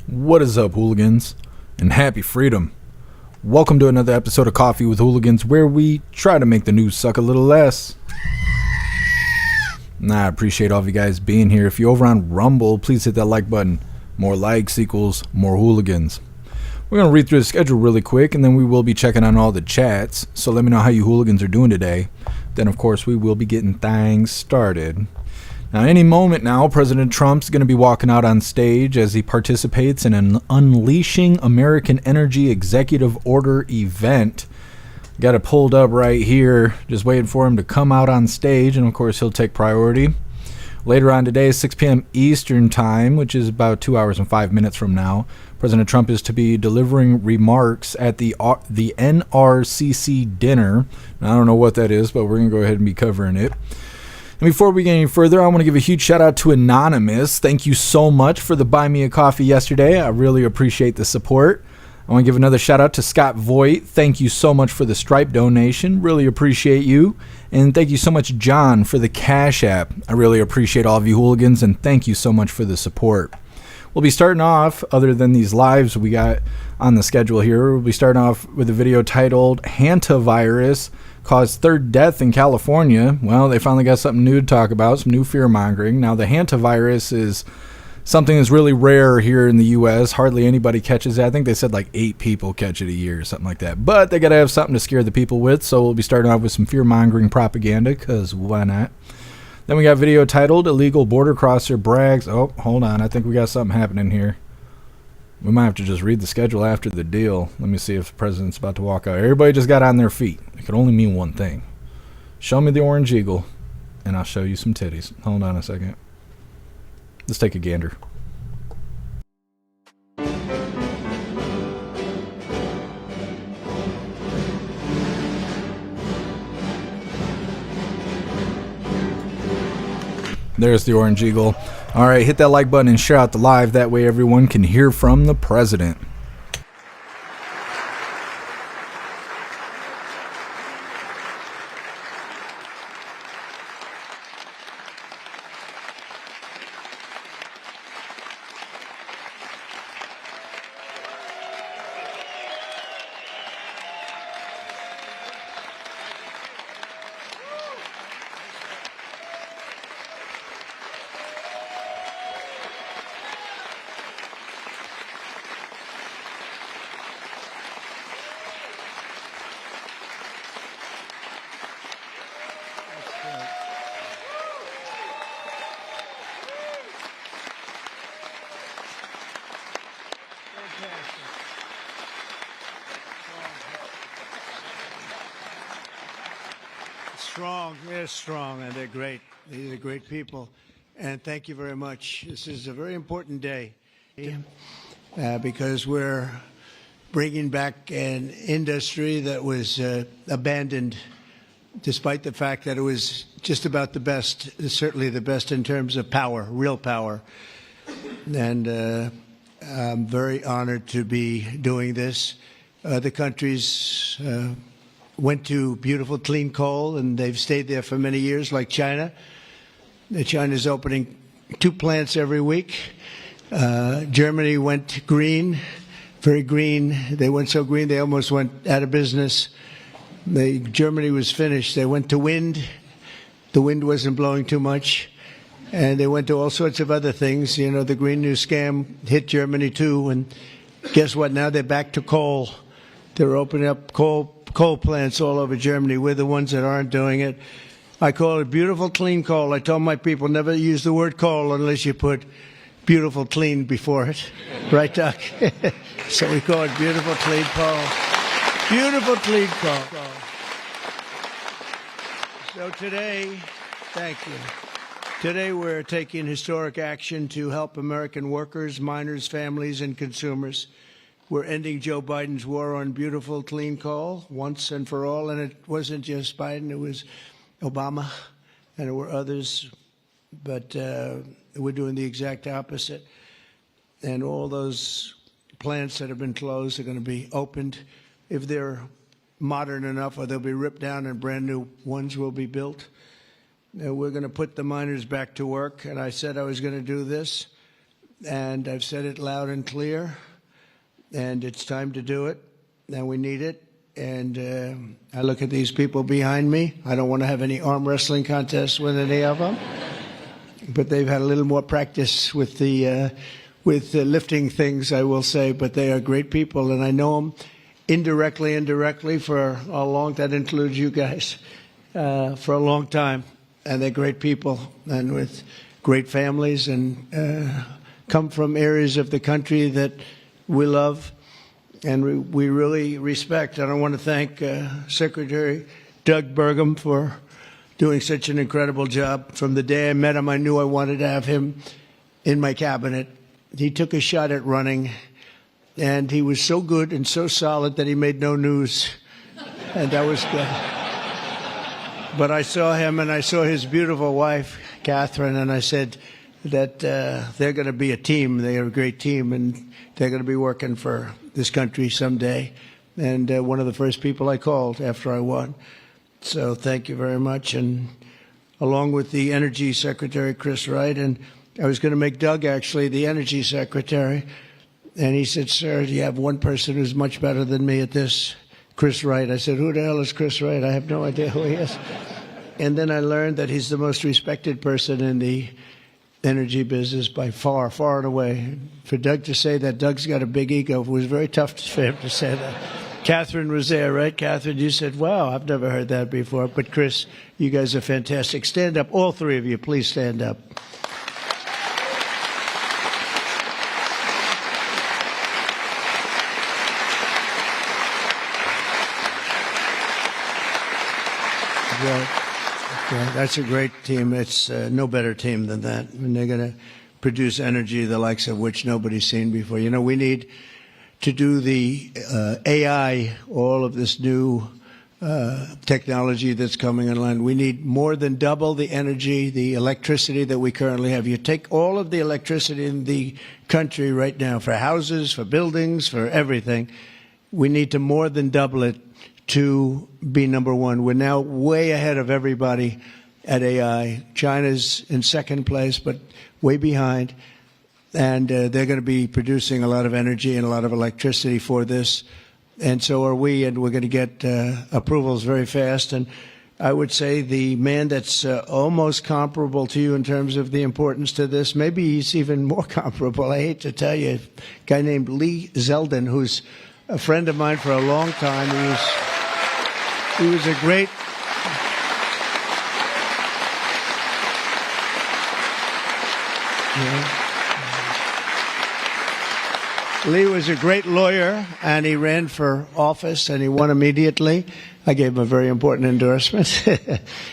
What is up, hooligans? And happy freedom. Welcome to another episode of Coffee with Hooligans, where we try to make the news suck a little less. I appreciate all of you guys being here. If you're over on Rumble, please hit that like button. More likes equals more hooligans. We're going to read through the schedule really quick, and then we will be checking on all the chats. So let me know how you hooligans are doing today. Then, of course, we will be getting things started. Now, any moment now, President Trump's going to be walking out on stage as he participates in an Unleashing American Energy Executive Order event. Got it pulled up right here, just waiting for him to come out on stage, and of course he'll take priority. Later on today, 6 p.m. Eastern Time, which is about 2 hours and 5 minutes from now, President Trump is to be delivering remarks at the NRCC dinner. Now, I don't know what that is, but we're going to go ahead and be covering it. And before we get any further, I want to give a huge shout out to Anonymous. Thank you so much for the Buy Me a Coffee yesterday. I really appreciate the support. I want to give another shout out to Scott Voigt. Thank you so much for the Stripe donation. Really appreciate you. And thank you so much, John, for the Cash App. I really appreciate all of you hooligans, and thank you so much for the support. We'll be starting off, other than these lives we got on the schedule here, we'll be starting off with a video titled Hantavirus Caused Third Death in California. Well, they finally got something new to talk about, some new fear-mongering. Now, the hantavirus is something that's really rare here in the U.S. Hardly anybody catches it. I think they said like 8 people catch it a year or something like that. But they got to have something to scare the people with, so we'll be starting off with some fear-mongering propaganda, because why not? Then we got a video titled Illegal Border Crosser Brags. Oh, hold on. I think we got something happening here. We might have to just read the schedule after the deal. Let me see if the president's about to walk out. Everybody just got on their feet. It could only mean one thing. Show me the orange eagle, and I'll show you some titties. Hold on a second. Let's take a gander. There's the orange eagle. All right, hit that like button and share out the live. That way everyone can hear from the president. Strong, they're strong, and they're great. These are great people, and thank you very much. This is a very important day because we're bringing back an industry that was abandoned, despite the fact that it was just about the best, certainly the best in terms of power, real power. And I'm very honored to be doing this. The country's went to beautiful, clean coal, and they've stayed there for many years, like China. China's opening 2 plants every week. Germany went green, very green. They went so green they almost went out of business. Germany was finished. They went to wind. The wind wasn't blowing too much. And they went to all sorts of other things. You know, the Green New Scam hit Germany too. And guess what? Now they're back to coal. They're opening up coal plants all over Germany. We're the ones that aren't doing it. I call it beautiful, clean coal. I told my people never use the word coal unless you put beautiful, clean before it. Right, Doc? So we call it beautiful, clean coal. Beautiful, clean coal. So today, thank you. Today we're taking historic action to help American workers, miners, families, and consumers. We're ending Joe Biden's war on beautiful, clean coal once and for all. And it wasn't just Biden, it was Obama, and there were others. But we're doing the exact opposite. And all those plants that have been closed are going to be opened. If they're modern enough, or they'll be ripped down and brand new ones will be built. We're going to put the miners back to work. And I said I was going to do this. and I've said it loud and clear, and it's time to do it, and we need it. And I look at these people behind me. I don't want to have any arm wrestling contests with any of them, but they've had a little more practice with the lifting things, I will say. But they are great people, and I know them indirectly for a long. That includes you guys for a long time, and they're great people and with great families and come from areas of the country that we love and we really respect. And I want to thank Secretary Doug Burgum for doing such an incredible job. From the day I met him, I knew I wanted to have him in my cabinet. He took a shot at running, and he was so good and so solid that he made no news, and that was good. But I saw him, and I saw his beautiful wife, Catherine, and I said that they're going to be a team. They are a great team, and they're going to be working for this country someday. And one of the first people I called after I won. So thank you very much. And along with the Energy Secretary, Chris Wright, and I was going to make Doug actually the Energy Secretary. And he said, sir, do you have one person who's much better than me at this? Chris Wright. I said, who the hell is Chris Wright? I have no idea who he is. And then I learned that he's the most respected person in the energy business by far, far and away. For Doug to say that Doug's got a big ego, it was very tough for him to say that. Catherine was there, right? Catherine, you said, wow, I've never heard that before. But Chris, you guys are fantastic. Stand up. All three of you, please stand up. Yeah, that's a great team. It's no better team than that. And they're going to produce energy the likes of which nobody's seen before. You know, we need to do the AI, all of this new technology that's coming online. We need more than double the energy, the electricity that we currently have. You take all of the electricity in the country right now for houses, for buildings, for everything. We need to more than double it to be number one. We're now way ahead of everybody at AI. China's in second place, but way behind. And they're going to be producing a lot of energy and a lot of electricity for this. And so are we, and we're going to get approvals very fast. And I would say the man that's almost comparable to you in terms of the importance to this, maybe he's even more comparable. I hate to tell you, a guy named Lee Zeldin, who's a friend of mine for a long time. He was a great Lee was a great lawyer, and he ran for office, and he won immediately. I gave him a very important endorsement.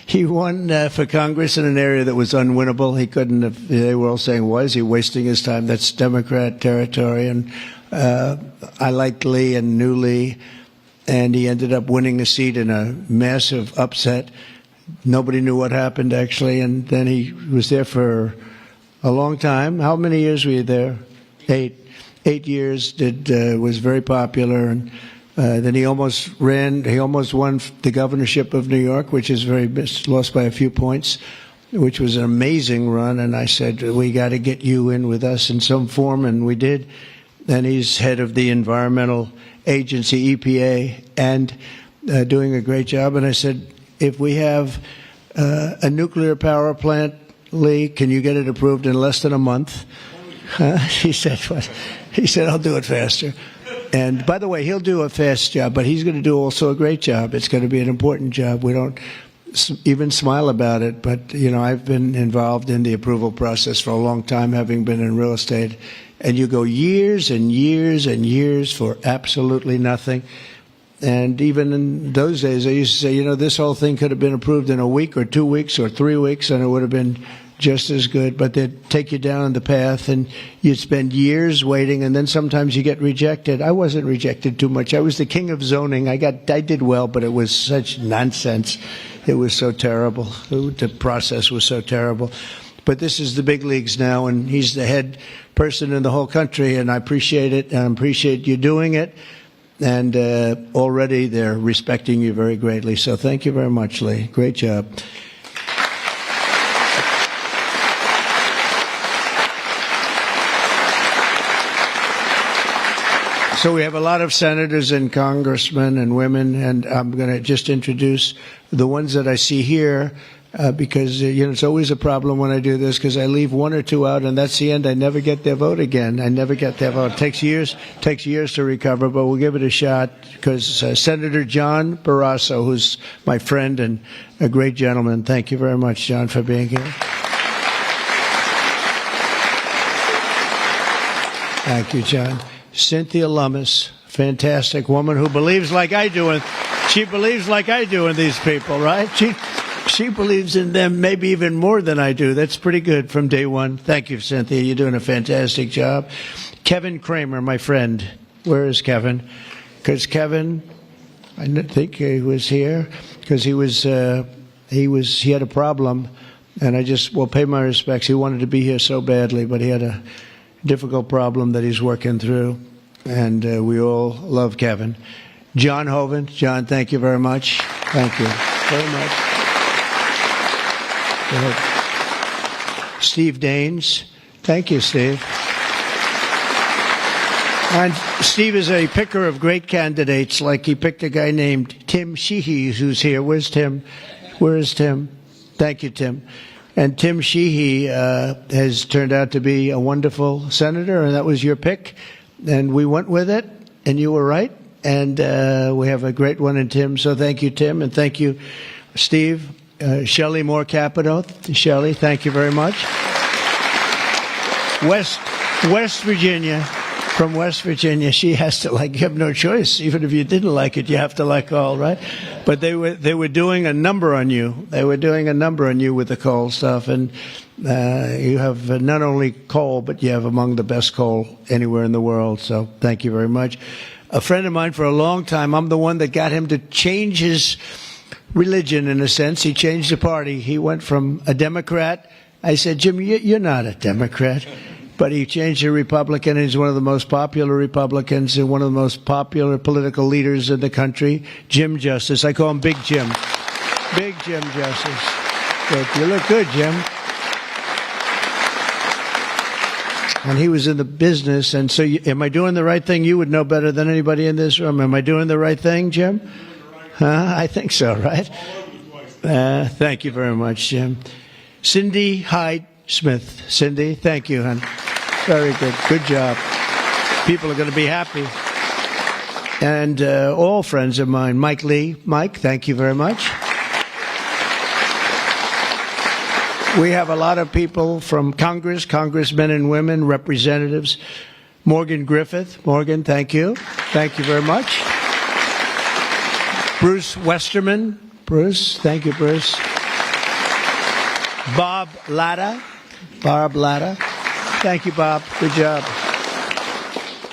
He won for Congress in an area that was unwinnable. He couldn't have, they were all saying, why is he wasting his time? That's Democrat territory. And I liked Lee and knew Lee, and he ended up winning a seat in a massive upset. Nobody knew what happened, actually, and then he was there for a long time. How many years were you there? 8 years. Was very popular, and then he almost ran. He almost won the governorship of New York, which is lost by a few points, which was an amazing run. And I said, we got to get you in with us in some form, and we did. And he's head of the environmental agency, EPA, and doing a great job. And I said, if we have a nuclear power plant, Lee, can you get it approved in less than a month? He said, what? He said, I'll do it faster. And by the way, he'll do a fast job, but he's going to do also a great job. It's going to be an important job. We don't even smile about it, but, you know, I've been involved in the approval process for a long time, having been in real estate. And you go years and years and years for absolutely nothing. And even in those days, I used to say, you know, this whole thing could have been approved in a week or 2 weeks or 3 weeks, and it would have been just as good. But they'd take you down the path, and you'd spend years waiting, and then sometimes you get rejected. I wasn't rejected too much. I was the king of zoning. I did well, but it was such nonsense. It was so terrible. The process was so terrible. But this is the big leagues now, and he's the head person in the whole country, and I appreciate it, and I appreciate you doing it. And already they're respecting you very greatly. So thank you very much, Lee. Great job. So we have a lot of senators and congressmen and women, and I'm going to just introduce the ones that I see here. Because it's always a problem when I do this because I leave one or two out and that's the end. I never get their vote again. I never get their vote. It takes years to recover, but we'll give it a shot because Senator John Barrasso, who's my friend and a great gentleman. Thank you very much, John, for being here. Thank you, John. Cynthia Lummis, fantastic woman who believes like I do, and she believes like I do in these people, right? She believes in them maybe even more than I do. That's pretty good from day one. Thank you, Cynthia. You're doing a fantastic job. Kevin Kramer, my friend. Where is Kevin? Because Kevin, I think he was here because he had a problem, and I just will pay my respects. He wanted to be here so badly, but he had a difficult problem that he's working through, and we all love Kevin. John Hovind. John, thank you very much. Thank you very much. Steve Daines. Thank you, Steve. And Steve is a picker of great candidates, like he picked a guy named Tim Sheehy, who's here. Where's Tim? Where is Tim? Thank you, Tim. And Tim Sheehy has turned out to be a wonderful senator, and that was your pick. And we went with it, and you were right. And we have a great one in Tim. So thank you, Tim, and thank you, Steve. Shelley Moore Capito. Shelley, thank you very much. West Virginia. From West Virginia, she has to you have no choice. Even if you didn't like it, you have to like all, right? But they were doing a number on you. They were doing a number on you with the coal stuff, and you have not only coal, but you have among the best coal anywhere in the world. So thank you very much. A friend of mine for a long time, I'm the one that got him to change his religion, in a sense. He changed the party. He went from a Democrat. I said, Jim, you're not a Democrat. But he changed to Republican. He's one of the most popular Republicans and one of the most popular political leaders in the country. Jim Justice. I call him Big Jim. Big Jim Justice. Good. You look good, Jim. And he was in the business. And so am I doing the right thing? You would know better than anybody in this room. Am I doing the right thing, Jim? I think so, right? Thank you very much, Jim. Cindy Hyde Smith. Cindy, thank you, hon. Very good. Good job. People are going to be happy. And all friends of mine. Mike Lee. Mike, thank you very much. We have a lot of people from Congress, congressmen and women, representatives. Morgan Griffith. Morgan, thank you. Thank you very much. Bruce Westerman. Bruce, thank you, Bruce. Bob Latta. Bob Latta. Thank you, Bob. Good job.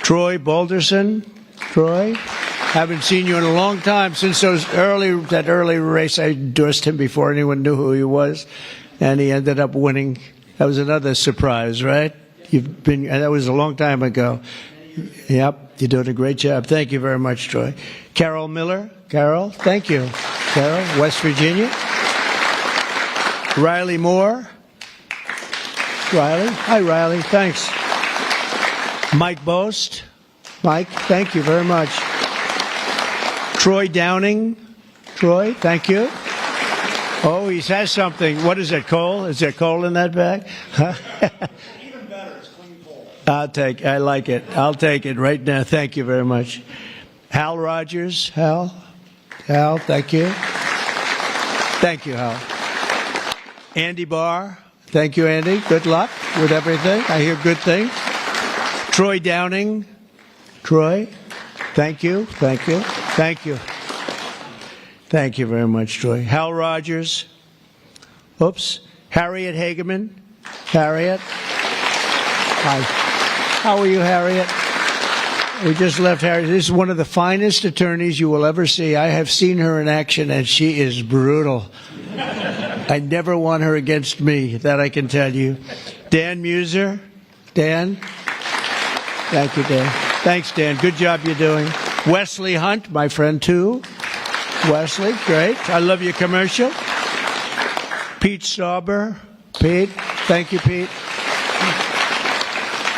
Troy Balderson. Troy, haven't seen you in a long time since that early race. I endorsed him before anyone knew who he was, and he ended up winning. That was another surprise, right? That was a long time ago. Yep, you're doing a great job. Thank you very much, Troy. Carol Miller. Carol, thank you. Carol, West Virginia. Riley Moore. Riley. Hi, Riley. Thanks. Mike Boast. Mike, thank you very much. Troy Downing. Troy, thank you. Oh, he has something. What is it, coal? Is there coal in that bag? Huh? Even better, it's clean coal. I like it. I'll take it right now. Thank you very much. Hal Rogers. Hal, thank you. Thank you, Hal. Andy Barr. Thank you, Andy. Good luck with everything. I hear good things. Troy Downing. Troy, thank you. Thank you. Thank you. Thank you very much, Troy. Hal Rogers. Oops. Harriet Hageman. Harriet. Hi. How are you, Harriet? We just left Harriet. This is one of the finest attorneys you will ever see. I have seen her in action, and she is brutal. I never want her against me, that I can tell you. Dan Muser. Dan. Thank you, Dan. Thanks, Dan. Good job you're doing. Wesley Hunt, my friend, too. Wesley, great. I love your commercial. Pete Stauber. Pete. Thank you, Pete.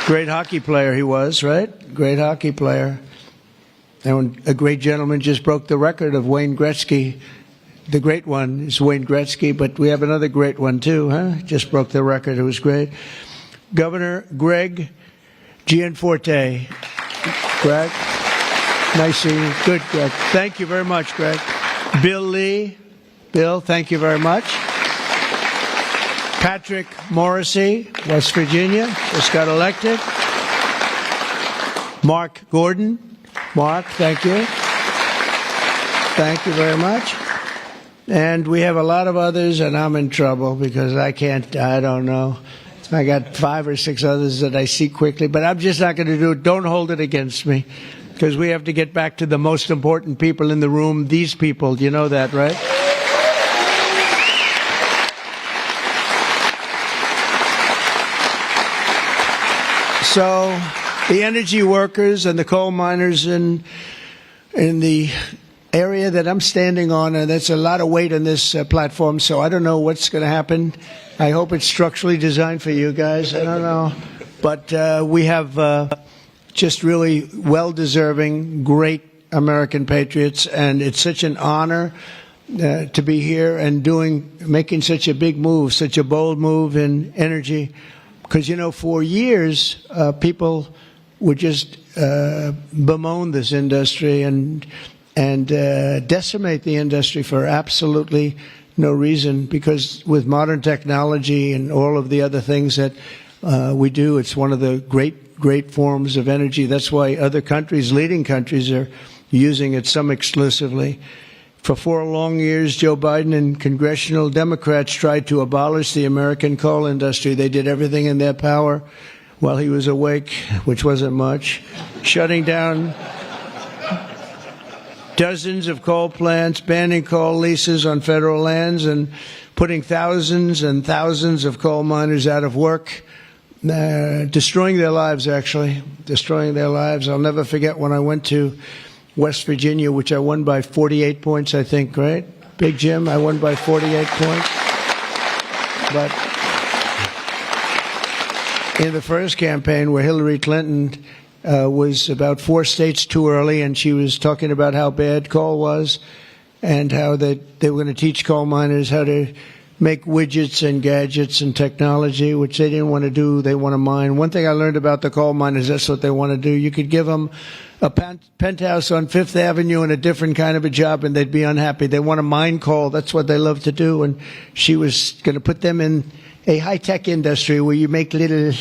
Great hockey player he was, right? Great hockey player. And a great gentleman just broke the record of Wayne Gretzky. The great one is Wayne Gretzky, but we have another great one too, huh? Just broke the record. It was great. Governor Greg Gianforte. Greg, nice seeing you. Good, Greg. Thank you very much, Greg. Bill Lee. Bill, thank you very much. Patrick Morrissey, West Virginia, just got elected. Mark Gordon. Mark, thank you. Thank you very much. And we have a lot of others, and I'm in trouble because I don't know. I got 5 or 6 others that I see quickly, but I'm just not going to do it. Don't hold it against me because we have to get back to the most important people in the room, these people. You know that, right? So the energy workers and the coal miners in the area that I'm standing on, and that's a lot of weight on this platform, so I don't know what's going to happen. I hope it's structurally designed for you guys. I don't know. But we have just really well-deserving, great American patriots, and it's such an honor to be here and making such a big move, such a bold move in energy. Because, you know, for years, people would just bemoan this industry and decimate the industry for absolutely no reason, because with modern technology and all of the other things that we do, it's one of the great forms of energy. That's why other countries, leading countries, are using it, some exclusively. For 4 long years, Joe Biden and congressional Democrats tried to abolish the American coal industry. They did everything in their power while he was awake, which wasn't much, shutting down dozens of coal plants, banning coal leases on federal lands, and putting thousands and thousands of coal miners out of work, destroying their lives, actually, destroying their lives. I'll never forget when I went to West Virginia, which I won by 48 points, I think, right? Big Jim, I won by 48 points. But in the first campaign where Hillary Clinton was about 4 states too early, and she was talking about how bad coal was and how they were going to teach coal miners how to make widgets and gadgets and technology, which they didn't want to do. They want to mine. One thing I learned about the coal miners, that's what they want to do. You could give them a penthouse on Fifth Avenue and a different kind of a job, and they'd be unhappy. They want to mine coal. That's what they love to do. And she was going to put them in a high-tech industry where you make little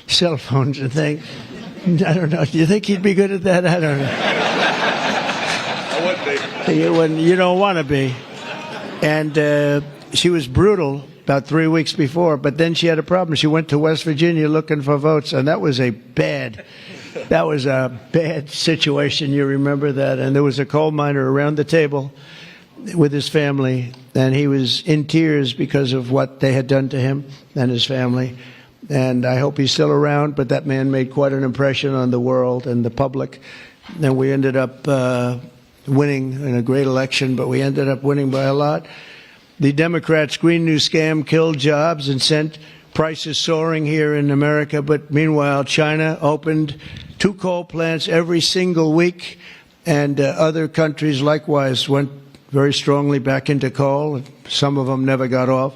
cell phones and things. I don't know. Do you think he'd be good at that? I don't know. I would be. You don't want to be. And she was brutal about 3 weeks before, but then she had a problem. She went to West Virginia looking for votes, and that was a bad situation. You remember that? And there was a coal miner around the table with his family, and he was in tears because of what they had done to him and his family. And I hope he's still around, but that man made quite an impression on the world and the public. And we ended up winning in a great election, but we ended up winning by a lot. The Democrats' Green New Scam killed jobs and sent prices soaring here in America. But meanwhile, China opened 2 coal plants every single week, and other countries likewise went very strongly back into coal. Some of them never got off.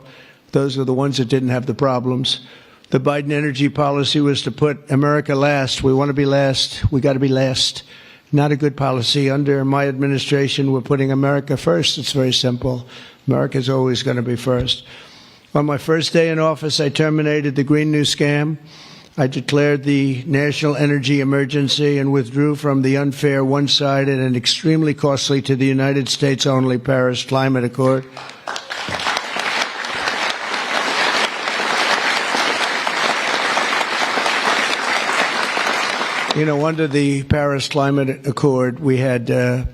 Those are the ones that didn't have the problems. The Biden energy policy was to put America last. We want to be last. We got to be last. Not a good policy. Under my administration, we're putting America first. It's very simple. America's always going to be first. On my first day in office, I terminated the Green New Scam. I declared the national energy emergency and withdrew from the unfair, one-sided, and extremely costly to the United States only Paris Climate Accord. You know, under the Paris Climate Accord, we had a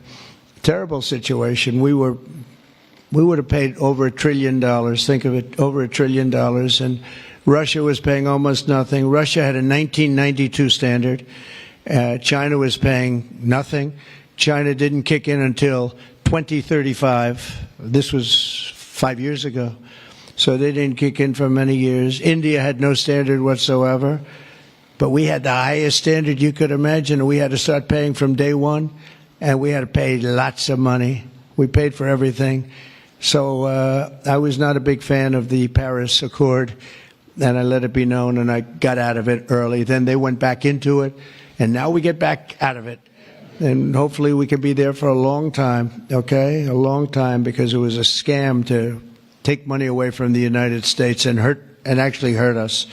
terrible situation. We would have paid over $1 trillion. Think of it, over $1 trillion. And Russia was paying almost nothing. Russia had a 1992 standard. China was paying nothing. China didn't kick in until 2035. This was 5 years ago. So they didn't kick in for many years. India had no standard whatsoever. But we had the highest standard you could imagine, and we had to start paying from day one. and we had to pay lots of money. We paid for everything. So I was not a big fan of the Paris Accord, and I let it be known, and I got out of it early. Then they went back into it, and now we get back out of it. And hopefully we can be there for a long time, okay? A long time, because it was a scam to take money away from the United States and actually hurt us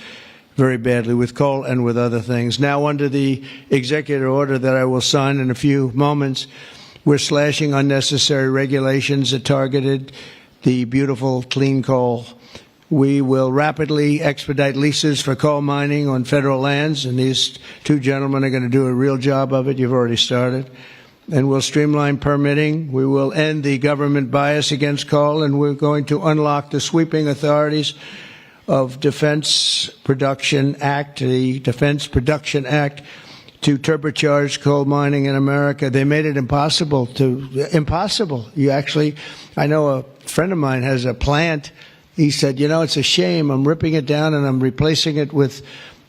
very badly with coal and with other things. Now, under the executive order that I will sign in a few moments, we're slashing unnecessary regulations that targeted the beautiful clean coal. We will rapidly expedite leases for coal mining on federal lands, and these two gentlemen are going to do a real job of it. You've already started. And we'll streamline permitting. We will end the government bias against coal, and we're going to unlock the sweeping authorities of Defense Production Act, the Defense Production Act, to turbocharge coal mining in America. They made it impossible. You actually, I know a friend of mine has a plant. He said, you know, it's a shame. I'm ripping it down and I'm replacing it with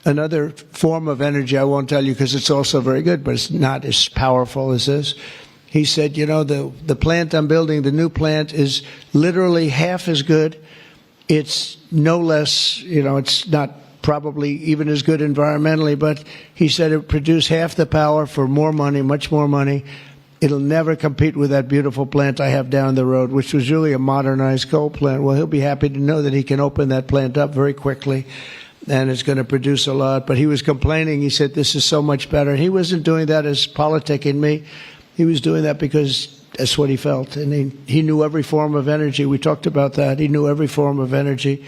another form of energy. I won't tell you because it's also very good, but it's not as powerful as this. He said, you know, the plant I'm building, the new plant, is literally half as good. It's no less, you know, it's not probably even as good environmentally, but he said it produced half the power for more money, much more money. It'll never compete with that beautiful plant I have down the road, which was really a modernized coal plant. Well, he'll be happy to know that he can open that plant up very quickly, and it's going to produce a lot. But he was complaining. He said, this is so much better. He wasn't doing that as politicking me. He was doing that because that's what he felt. And he knew every form of energy. We talked about that. He knew every form of energy.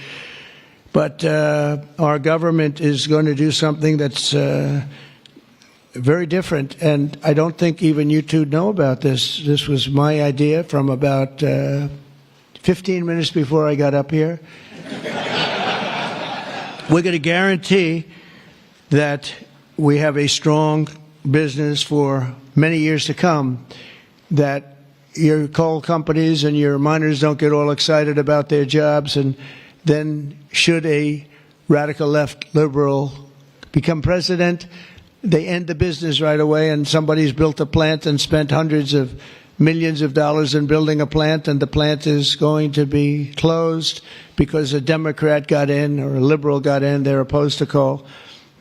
But our government is going to do something that's very different, and I don't think even you two know about this. This was my idea from about 15 minutes before I got up here. We're going to guarantee that we have a strong business for many years to come, that your coal companies and your miners don't get all excited about their jobs, and then should a radical left liberal become president, they end the business right away, and somebody's built a plant and spent hundreds of millions of dollars in building a plant, and the plant is going to be closed because a Democrat got in or a liberal got in. They're opposed to coal,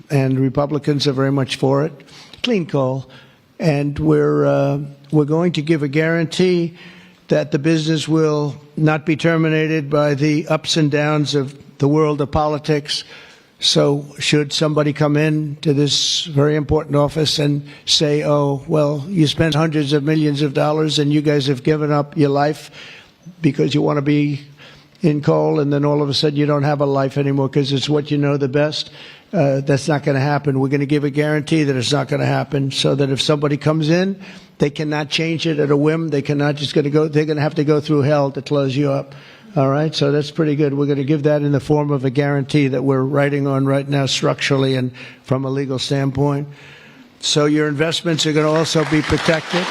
and Republicans are very much for it, clean coal. And we're going to give a guarantee that the business will not be terminated by the ups and downs of the world of politics. So should somebody come in to this very important office and say, oh, well, you spent hundreds of millions of dollars and you guys have given up your life because you want to be in coal, and then all of a sudden you don't have a life anymore because it's what you know the best, that's not going to happen. We're going to give a guarantee that it's not going to happen, so that if somebody comes in, they cannot change it at a whim. They cannot just going to go, they're going to have to go through hell to close you up. All right, so that's pretty good. We're going to give that in the form of a guarantee that we're writing on right now structurally and from a legal standpoint. So your investments are going to also be protected.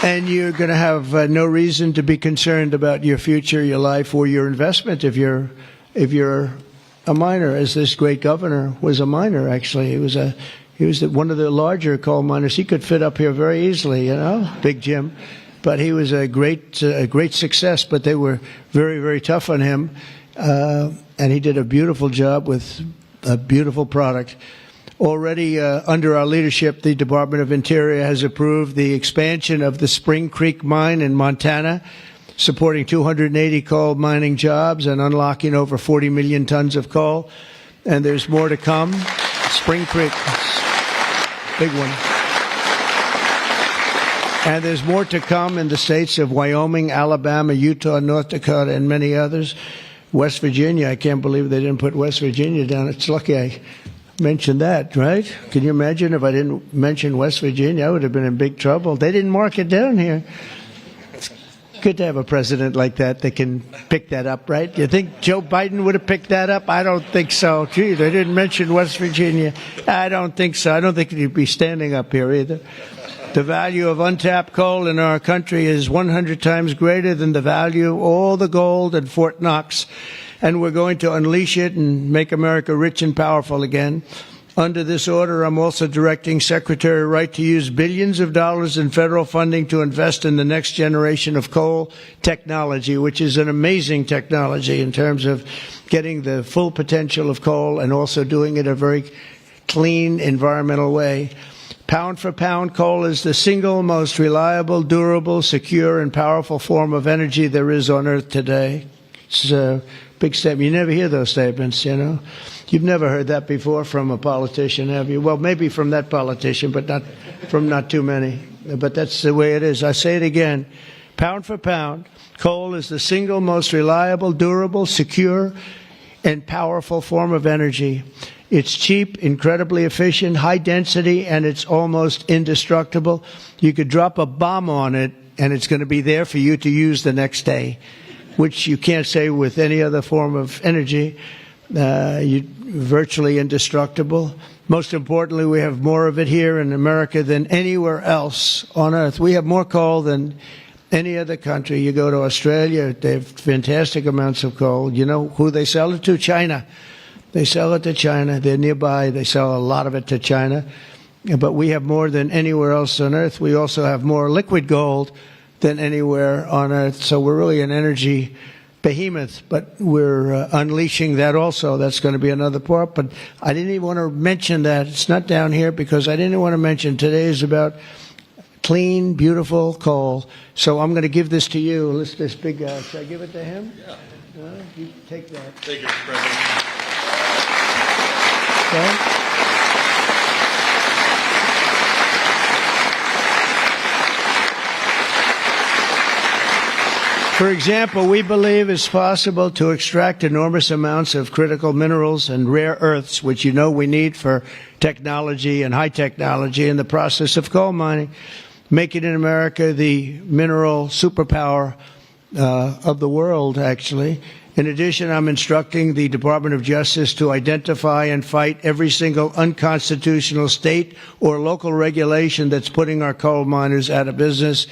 And you're going to have no reason to be concerned about your future, your life, or your investment if you're a miner, as this great governor was a miner, actually. He was one of the larger coal miners. He could fit up here very easily, you know, Big Jim. But he was a great success, but they were very, very tough on him. And he did a beautiful job with a beautiful product. Already under our leadership, the Department of Interior has approved the expansion of the Spring Creek mine in Montana, supporting 280 coal mining jobs and unlocking over 40 million tons of coal. And there's more to come. Spring Creek, big one. And there's more to come in the states of Wyoming, Alabama, Utah, North Dakota, and many others. West Virginia, I can't believe they didn't put West Virginia down. It's lucky I mentioned that, right? Can you imagine if I didn't mention West Virginia? I would have been in big trouble. They didn't mark it down here. It's good to have a president like that can pick that up, right? You think Joe Biden would have picked that up? I don't think so. Gee, they didn't mention West Virginia. I don't think so. I don't think he'd be standing up here either. The value of untapped coal in our country is 100 times greater than the value of all the gold in Fort Knox. and we're going to unleash it and make America rich and powerful again. Under this order, I'm also directing Secretary Wright to use billions of dollars in federal funding to invest in the next generation of coal technology, which is an amazing technology in terms of getting the full potential of coal and also doing it a very clean, environmental way. Pound for pound, coal is the single most reliable, durable, secure, and powerful form of energy there is on Earth today. It's a big statement. You never hear those statements, you know. You've never heard that before from a politician, have you? Well, maybe from that politician, but not from not too many. But that's the way it is. I say it again. Pound for pound, coal is the single most reliable, durable, secure, and powerful form of energy. It's cheap, incredibly efficient, high density, and it's almost indestructible. You could drop a bomb on it, and it's going to be there for you to use the next day, which you can't say with any other form of energy. Virtually indestructible. Most importantly, we have more of it here in America than anywhere else on Earth. We have more coal than any other country. You go to Australia, they have fantastic amounts of coal. You know who they sell it to? China. They sell it to China. They're nearby. They sell a lot of it to China. But we have more than anywhere else on Earth. We also have more liquid gold than anywhere on Earth. So we're really an energy behemoth, but we're unleashing that also. That's going to be another part. But I didn't even want to mention that. It's not down here because I didn't want to mention today is about clean, beautiful coal. So I'm going to give this to you. This big guy. Should I give it to him? Yeah. You take that. Thank you, Mr. President. Okay. For example, we believe it's possible to extract enormous amounts of critical minerals and rare earths, which you know we need for technology and high technology in the process of coal mining, making in America the mineral superpower of the world, actually. In addition, I'm instructing the Department of Justice to identify and fight every single unconstitutional state or local regulation that's putting our coal miners out of business,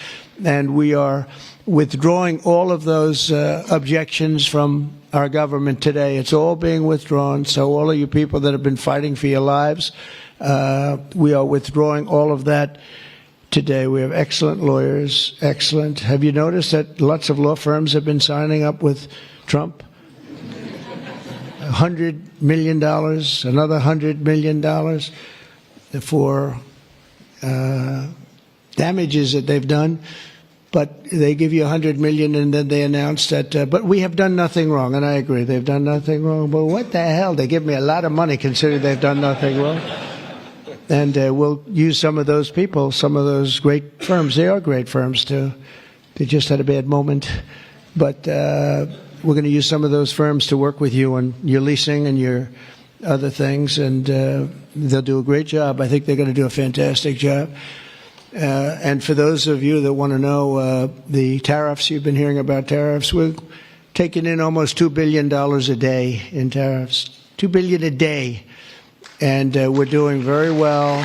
and we are withdrawing all of those objections from our government today. It's all being withdrawn. So all of you people that have been fighting for your lives, we are withdrawing all of that today. We have excellent lawyers, excellent. Have you noticed that lots of law firms have been signing up with Trump? $100 million, another $100 million for damages that they've done. But they give you $100 million and then they announce that, but we have done nothing wrong. And I agree, they've done nothing wrong. But what the hell? They give me a lot of money considering they've done nothing wrong. And we'll use some of those people, some of those great firms. They are great firms, too. They just had a bad moment. But we're going to use some of those firms to work with you on your leasing and your other things. And they'll do a great job. I think they're going to do a fantastic job. And for those of you that want to know the tariffs, you've been hearing about tariffs, we're taking in almost $2 billion a day in tariffs. $2 billion a day. And we're doing very well.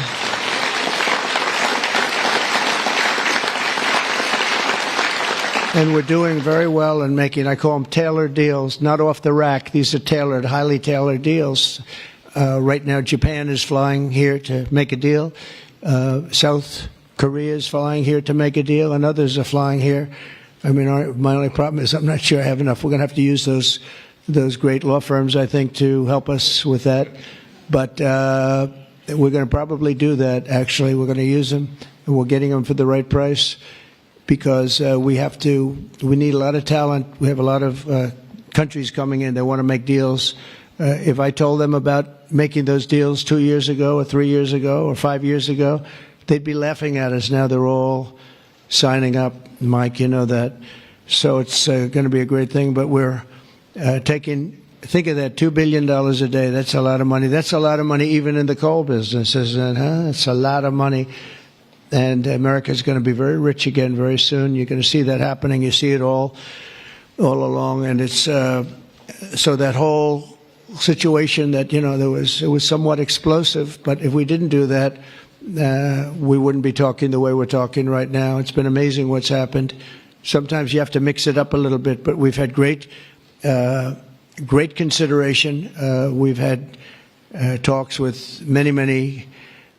And we're doing very well in making, I call them tailored deals, not off the rack. These are tailored, highly tailored deals. Right now, Japan is flying here to make a deal. South Korea is flying here to make a deal, and others are flying here. I mean, my only problem is I'm not sure I have enough. We're going to have to use those great law firms, I think, to help us with that. But we're going to probably do that, actually. We're going to use them, and we're getting them for the right price because we need a lot of talent. We have a lot of countries coming in that want to make deals. If I told them about making those deals 2 years ago or 3 years ago or 5 years ago, they'd be laughing at us. Now they're all signing up. Mike, you know that. So it's going to be a great thing. But we're think of that, $2 billion a day. That's a lot of money. That's a lot of money even in the coal business, isn't it? Huh? It's a lot of money. And America's going to be very rich again very soon. You're going to see that happening. You see it all along. And it's so that whole situation that, you know, it was somewhat explosive. But if we didn't do that, we wouldn't be talking the way we're talking right now. It's been amazing what's happened. Sometimes you have to mix it up a little bit, but we've had great great consideration. We've had talks with many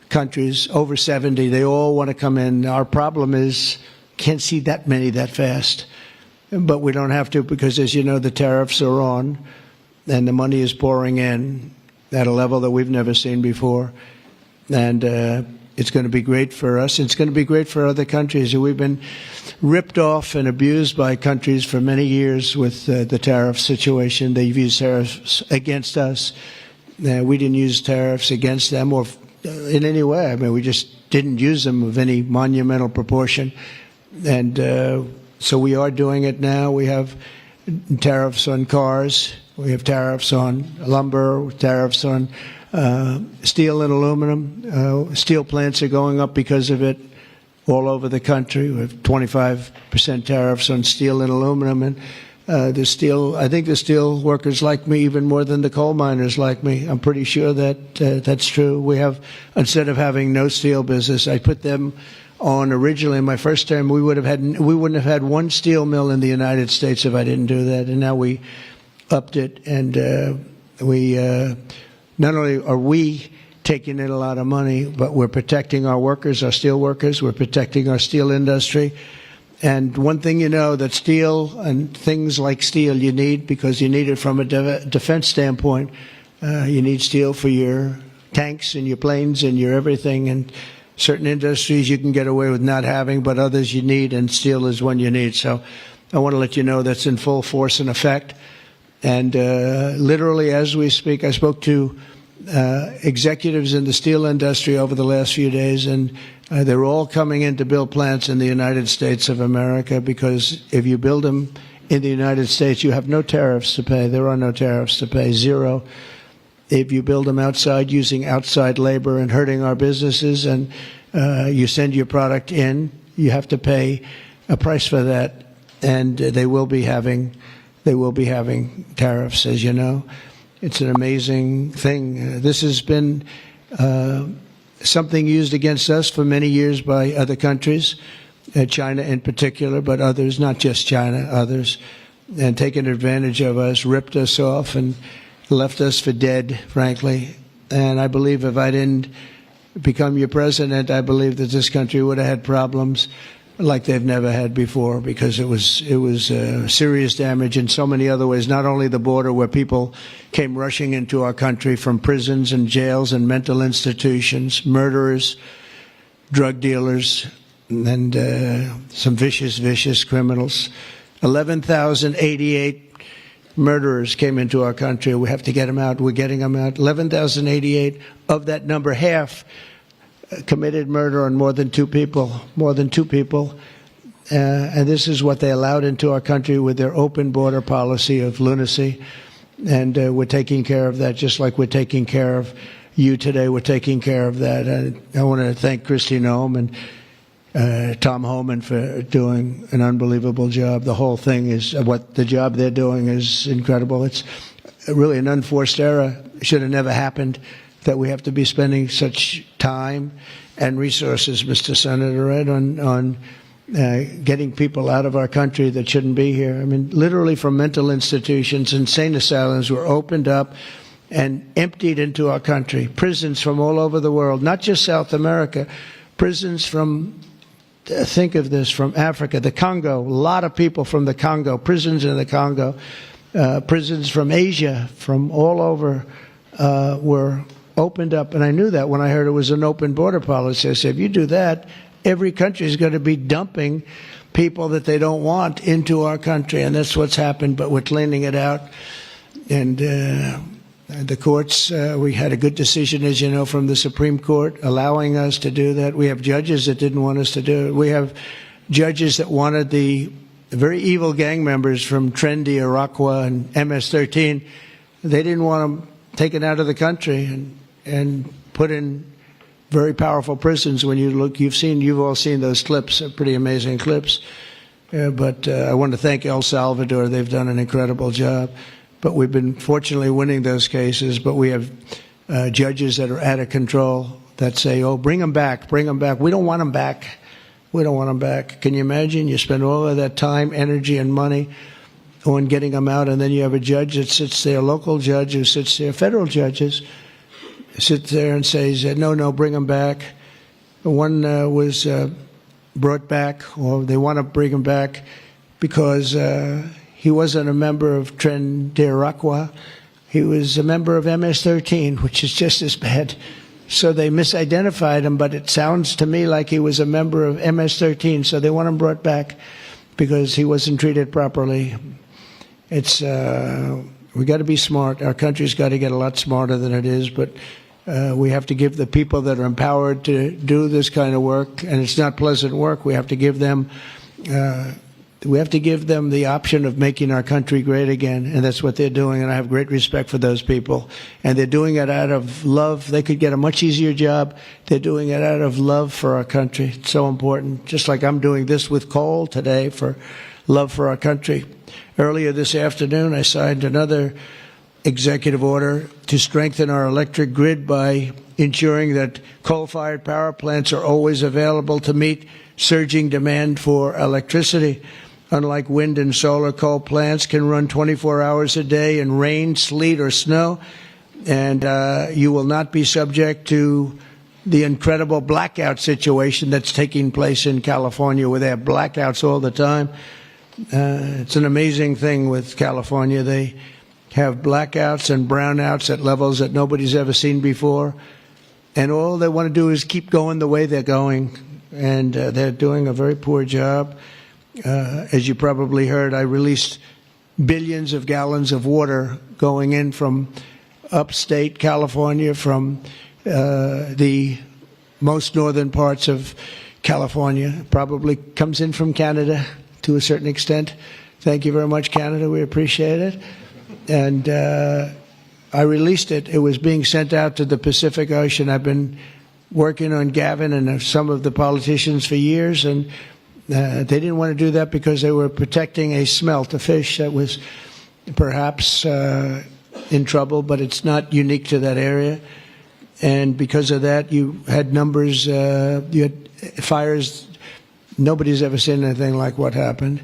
countries, over 70. They all want to come in. Our problem is can't see that many that fast. But we don't have to because, as you know, the tariffs are on and the money is pouring in at a level that we've never seen before. And it's going to be great for us. It's going to be great for other countries. We've been ripped off and abused by countries for many years with the tariff situation. They've used tariffs against us. We didn't use tariffs against them or in any way. I mean, we just didn't use them of any monumental proportion. And so we are doing it now. We have tariffs on cars. We have tariffs on lumber, tariffs on steel and aluminum. Steel plants are going up because of it all over the country. We have 25% tariffs on steel and aluminum. And I think the steel workers like me even more than the coal miners like me. I'm pretty sure that that's true. We have, instead of having no steel business, I put them on originally in my first term. We wouldn't have had one steel mill in the United States if I didn't do that. And now we upped it, and we not only are we taking in a lot of money, but we're protecting our workers, our steel workers. We're protecting our steel industry. And one thing you know, that steel and things like steel you need, because you need it from a defense standpoint. You need steel for your tanks and your planes and your everything. And certain industries you can get away with not having, but others you need, and steel is one you need. So I want to let you know that's in full force and effect. And literally as we speak, I spoke to executives in the steel industry over the last few days, and they're all coming in to build plants in the United States of America, because if you build them in the United States, you have no tariffs to pay. There are no tariffs to pay, zero. If you build them outside using outside labor and hurting our businesses, and you send your product in, you have to pay a price for that, and they will be having tariffs, as you know. It's an amazing thing. This has been something used against us for many years by other countries, China in particular, but others, not just China, others, and taken advantage of us, ripped us off, and left us for dead, frankly. And I believe if I didn't become your president, I believe that this country would have had problems like they've never had before, because it was serious damage in so many other ways. Not only the border, where people came rushing into our country from prisons and jails and mental institutions, murderers, drug dealers, and some vicious criminals. 11,088 murderers came into our country. We have to get them out. We're getting them out. 11,088. Of that number, half committed murder on more than two people. And this is what they allowed into our country with their open border policy of lunacy. And we're taking care of that, just like we're taking care of you today. We're taking care of that. I want to thank Kristi Noem and Tom Homan for doing an unbelievable job. The whole thing is, the job they're doing is incredible. It's really an unforced error. It should have never happened, that we have to be spending such time and resources, Mr. Senator, right, on getting people out of our country that shouldn't be here. I mean, literally from mental institutions, insane asylums were opened up and emptied into our country. Prisons from all over the world, not just South America, prisons from, think of this, from Africa, the Congo, a lot of people from the Congo, prisons in the Congo, prisons from Asia, from all over were opened up. And I knew that when I heard it was an open border policy. I said, if you do that, every country is going to be dumping people that they don't want into our country. And that's what's happened, but we're cleaning it out. And the courts, we had a good decision, as you know, from the Supreme Court allowing us to do that. We have judges that didn't want us to do it. We have judges that wanted the very evil gang members from Trendy, Iroquois, and MS-13. They didn't want them taken out of the country and put in very powerful prisons. When you look, you've all seen those clips, pretty amazing clips. But I want to thank El Salvador. They've done an incredible job. But we've been fortunately winning those cases. But we have judges that are out of control that say, oh, bring them back, bring them back. We don't want them back. We don't want them back. Can you imagine? You spend all of that time, energy, and money on getting them out, and then you have a judge that sits there, a local judge who sits there, federal judges sit there and says, no, bring them back. One was brought back, or they want to bring him back because he wasn't a member of Tren de Aragua. He was a member of MS-13, which is just as bad. So they misidentified him, but it sounds to me like he was a member of MS-13, so they want him brought back because he wasn't treated properly. It's we got to be smart. Our country's got to get a lot smarter than it is, but we have to give the people that are empowered to do this kind of work, and it's not pleasant work. We have to give them the option of making our country great again, and that's what they're doing, and I have great respect for those people. And they're doing it out of love. They could get a much easier job. They're doing it out of love for our country. It's so important, just like I'm doing this with coal today for love for our country. Earlier this afternoon, I signed another executive order to strengthen our electric grid by ensuring that coal-fired power plants are always available to meet surging demand for electricity. Unlike wind and solar, coal plants can run 24 hours a day in rain, sleet, or snow, and you will not be subject to the incredible blackout situation that's taking place in California, where they have blackouts all the time. It's an amazing thing with California. They have blackouts and brownouts at levels that nobody's ever seen before, and all they want to do is keep going the way they're going, and they're doing a very poor job. As you probably heard, I released billions of gallons of water going in from upstate California, from the most northern parts of California. Probably comes in from Canada to a certain extent. Thank you very much, Canada. We appreciate it. And I released it. It was being sent out to the Pacific Ocean. I've been working on Gavin and some of the politicians for years, and they didn't want to do that because they were protecting a smelt, a fish that was perhaps in trouble, but it's not unique to that area. And because of that, you had numbers, you had fires. Nobody's ever seen anything like what happened.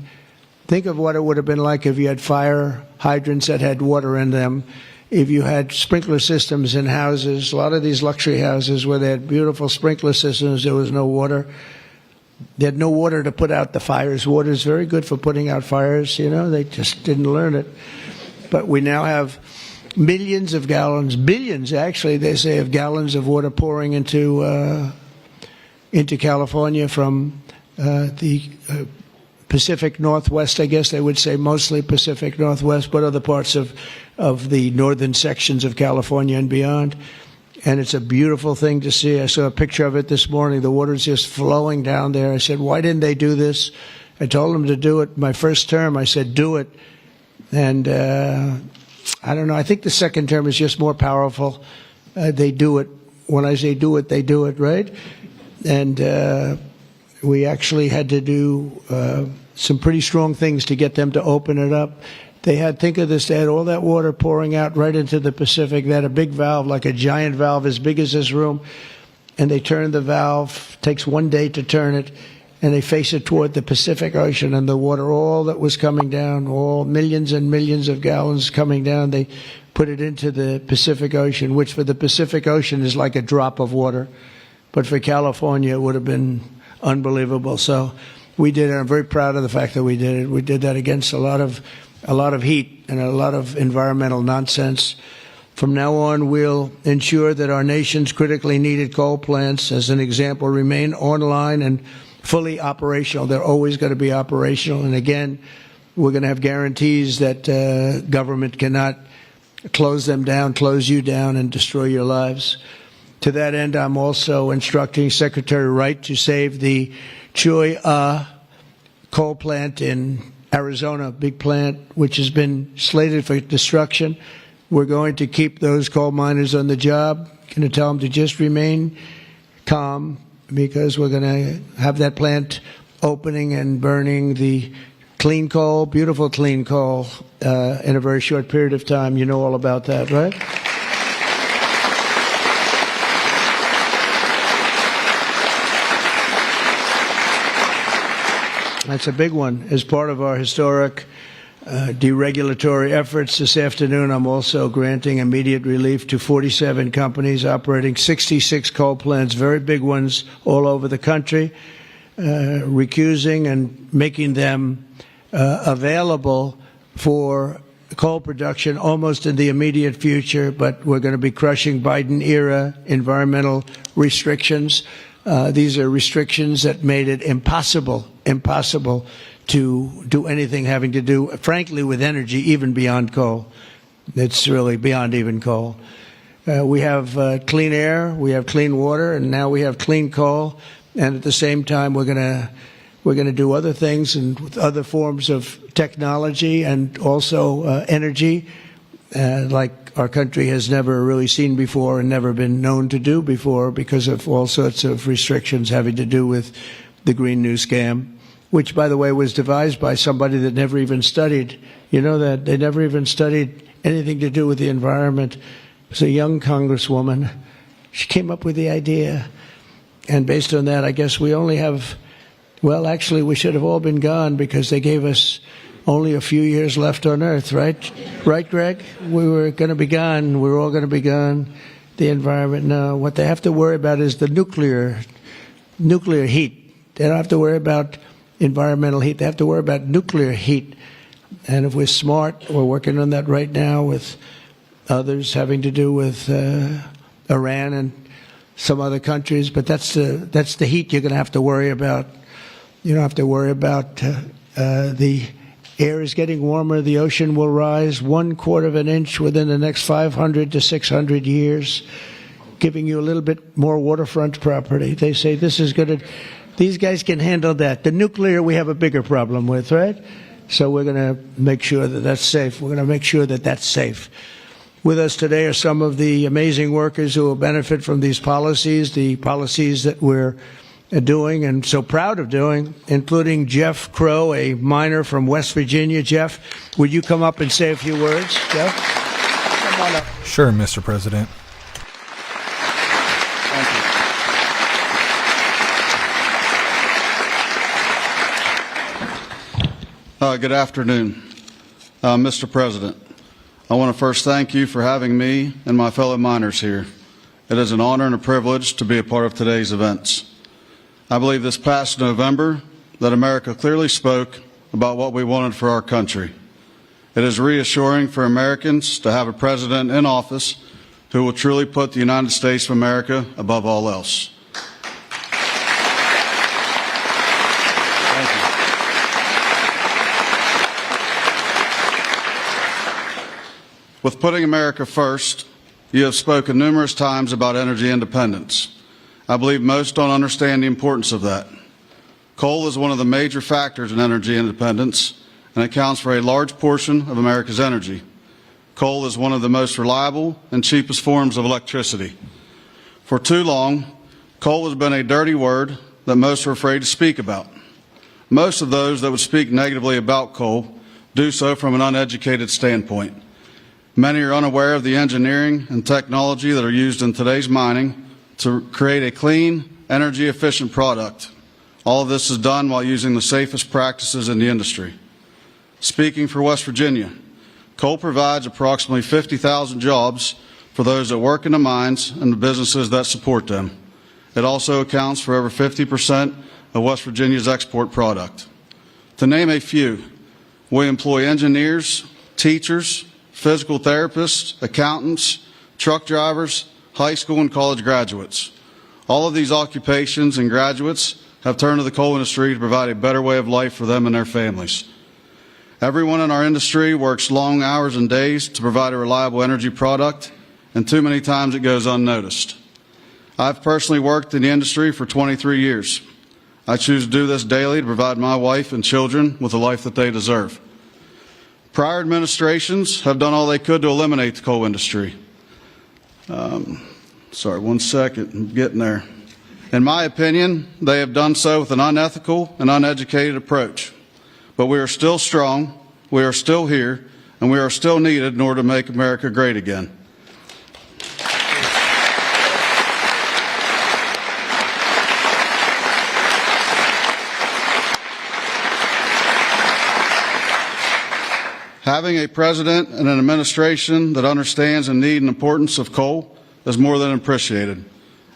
Think of what it would have been like if you had fire hydrants that had water in them, if you had sprinkler systems in houses. A lot of these luxury houses where they had beautiful sprinkler systems, there was no water. They had no water to put out the fires. Water is very good for putting out fires, you know. They just didn't learn it. But we now have millions of gallons, billions actually, they say, of gallons of water pouring into California from the Pacific Northwest, I guess they would say, mostly Pacific Northwest, but other parts of the northern sections of California and beyond. And it's a beautiful thing to see. I saw a picture of it this morning. The water's just flowing down there. I said, why didn't they do this? I told them to do it. My first term, I said, do it. And I don't know. I think the second term is just more powerful. They do it. When I say do it, they do it, right? And we actually had to do some pretty strong things to get them to open it up. They had, think of this, they had all that water pouring out right into the Pacific. They had a big valve, like a giant valve as big as this room, and they turned the valve. Takes 1 day to turn it, and they face it toward the Pacific Ocean, and the water, all that was coming down, all millions and millions of gallons coming down, they put it into the Pacific Ocean, which for the Pacific Ocean is like a drop of water. But for California, it would have been unbelievable. So we did it. I'm very proud of the fact that we did it. We did that against a lot of heat and a lot of environmental nonsense. From now on, we'll ensure that our nation's critically needed coal plants, as an example, remain online and fully operational. They're always going to be operational. And again, we're going to have guarantees that government cannot close them down, close you down, and destroy your lives. To that end, I'm also instructing Secretary Wright to save the Cholla coal plant in Arizona, big plant, which has been slated for destruction. We're going to keep those coal miners on the job, going to tell them to just remain calm, because we're going to have that plant opening and burning the clean coal, beautiful clean coal, in a very short period of time. You know all about that, right? That's a big one as part of our historic deregulatory efforts. This afternoon, I'm also granting immediate relief to 47 companies operating 66 coal plants, very big ones all over the country, recusing and making them available for coal production almost in the immediate future, but we're going to be crushing Biden-era environmental restrictions. These are restrictions that made it impossible to do anything having to do, frankly, with energy, even beyond coal. It's really beyond even coal. We have clean air, we have clean water, and now we have clean coal. And at the same time, we're going to do other things and with other forms of technology and also energy, like our country has never really seen before and never been known to do before because of all sorts of restrictions having to do with the Green New Scam, which, by the way, was devised by somebody that never even studied. You know that they never even studied anything to do with the environment. It was a young congresswoman. She came up with the idea. And based on that, I guess we only have, well, actually, we should have all been gone because they gave us only a few years left on Earth, right? Right, Greg? We were going to be gone. We were all going to be gone. The environment, no. What they have to worry about is the nuclear heat. They don't have to worry about environmental heat. They have to worry about nuclear heat. And if we're smart, we're working on that right now with others having to do with Iran and some other countries. But that's the heat you're going to have to worry about. You don't have to worry about the air is getting warmer. The ocean will rise 1/4 of an inch within the next 500 to 600 years, giving you a little bit more waterfront property. They say this is going to. These guys can handle that. The nuclear we have a bigger problem with, right? So we're going to make sure that that's safe. We're going to make sure that that's safe. With us today are some of the amazing workers who will benefit from these policies, the policies that we're doing and so proud of doing, including Jeff Crow, a miner from West Virginia. Jeff, would you come up and say a few words? Jeff? Come on up. Sure, Mr. President. Good afternoon, Mr. President. I want to first thank you for having me and my fellow miners here. It is an honor and a privilege to be a part of today's events. I believe this past November that America clearly spoke about what we wanted for our country. It is reassuring for Americans to have a president in office who will truly put the United States of America above all else. With putting America first, you have spoken numerous times about energy independence. I believe most don't understand the importance of that. Coal is one of the major factors in energy independence and accounts for a large portion of America's energy. Coal is one of the most reliable and cheapest forms of electricity. For too long, coal has been a dirty word that most are afraid to speak about. Most of those that would speak negatively about coal do so from an uneducated standpoint. Many are unaware of the engineering and technology that are used in today's mining to create a clean, energy-efficient product. All of this is done while using the safest practices in the industry. Speaking for West Virginia, coal provides approximately 50,000 jobs for those that work in the mines and the businesses that support them. It also accounts for over 50% of West Virginia's export product. To name a few, we employ engineers, teachers, physical therapists, accountants, truck drivers, high school and college graduates. All of these occupations and graduates have turned to the coal industry to provide a better way of life for them and their families. Everyone in our industry works long hours and days to provide a reliable energy product, and too many times it goes unnoticed. I've personally worked in the industry for 23 years. I choose to do this daily to provide my wife and children with the life that they deserve. Prior administrations have done all they could to eliminate the coal industry. Sorry, one second, I'm getting there. In my opinion, they have done so with an unethical and uneducated approach. But we are still strong, we are still here, and we are still needed in order to make America great again. Having a president and an administration that understands the need and importance of coal is more than appreciated.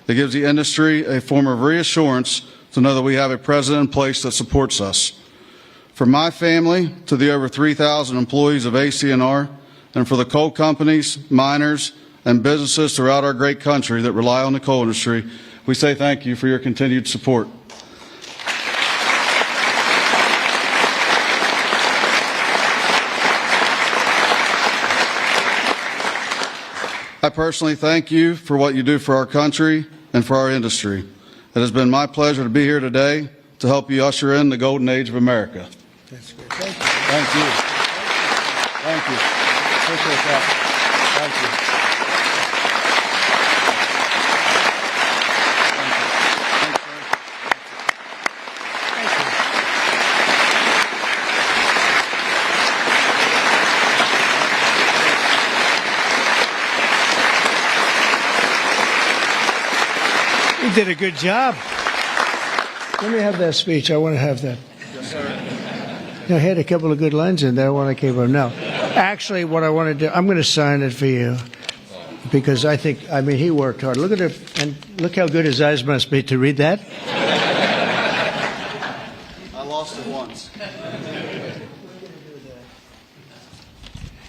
It gives the industry a form of reassurance to know that we have a president in place that supports us. From my family to the over 3,000 employees of ACNR, and for the coal companies, miners, and businesses throughout our great country that rely on the coal industry, we say thank you for your continued support. I personally thank you for what you do for our country and for our industry. It has been my pleasure to be here today to help you usher in the golden age of America. That's great. Thank you. Thank you. Thank you. Appreciate that. Thank you. You did a good job. Let me have that speech. I want to have that. Yes, sir. I had a couple of good lines in there when I came up. No, actually, what I want to do, I'm going to sign it for you because I mean, he worked hard. Look at it, and look how good his eyes must be to read that. I lost it once.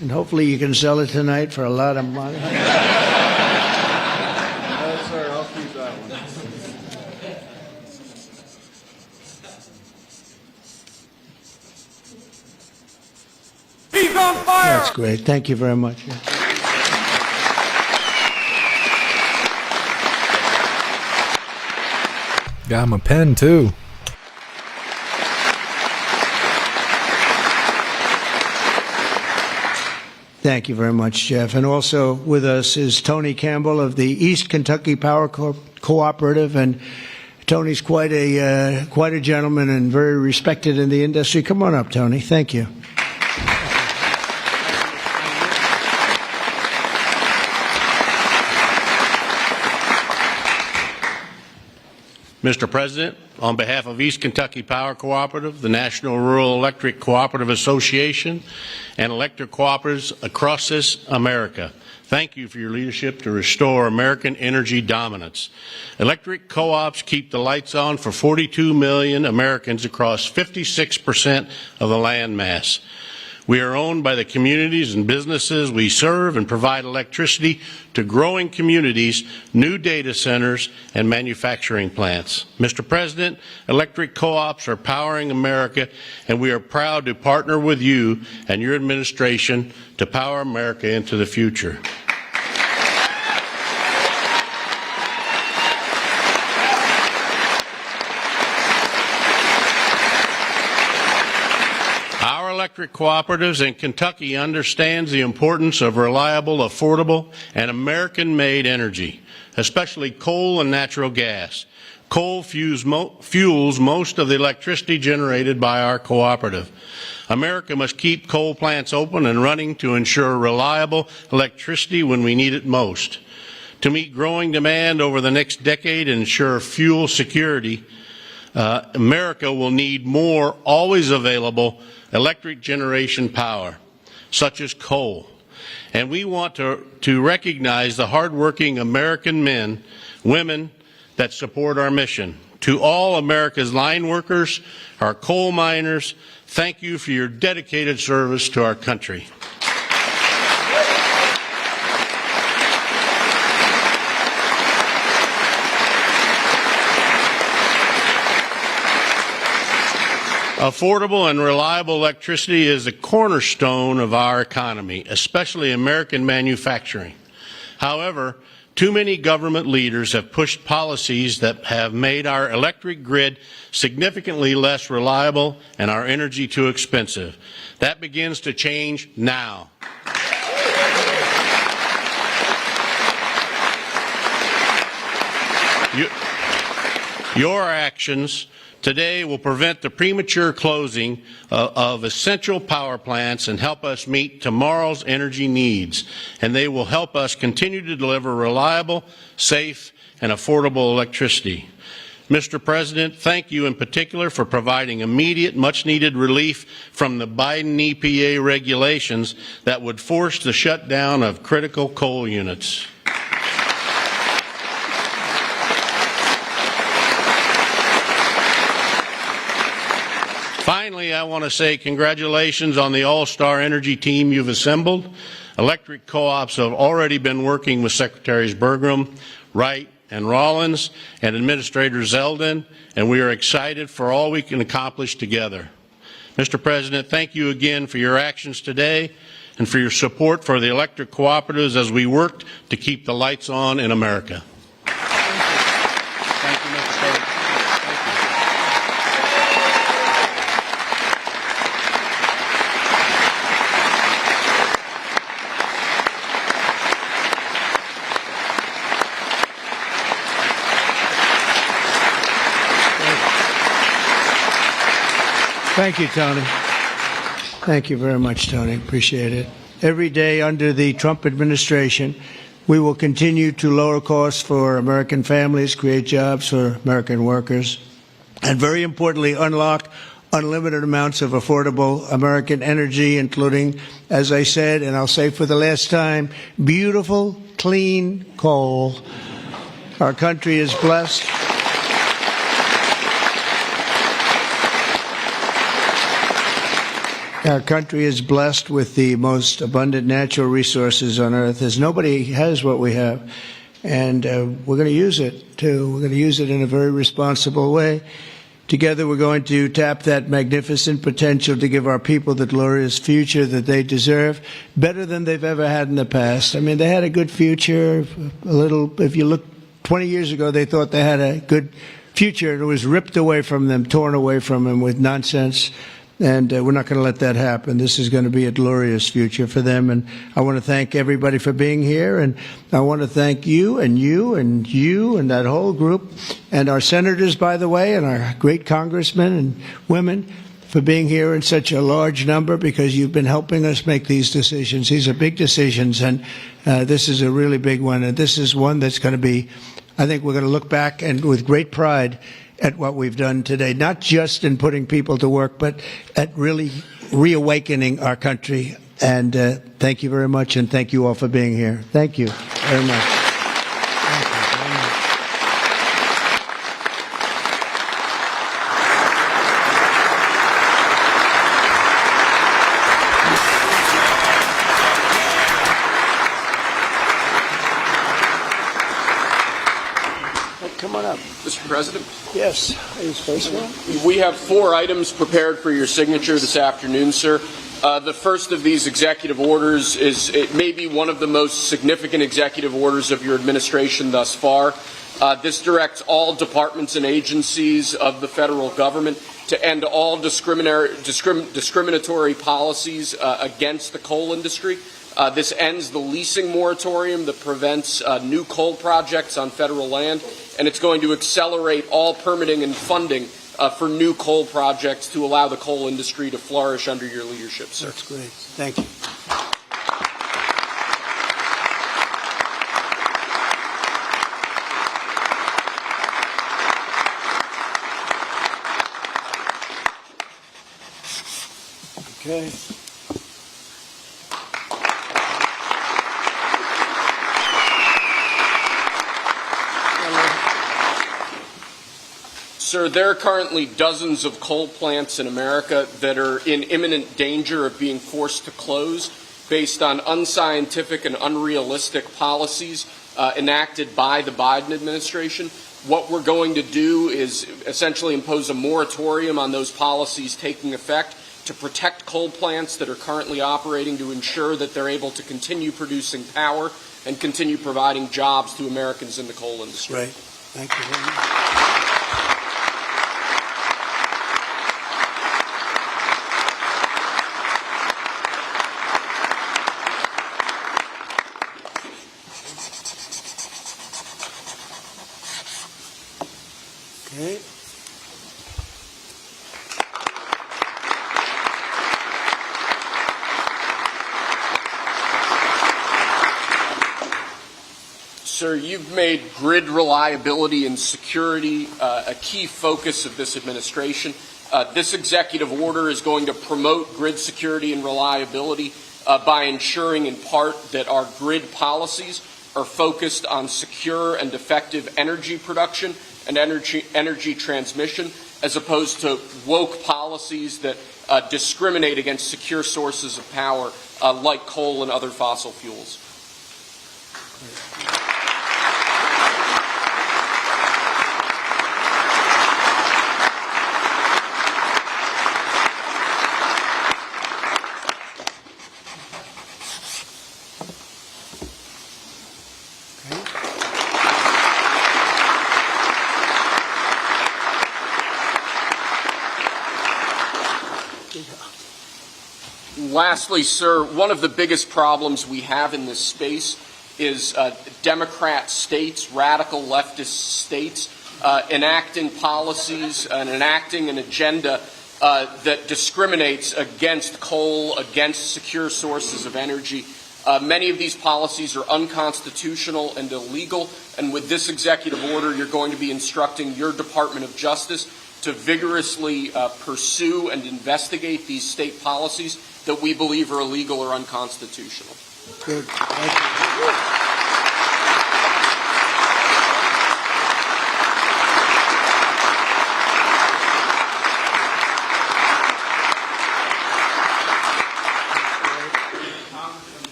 And hopefully you can sell it tonight for a lot of money. Yes, sir. I'll keep that one. He's on fire! That's great. Thank you very much. Got him a pen, too. Thank you very much, Jeff. And also with us is Tony Campbell of the East Kentucky Power Cooperative, and Tony's quite a gentleman and very respected in the industry. Come on up, Tony. Thank you. Mr. President, on behalf of East Kentucky Power Cooperative, the National Rural Electric Cooperative Association, and electric cooperatives across this America, thank you for your leadership to restore American energy dominance. Electric co-ops keep the lights on for 42 million Americans across 56% of the land mass. We are owned by the communities and businesses we serve and provide electricity to growing communities, new data centers, and manufacturing plants. Mr. President, electric co-ops are powering America, and we are proud to partner with you and your administration to power America into the future. Electric cooperatives in Kentucky understands the importance of reliable, affordable, and American-made energy, especially coal and natural gas. Coal fuels most of the electricity generated by our cooperative. America must keep coal plants open and running to ensure reliable electricity when we need it most. To meet growing demand over the next decade and ensure fuel security, America will need more always available electric generation power, such as coal. And we want to recognize the hardworking American men, women that support our mission. To all America's line workers, our coal miners, thank you for your dedicated service to our country. Affordable and reliable electricity is a cornerstone of our economy, especially American manufacturing. However, too many government leaders have pushed policies that have made our electric grid significantly less reliable and our energy too expensive. That begins to change now. Your actions today will prevent the premature closing of essential power plants and help us meet tomorrow's energy needs. And they will help us continue to deliver reliable, safe, and affordable electricity. Mr. President, thank you in particular for providing immediate, much-needed relief from the Biden EPA regulations that would force the shutdown of critical coal units. Finally, I want to say congratulations on the all-star energy team you've assembled. Electric co-ops have already been working with Secretaries Bergrum, Wright, and Rollins, and Administrator Zeldin, and we are excited for all we can accomplish together. Mr. President, thank you again for your actions today and for your support for the electric cooperatives as we work to keep the lights on in America. Thank you, Mr. President. Thank you, Tony. Thank you very much, Tony. Appreciate it. Every day under the Trump administration, we will continue to lower costs for American families, create jobs for American workers, and very importantly, unlock unlimited amounts of affordable American energy, including, as I said, and I'll say for the last time, beautiful, clean coal. Our country is blessed. Our country is blessed with the most abundant natural resources on earth, as nobody has what we have. And we're going to use it, too. We're going to use it in a very responsible way. Together, we're going to tap that magnificent potential to give our people the glorious future that they deserve, better than they've ever had in the past. I mean, they had a good future. A little, if you look 20 years ago, they thought they had a good future, and it was ripped away from them, torn away from them with nonsense. And we're not going to let that happen. This is going to be a glorious future for them. And I want to thank everybody for being here. And I want to thank you and you and you and that whole group and our senators, by the way, and our great congressmen and women for being here in such a large number, because you've been helping us make these decisions. These are big decisions, and this is a really big one. And this is one that's going to be, I think we're going to look back and with great pride at what we've done today, not just in putting people to work, but at really reawakening our country. And thank you very much, and thank you all for being here. Thank you very much. Thank you very much. Come on up. Mr. President? Yes, please, first one. We have 4 items prepared for your signature this afternoon, sir. The first of these executive orders it may be one of the most significant executive orders of your administration thus far. This directs all departments and agencies of the federal government to end all discriminatory policies against the coal industry. This ends the leasing moratorium that prevents new coal projects on federal land, and it's going to accelerate all permitting and funding for new coal projects to allow the coal industry to flourish under your leadership, sir. That's great. Thank you. Okay. Sir, there are currently dozens of coal plants in America that are in imminent danger of being forced to close based on unscientific and unrealistic policies enacted by the Biden administration. What we're going to do is essentially impose a moratorium on those policies taking effect to protect coal plants that are currently operating, to ensure that they're able to continue producing power and continue providing jobs to Americans in the coal industry. Right. Thank you very much. Okay. Sir, you've made grid reliability and security a key focus of this administration. This executive order is going to promote grid security and reliability by ensuring in part that our grid policies are focused on secure and effective energy production and energy transmission, as opposed to woke policies that discriminate against secure sources of power like coal and other fossil fuels. Lastly, sir, one of the biggest problems we have in this space is Democrat states, radical leftist states, enacting policies and enacting an agenda that discriminates against coal, against secure sources of energy. Many of these policies are unconstitutional and illegal, and with this executive order, you're going to be instructing your Department of Justice to vigorously pursue and investigate these state policies that we believe are illegal or unconstitutional. Good. Thank you.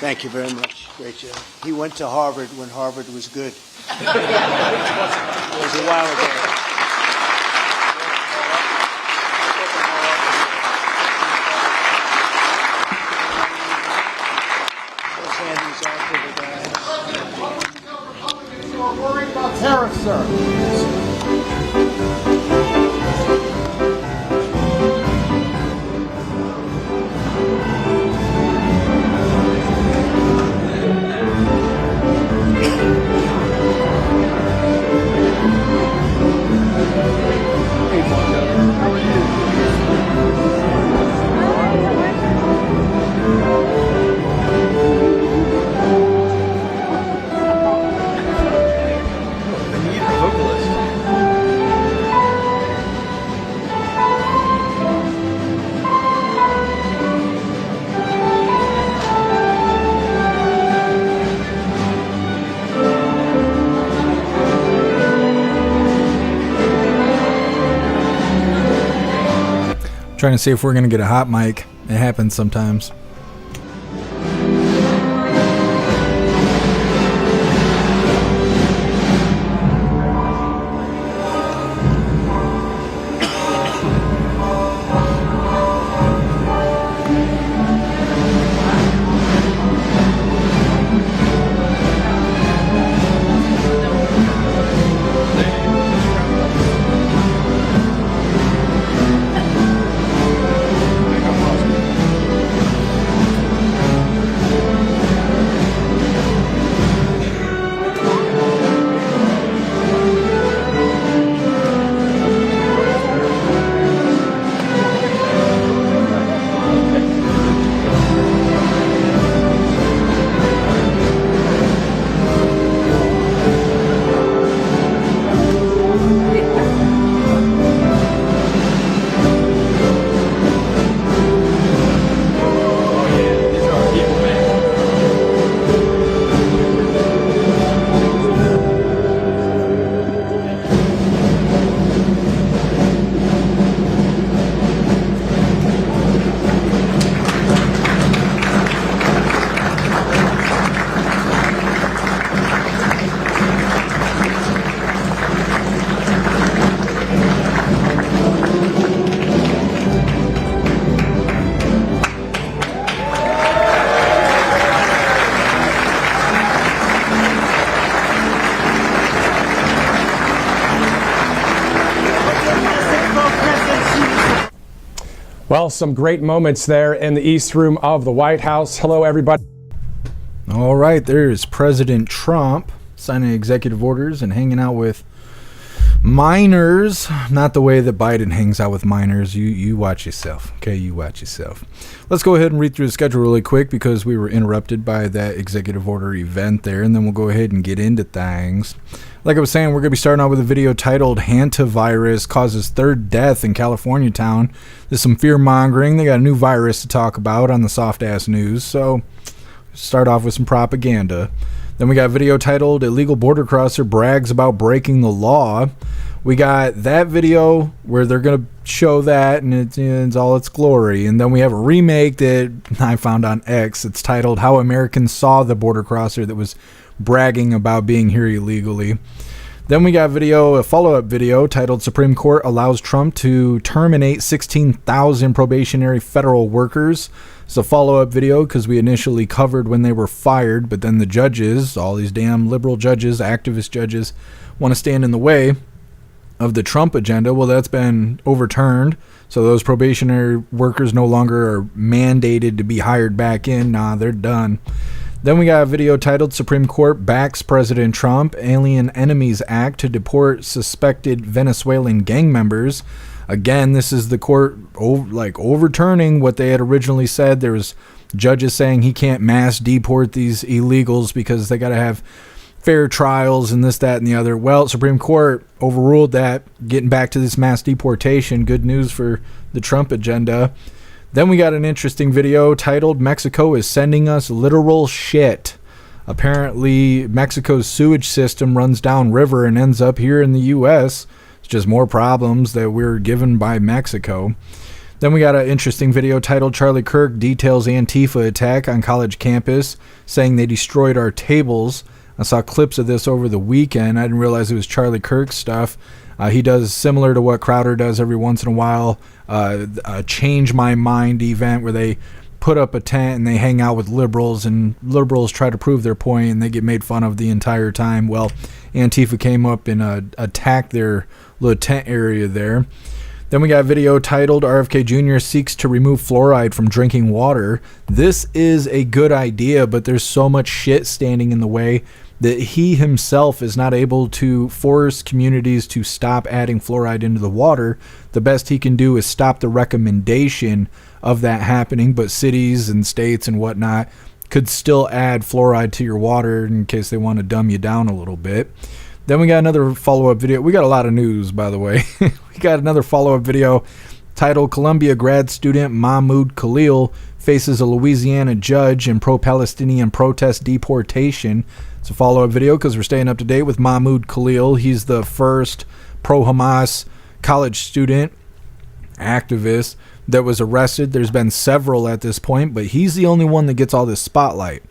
Thank you very much. Great job. He went to Harvard when Harvard was good. It was a while ago. Let's hand these off to the guys. Republicans who are worried about tariffs, sir. Trying to see if we're going to get a hot mic. It happens sometimes. Well, some great moments there in the East Room of the White House. Hello, everybody. All right, there's President Trump signing executive orders and hanging out with Minors, not the way that Biden hangs out with minors. You watch yourself, okay? You watch yourself. Let's go ahead and read through the schedule really quick because we were interrupted by that executive order event there, and then we'll go ahead and get into things. Like I was saying, we're going to be starting out with a video titled Hantavirus Causes Third Death in California Town. There's some fear-mongering. They got a new virus to talk about on the soft-ass news, so start off with some propaganda. Then we got a video titled Illegal Border Crosser Brags About Breaking the Law. We got that video where they're going to show that and it's all its glory. And then we have a remake that I found on X. It's titled How Americans Saw the Border Crosser that was bragging about being here illegally. Then we got a follow-up video titled Supreme Court Allows Trump to Terminate 16,000 Probationary Federal Workers. It's a follow-up video because we initially covered when they were fired, but then the judges, all these damn liberal judges, activist judges, want to stand in the way of the Trump agenda. Well, that's been overturned, so those probationary workers no longer are mandated to be hired back in. Nah, they're done. Then we got a video titled Supreme Court Backs President Trump Alien Enemies Act to Deport Suspected Venezuelan Gang Members. Again, this is the court overturning what they had originally said. There was judges saying he can't mass deport these illegals because they got to have fair trials and this, that, and the other. Well, Supreme Court overruled that, getting back to this mass deportation. Good news for the Trump agenda. Then we got an interesting video titled Mexico is Sending Us Literal Shit. Apparently, Mexico's sewage system runs downriver and ends up here in the U.S., just more problems that we're given by Mexico. Then we got an interesting video titled Charlie Kirk details Antifa attack on college campus, saying they destroyed our tables. I saw clips of this over the weekend. I didn't realize it was Charlie Kirk stuff. He does similar to what Crowder does every once in a while, a Change My Mind event where they put up a tent and they hang out with liberals, and liberals try to prove their point and they get made fun of the entire time. Well, Antifa came up and attacked their little tent area there. Then we got a video titled RFK Jr. seeks to remove fluoride from drinking water. This is a good idea, but there's so much shit standing in the way that he himself is not able to force communities to stop adding fluoride into the water. The best he can do is stop the recommendation of that happening, but cities and states and whatnot could still add fluoride to your water in case they want to dumb you down a little bit. Then we got another follow-up video. We got a lot of news, by the way. We got another follow-up video titled Columbia grad student Mahmud Khalil faces a Louisiana judge in pro-Palestinian protest deportation. It's a follow-up video because we're staying up to date with Mahmud Khalil. He's the first pro-Hamas college student activist that was arrested. There's been several at this point, but he's the only one that gets all this spotlight.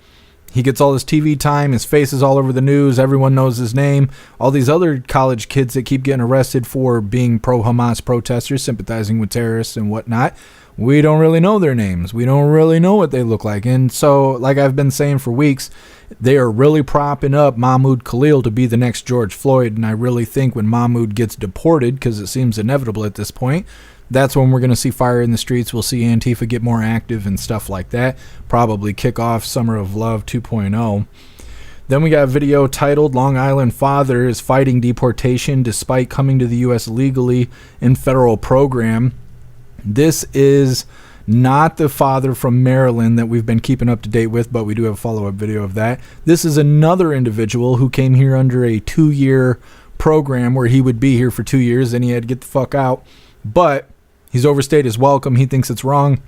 He gets all this TV time. His face is all over the news. Everyone knows his name. All these other college kids that keep getting arrested for being pro-Hamas protesters, sympathizing with terrorists and whatnot, we don't really know their names. We don't really know what they look like. And so, like I've been saying for weeks, they are really propping up Mahmud Khalil to be the next George Floyd. And I really think when Mahmud gets deported, because it seems inevitable at this point, that's when we're going to see fire in the streets. We'll see Antifa get more active and stuff like that. Probably kick off Summer of Love 2.0. Then we got a video titled Long Island Father is Fighting Deportation Despite Coming to the U.S. Legally in Federal Program. This is not the father from Maryland that we've been keeping up to date with, but we do have a follow-up video of that. This is another individual who came here under a 2-year program where he would be here for 2 years, and he had to get the fuck out. But he's overstayed his welcome. He thinks it's wrong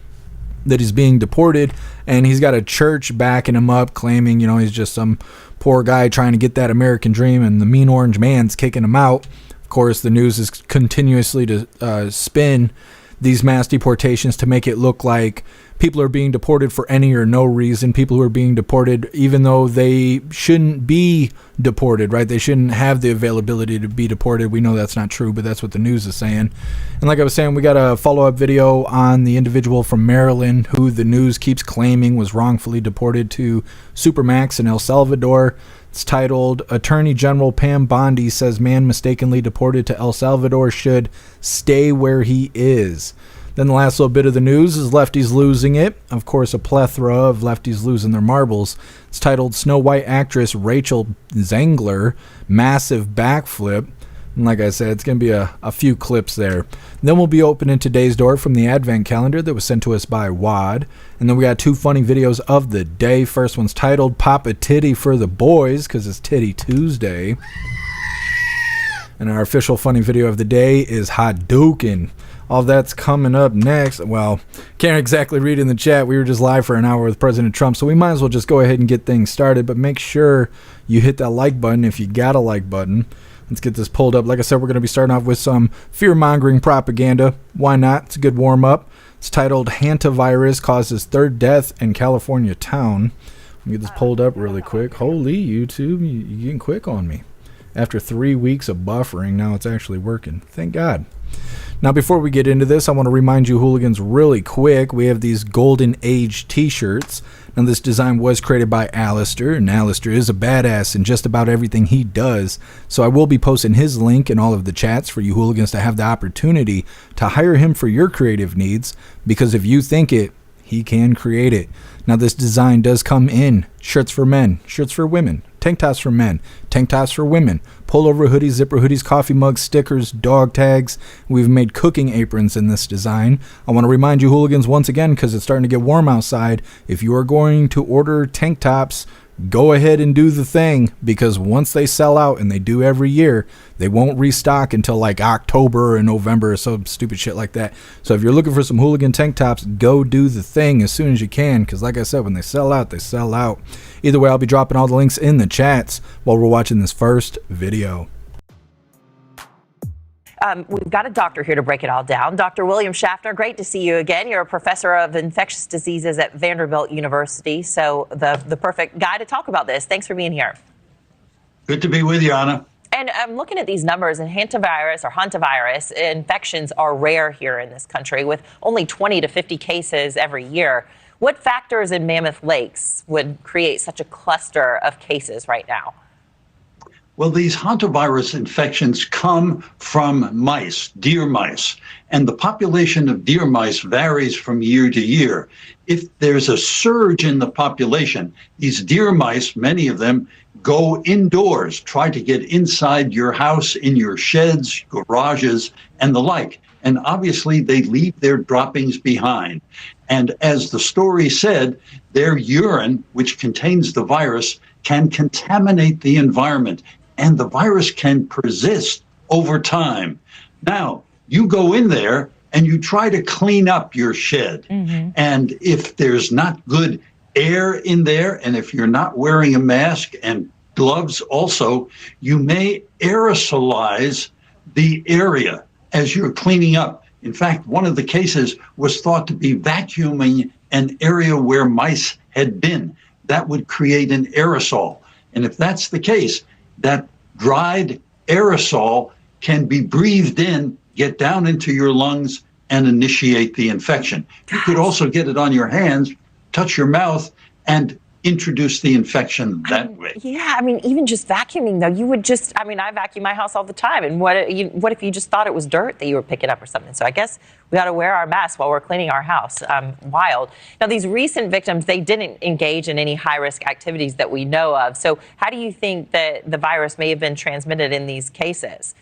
that he's being deported, and he's got a church backing him up, claiming, he's just some poor guy trying to get that American dream, and the mean orange man's kicking him out. Of course, the news is continuously to spin these mass deportations to make it look like people are being deported for any or no reason. People who are being deported even though they shouldn't be deported, right? They shouldn't have the availability to be deported. We know that's not true, but that's what the news is saying. And like I was saying, we got a follow-up video on the individual from Maryland who the news keeps claiming was wrongfully deported to Supermax in El Salvador. It's titled, Attorney General Pam Bondi says man mistakenly deported to El Salvador should stay where he is. Then the last little bit of the news is Lefties losing it. Of course, a plethora of lefties losing their marbles. It's titled, Snow White actress Rachel Zegler, massive backflip. And like I said, it's going to be a few clips there. Then we'll be opening today's door from the advent calendar that was sent to us by Wad. And then we got 2 funny videos of the day. First one's titled Pop a Titty for the Boys, because it's Titty Tuesday. And our official funny video of the day is Hadouken. All that's coming up next. Well, can't exactly read in the chat. We were just live for an hour with President Trump, so we might as well just go ahead and get things started. But make sure you hit that like button if you got a like button. Let's get this pulled up. Like I said, we're going to be starting off with some fear-mongering propaganda. Why not? It's a good warm-up. It's titled Hantavirus Causes Third Death in California Town. Let me get this pulled up really quick. Holy YouTube, you're getting quick on me. After 3 weeks of buffering, now it's actually working. Thank God. Now, before we get into this, I want to remind you hooligans really quick, we have these Golden Age t-shirts. Now, this design was created by Alistair, and Alistair is a badass in just about everything he does. So I will be posting his link in all of the chats for you hooligans to have the opportunity to hire him for your creative needs, because if you think it, he can create it. Now, this design does come in shirts for men, shirts for women, tank tops for men, tank tops for women, pullover hoodies, zipper hoodies, coffee mugs, stickers, dog tags. We've made cooking aprons in this design. I want to remind you hooligans once again, because it's starting to get warm outside, if you are going to order tank tops, go ahead and do the thing, because once they sell out, and they do every year, they won't restock until like October or November or some stupid shit like that. So if you're looking for some hooligan tank tops, go do the thing as soon as you can, because like I said, when they sell out, they sell out. Either way, I'll be dropping all the links in the chats while we're watching this first video. We've got a doctor here to break it all down. Dr. William Schaffner, great to see you again. You're a professor of infectious diseases at Vanderbilt University, so the perfect guy to talk about this. Thanks for being here. Good to be with you, Anna. And I'm looking at these numbers, and hantavirus infections are rare here in this country, with only 20 to 50 cases every year. What factors in Mammoth Lakes would create such a cluster of cases right now? Well, these hantavirus infections come from mice, deer mice, and the population of deer mice varies from year to year. If there's a surge in the population, these deer mice, many of them, go indoors, try to get inside your house, in your sheds, garages, and the like. And obviously, they leave their droppings behind. And as the story said, their urine, which contains the virus, can contaminate the environment, and the virus can persist over time. Now, you go in there and you try to clean up your shed. And if there's not good air in there, and if you're not wearing a mask and gloves also, you may aerosolize the area as you're cleaning up. In fact, one of the cases was thought to be vacuuming an area where mice had been. That would create an aerosol. And if that's the case, that dried aerosol can be breathed in, get down into your lungs, and initiate the infection. You could also get it on your hands, touch your mouth, and introduce the infection that way. Yeah, I mean, even just vacuuming, though, you would just, I mean, I vacuum my house all the time. And what if you just thought it was dirt that you were picking up or something? So I guess we got to wear our masks while we're cleaning our house. Wild. Now, these recent victims, they didn't engage in any high-risk activities that we know of. So how do you think that the virus may have been transmitted in these cases?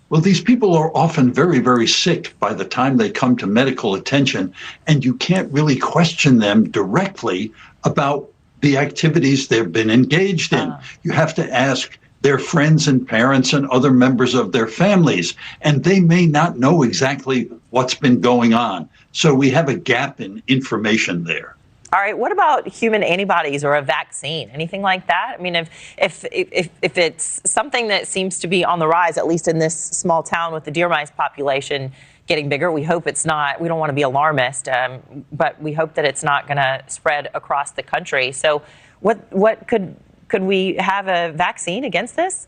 Well, these people are often very, very sick by the time they come to medical attention, and you can't really question them directly about the activities they've been engaged in. You have to ask their friends and parents and other members of their families, and they may not know exactly what's been going on. So we have a gap in information there. All right. What about human antibodies or a vaccine? Anything like that? I mean, if it's something that seems to be on the rise, at least in this small town with the deer mice population getting bigger, we hope it's not. We don't want to be alarmist, but we hope that it's not going to spread across the country. So, what could we have a vaccine against this?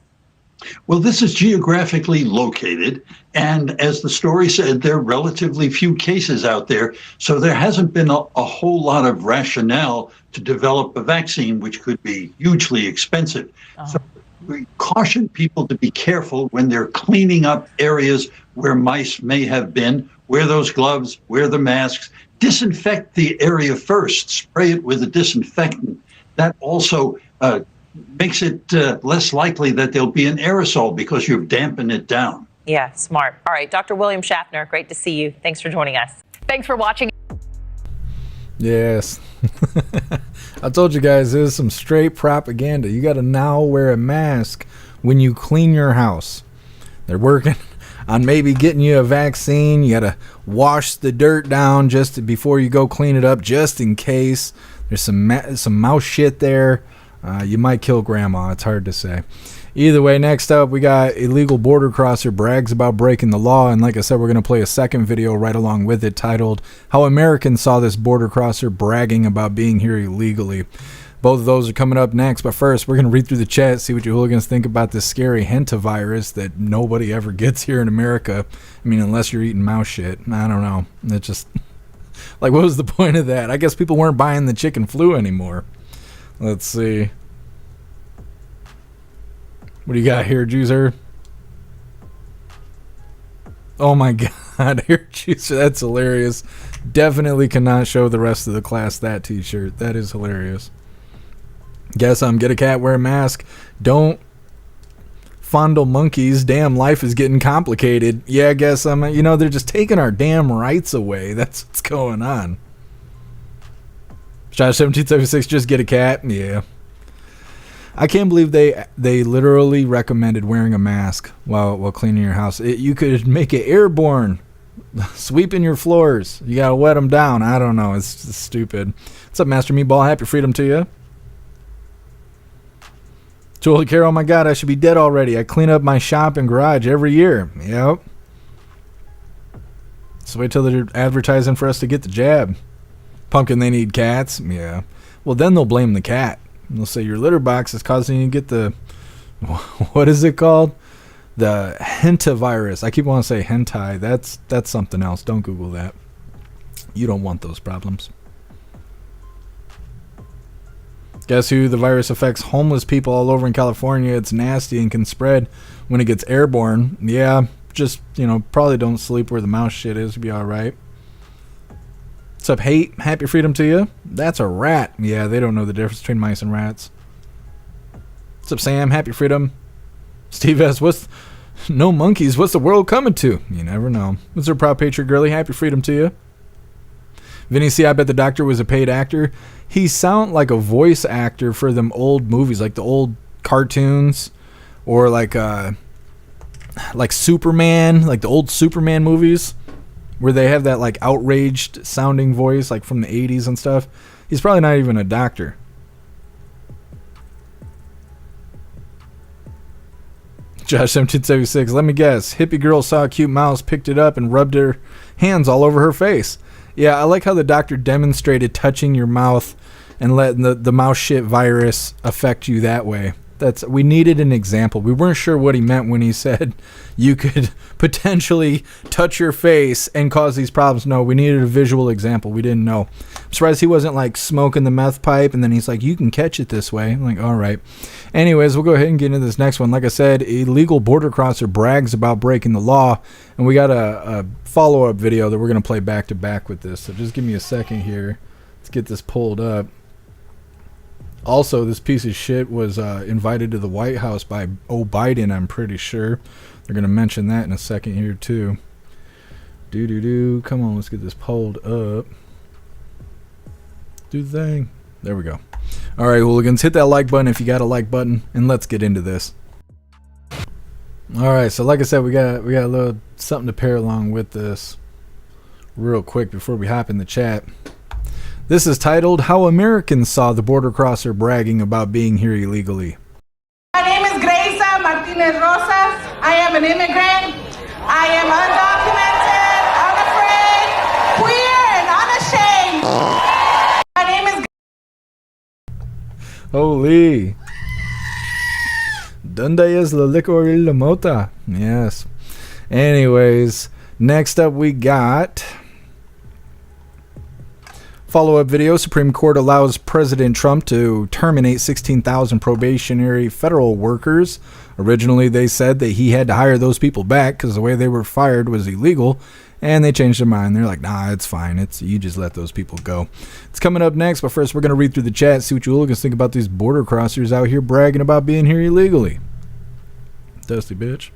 Well, this is geographically located, and as the story said, there are relatively few cases out there, so there hasn't been a whole lot of rationale to develop a vaccine, which could be hugely expensive. So we caution people to be careful when they're cleaning up areas where mice may have been. Wear those gloves, wear the masks, disinfect the area first, spray it with a disinfectant. That also makes it less likely that there'll be an aerosol because you've dampened it down. Yeah, smart. All right, Dr. William Schaffner, great to see you. Thanks for joining us. Thanks for watching. Yes. I told you guys, this is some straight propaganda. You got to now wear a mask when you clean your house. They're working on maybe getting you a vaccine. You got to wash the dirt down just before you go clean it up, just in case. There's some mouse shit there. You might kill grandma. It's hard to say. Either way, next up, we got illegal border crosser brags about breaking the law. And like I said, we're going to play a second video right along with it titled How Americans Saw This Border Crosser Bragging About Being Here Illegally. Both of those are coming up next. But first, we're going to read through the chat, see what you hooligans think about this scary hantavirus that nobody ever gets here in America. I mean, unless you're eating mouse shit. I don't know. It's just like, what was the point of that? I guess people weren't buying the chicken flu anymore. Let's see. What do you got here, Juicer? Oh my god, here, Juicer, that's hilarious. Definitely cannot show the rest of the class that t-shirt. That is hilarious. Guess get a cat, wear a mask. Don't fondle monkeys. Damn, life is getting complicated. Yeah, I guess they're just taking our damn rights away. That's what's going on. Josh 1776, just get a cat. Yeah. I can't believe they literally recommended wearing a mask while cleaning your house. You could make it airborne, sweeping your floors. You gotta wet them down. I don't know. It's just stupid. What's up, Master Meatball? Happy freedom to you. Julie Carroll, oh my god, I should be dead already. I clean up my shop and garage every year. Yep. So wait till they're advertising for us to get the jab. Pumpkin, they need cats. Yeah. Well, then they'll blame the cat. They'll say your litter box is causing you to get the, what is it called? The hantavirus. I keep wanting to say hentai. That's something else. Don't Google that. You don't want those problems. Guess who? The virus affects homeless people all over in California. It's nasty and can spread when it gets airborne. Yeah, just, probably don't sleep where the mouse shit is. You'll be all right. What's up, Hate? Happy freedom to you. That's a rat. Yeah, they don't know the difference between mice and rats. What's up, Sam? Happy freedom. Steve S. No monkeys. What's the world coming to? You never know. What's up, Proud Patriot Girly? Happy freedom to you. Vinny C. I bet the doctor was a paid actor. He sound like a voice actor for them old movies, like the old cartoons, or like Superman, like the old Superman movies, where they have that like outraged sounding voice, like from the 80s and stuff. He's probably not even a doctor. Josh 1776, let me guess. Hippie girl saw a cute mouse, picked it up, and rubbed her hands all over her face. Yeah, I like how the doctor demonstrated touching your mouth and letting the mouse shit virus affect you that way. We needed an example. We weren't sure what he meant when he said you could potentially touch your face and cause these problems. No, we needed a visual example. We didn't know. I'm surprised he wasn't like smoking the meth pipe and then he's like, you can catch it this way. I'm like, all right. Anyways, we'll go ahead and get into this next one. Like I said, illegal border crosser brags about breaking the law. And we got a follow-up video that we're going to play back to back with this. So just give me a second here. Let's get this pulled up. Also, this piece of shit was invited to the White House by Biden, I'm pretty sure. They're going to mention that in a second here, too. Come on, let's get this pulled up. Do the thing. There we go. All right, hooligans, hit that like button if you got a like button, and let's get into this. All right, so like I said, we got a little something to pair along with this real quick before we hop in the chat. This is titled, How Americans Saw the Border Crosser Bragging About Being Here Illegally. My name is Gracia Martinez Rosas. I am an immigrant. I am undocumented, unafraid, queer, and unashamed. My name is... Holy. Donde es la licor y la mota? Yes. Anyways, next up we got... Follow-up video, Supreme Court allows President Trump to terminate 16,000 probationary federal workers. Originally, they said that he had to hire those people back because the way they were fired was illegal, and they changed their mind. They're like, nah, it's fine. You just let those people go. It's coming up next, but first we're going to read through the chat, see what you hooligans think about these border crossers out here bragging about being here illegally. Dusty bitch.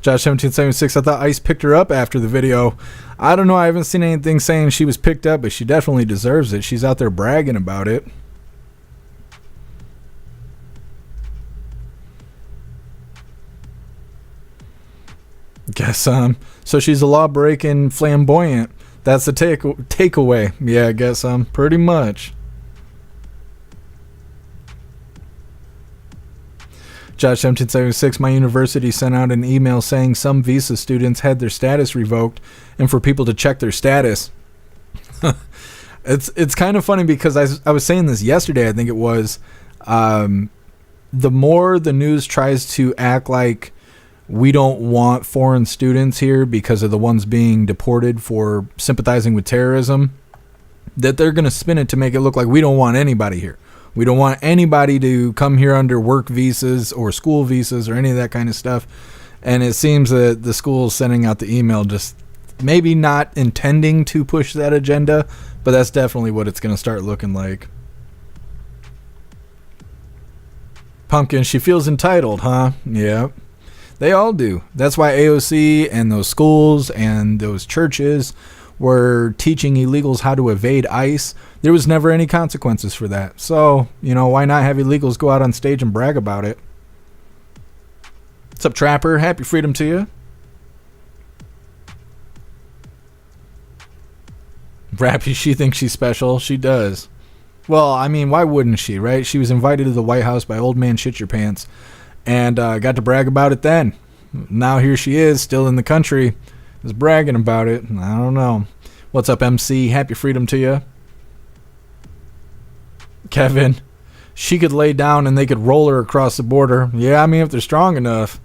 Josh 1776, I thought ICE picked her up after the video. I don't know. I haven't seen anything saying she was picked up, but she definitely deserves it. She's out there bragging about it. Guess so she's a law-breaking flamboyant. That's the takeaway. Yeah, I guess pretty much. Josh 1776, my university sent out an email saying some visa students had their status revoked and for people to check their status. It's kind of funny because I was saying this yesterday, I think it was. The more the news tries to act like we don't want foreign students here because of the ones being deported for sympathizing with terrorism, that they're going to spin it to make it look like we don't want anybody here. We don't want anybody to come here under work visas or school visas or any of that kind of stuff. And it seems that the school is sending out the email just maybe not intending to push that agenda, but that's definitely what it's going to start looking like. Pumpkin, she feels entitled, huh? Yeah. They all do. That's why AOC and those schools and those churches were teaching illegals how to evade ICE. There was never any consequences for that. So, why not have illegals go out on stage and brag about it? What's up, Trapper? Happy freedom to you. Rappy, she thinks she's special. She does. Well, I mean, why wouldn't she, right? She was invited to the White House by old man Shit Your Pants and got to brag about it then. Now here she is, still in the country, is bragging about it. I don't know. What's up, MC? Happy freedom to you. Kevin, she could lay down and they could roll her across the border. Yeah, I mean, if they're strong enough.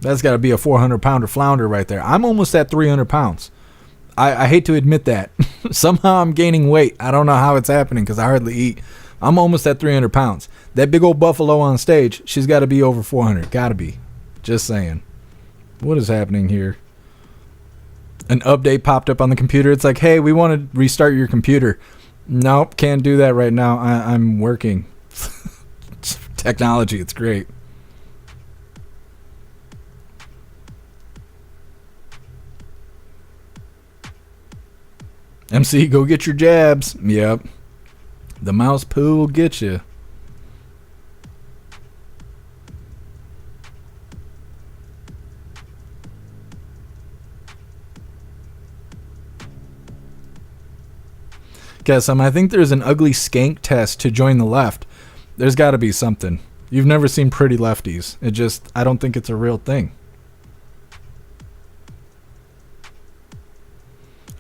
That's got to be a 400-pounder flounder right there. I'm almost at 300 pounds. I hate to admit that. Somehow I'm gaining weight. I don't know how it's happening because I hardly eat. I'm almost at 300 pounds. That big old buffalo on stage, she's got to be over 400. Got to be. Just saying. What is happening here? An update popped up on the computer. It's like, hey, we want to restart your computer. Nope, can't do that right now. I'm working. Technology, it's great. MC, go get your jabs. Yep. The mouse poo will get you. Guess I think there's an ugly skank test to join the left. There's got to be something. You've never seen pretty lefties. I don't think it's a real thing.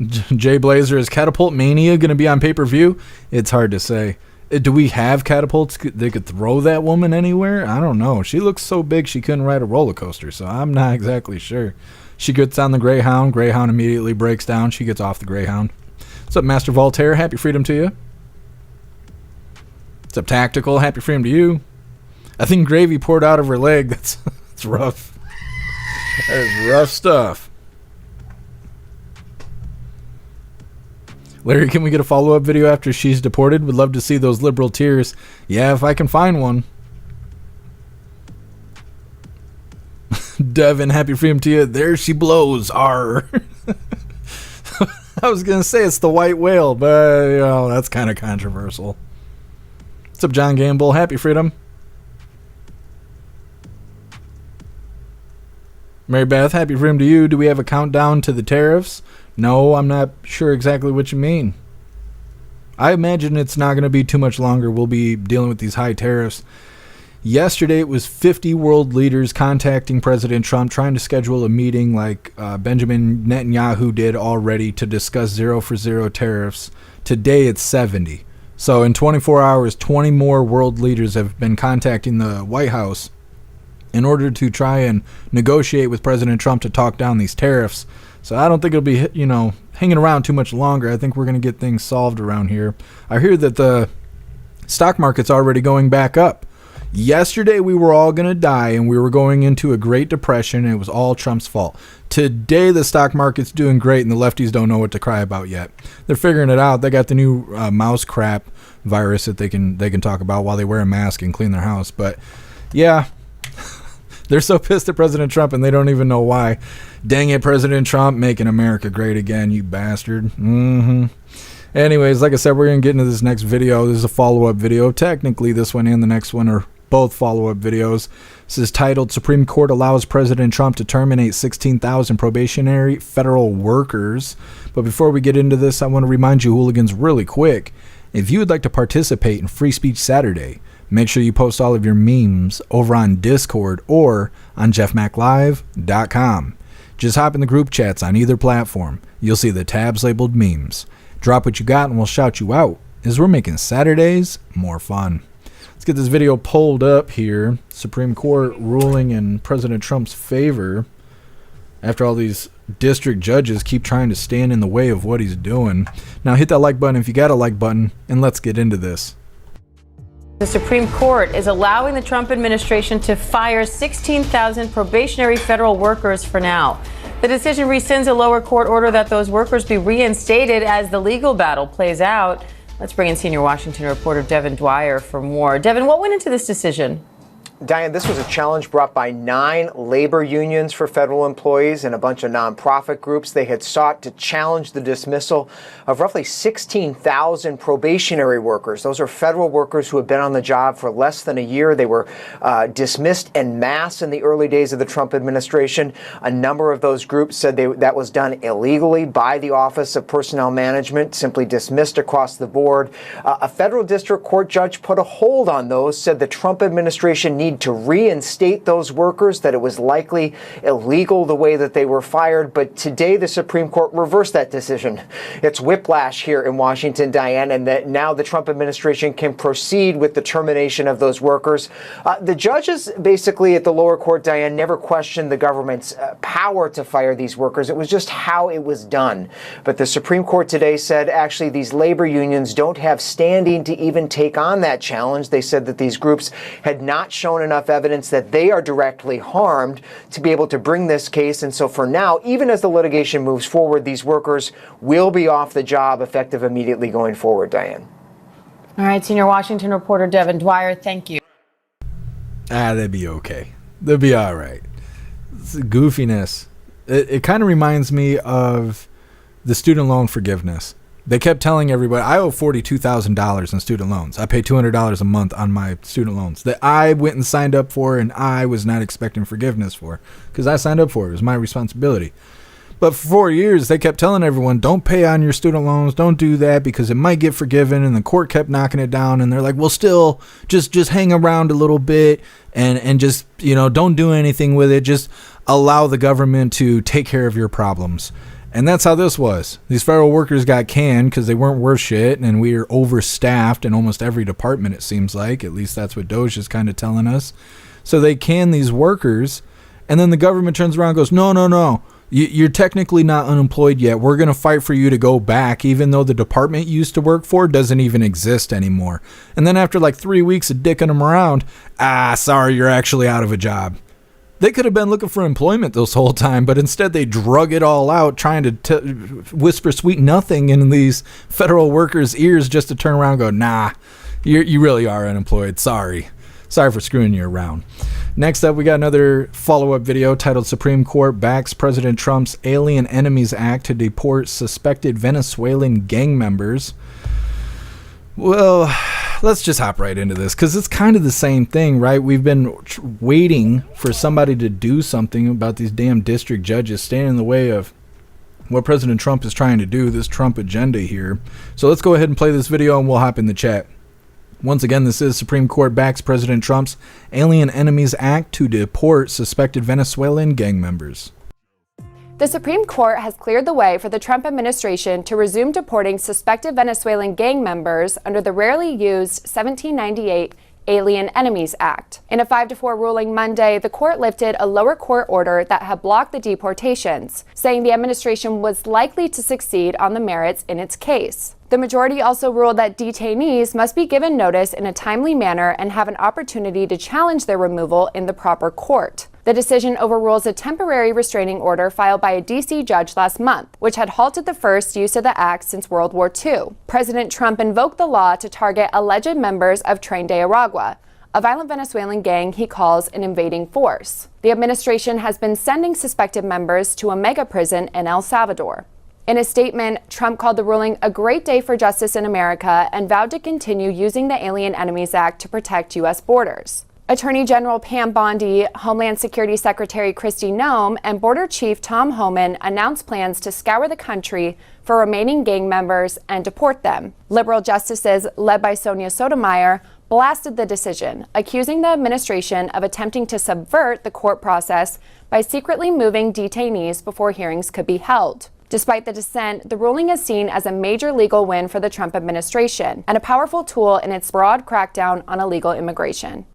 Jay Blazer, is Catapult Mania going to be on pay-per-view? It's hard to say. Do we have catapults that could throw that woman anywhere? I don't know. She looks so big she couldn't ride a roller coaster, so I'm not exactly sure. She gets on the Greyhound. Greyhound immediately breaks down. She gets off the Greyhound. What's up, Master Voltaire? Happy freedom to you. What's up, Tactical? Happy freedom to you. I think gravy poured out of her leg. That's rough. That is rough stuff. Larry, can we get a follow-up video after she's deported? Would love to see those liberal tears. Yeah, if I can find one. Devin, happy freedom to you. There she blows. R. I was going to say it's the white whale, but that's kind of controversial. What's up, John Gamble? Happy freedom. Mary Beth, happy freedom to you. Do we have a countdown to the tariffs? No, I'm not sure exactly what you mean. I imagine it's not going to be too much longer. We'll be dealing with these high tariffs. Yesterday, it was 50 world leaders contacting President Trump, trying to schedule a meeting like Benjamin Netanyahu did already to discuss 0 for 0 tariffs. Today, it's 70. So in 24 hours, 20 more world leaders have been contacting the White House in order to try and negotiate with President Trump to talk down these tariffs. So I don't think it'll be, hanging around too much longer. I think we're going to get things solved around here. I hear that the stock market's already going back up. Yesterday we were all going to die and we were going into a Great Depression and it was all Trump's fault. Today the stock market's doing great and the lefties don't know what to cry about yet. They're figuring it out. They got the new mouse crap virus that they can talk about while they wear a mask and clean their house. But yeah, they're so pissed at President Trump and they don't even know why. Dang it, President Trump, making America great again, you bastard. Anyways, like I said, we're going to get into this next video. This is a follow-up video. Technically, this one and the next one are both follow-up videos. This is titled, Supreme Court Allows President Trump to Terminate 16,000 Probationary Federal Workers. But before we get into this, I want to remind you, hooligans, really quick, if you would like to participate in Free Speech Saturday, make sure you post all of your memes over on Discord or on jeffmaclive.com. Just hop in the group chats on either platform. You'll see the tabs labeled memes. Drop what you got and we'll shout you out, as we're making Saturdays more fun. Let's get this video pulled up here. Supreme Court ruling in President Trump's favor after all these district judges keep trying to stand in the way of what he's doing. Now hit that like button if you got a like button, and let's get into this. The Supreme Court is allowing the Trump administration to fire 16,000 probationary federal workers for now. The decision rescinds a lower court order that those workers be reinstated as the legal battle plays out. Let's bring in senior Washington reporter Devin Dwyer for more. Devin, what went into this decision? Diane, this was a challenge brought by 9 labor unions for federal employees and a bunch of nonprofit groups. They had sought to challenge the dismissal of roughly 16,000 probationary workers. Those are federal workers who have been on the job for less than a year. They were dismissed en masse in the early days of the Trump administration. A number of those groups said that was done illegally by the Office of Personnel Management, simply dismissed across the board. A federal district court judge put a hold on those, said the Trump administration need to reinstate those workers, that it was likely illegal the way that they were fired. But today the Supreme Court reversed that decision. It's whiplash here in Washington, Diane, and that now the Trump administration can proceed with the termination of those workers. The judges basically at the lower court, Diane, never questioned the government's power to fire these workers. It was just how it was done. But the Supreme Court today said actually these labor unions don't have standing to even take on that challenge. They said that these groups had not shown enough evidence that they are directly harmed to be able to bring this case. And so for now, even as the litigation moves forward, these workers will be off the job effective immediately going forward, Diane. All right, senior Washington reporter Devin Dwyer, thank you. They'd be okay. They'll be all right. It's goofiness. It kind of reminds me of the student loan forgiveness. They kept telling everybody, I owe $42,000 in student loans. I pay $200 a month on my student loans that I went and signed up for and I was not expecting forgiveness for because I signed up for it. It was my responsibility. But for 4 years, they kept telling everyone, don't pay on your student loans. Don't do that because it might get forgiven. And the court kept knocking it down. And they're like, well, still, just hang around a little bit and just, don't do anything with it. Just allow the government to take care of your problems. And that's how this was. These federal workers got canned because they weren't worth shit, and we are overstaffed in almost every department, it seems like. At least that's what Doge is kind of telling us. So they can these workers, and then the government turns around and goes, no. You're technically not unemployed yet. We're going to fight for you to go back, even though the department you used to work for doesn't even exist anymore. And then after like 3 weeks of dicking them around, sorry, you're actually out of a job. They could have been looking for employment this whole time, but instead they drug it all out, trying to whisper sweet nothing in these federal workers' ears just to turn around and go, nah, you really are unemployed. Sorry for screwing you around. Next up, we got another follow-up video titled Supreme Court Backs President Trump's Alien Enemies Act to Deport Suspected Venezuelan Gang Members. Well, let's just hop right into this because it's kind of the same thing, right? We've been waiting for somebody to do something about these damn district judges standing in the way of what President Trump is trying to do, this Trump agenda here. So let's go ahead and play this video and we'll hop in the chat. Once again, this is Supreme Court backs President Trump's Alien Enemies Act to deport suspected Venezuelan gang members. The Supreme Court has cleared the way for the Trump administration to resume deporting suspected Venezuelan gang members under the rarely used 1798 Alien Enemies Act. In a 5-4 ruling Monday, the court lifted a lower court order that had blocked the deportations, saying the administration was likely to succeed on the merits in its case. The majority also ruled that detainees must be given notice in a timely manner and have an opportunity to challenge their removal in the proper court. The decision overrules a temporary restraining order filed by a D.C. judge last month, which had halted the first use of the act since World War II. President Trump invoked the law to target alleged members of Tren de Aragua, a violent Venezuelan gang he calls an invading force. The administration has been sending suspected members to a mega prison in El Salvador. In a statement, Trump called the ruling a great day for justice in America and vowed to continue using the Alien Enemies Act to protect U.S. borders. Attorney General Pam Bondi, Homeland Security Secretary Kristi Noem, and Border Chief Tom Homan announced plans to scour the country for remaining gang members and deport them. Liberal justices, led by Sonia Sotomayor, blasted the decision, accusing the administration of attempting to subvert the court process by secretly moving detainees before hearings could be held. Despite the dissent, the ruling is seen as a major legal win for the Trump administration and a powerful tool in its broad crackdown on illegal immigration.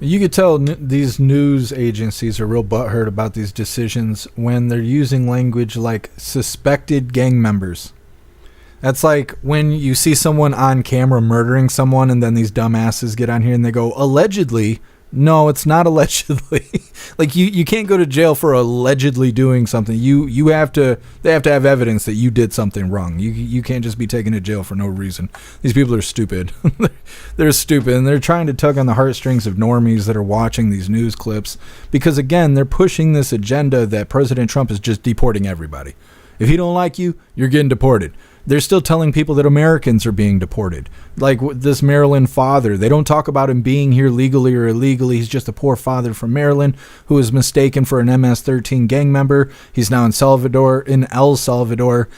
You could tell these news agencies are real butthurt about these decisions when they're using language like suspected gang members. That's like when you see someone on camera murdering someone and then these dumbasses get on here and they go, allegedly. No, it's not allegedly. Like you can't go to jail for allegedly doing something. They have to have evidence that you did something wrong. You can't just be taken to jail for no reason. These people are stupid. They're stupid, and they're trying to tug on the heartstrings of normies that are watching these news clips because, again, they're pushing this agenda that President Trump is just deporting everybody. If he don't like you, you're getting deported. They're still telling people that Americans are being deported. Like this Maryland father. They don't talk about him being here legally or illegally. He's just a poor father from Maryland who was mistaken for an MS-13 gang member. He's now in El Salvador,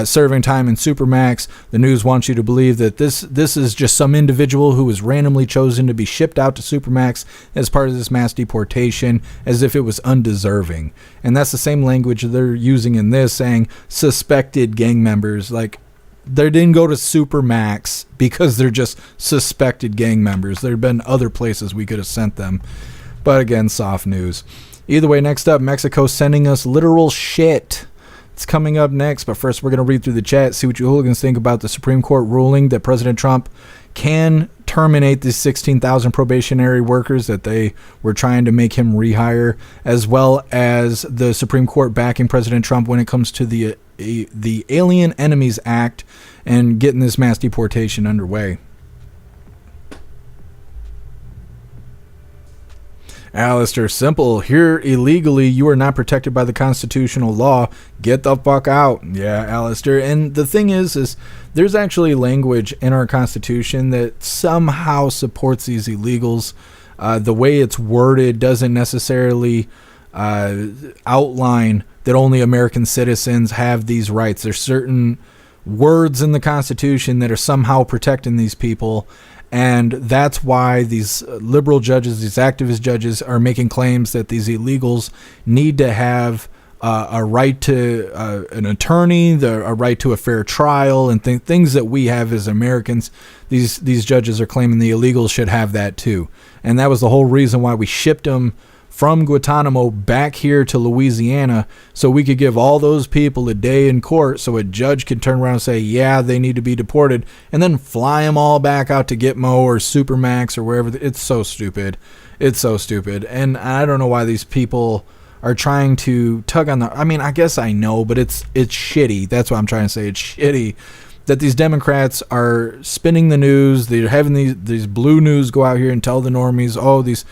serving time in Supermax. The news wants you to believe that this is just some individual who was randomly chosen to be shipped out to Supermax as part of this mass deportation, as if it was undeserving. And that's the same language they're using in this, saying suspected gang members. Like, they didn't go to Supermax because they're just suspected gang members. There have been other places we could have sent them. But again, soft news. Either way, next up, Mexico sending us literal shit. It's coming up next, but first we're going to read through the chat, see what you hooligans think about the Supreme Court ruling that President Trump can terminate the 16,000 probationary workers that they were trying to make him rehire, as well as the Supreme Court backing President Trump when it comes to the Alien Enemies Act and getting this mass deportation underway. Alistair, simple. Here illegally, you are not protected by the constitutional law. Get the fuck out. Yeah, Alistair. And the thing is there's actually language in our Constitution that somehow supports these illegals. The way it's worded doesn't necessarily outline that only American citizens have these rights. There's certain words in the Constitution that are somehow protecting these people. And that's why these liberal judges, these activist judges, are making claims that these illegals need to have a right to an attorney, a right to a fair trial, and things that we have as Americans. These judges are claiming the illegals should have that too. And that was the whole reason why we shipped them from Guantanamo back here to Louisiana, so we could give all those people a day in court so a judge could turn around and say, yeah, they need to be deported, and then fly them all back out to Gitmo or Supermax or wherever. It's so stupid. It's so stupid. And I don't know why these people are trying to tug on the... I mean, I guess I know, but it's shitty. That's what I'm trying to say. It's shitty that these Democrats are spinning the news. They're having these blue news go out here and tell the normies, oh, these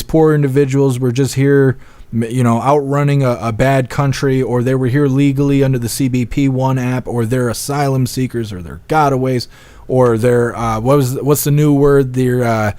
poor individuals were just here, outrunning a bad country, or they were here legally under the CBP One app, or they're asylum seekers, or they're gotaways, or they're what's the new word? They're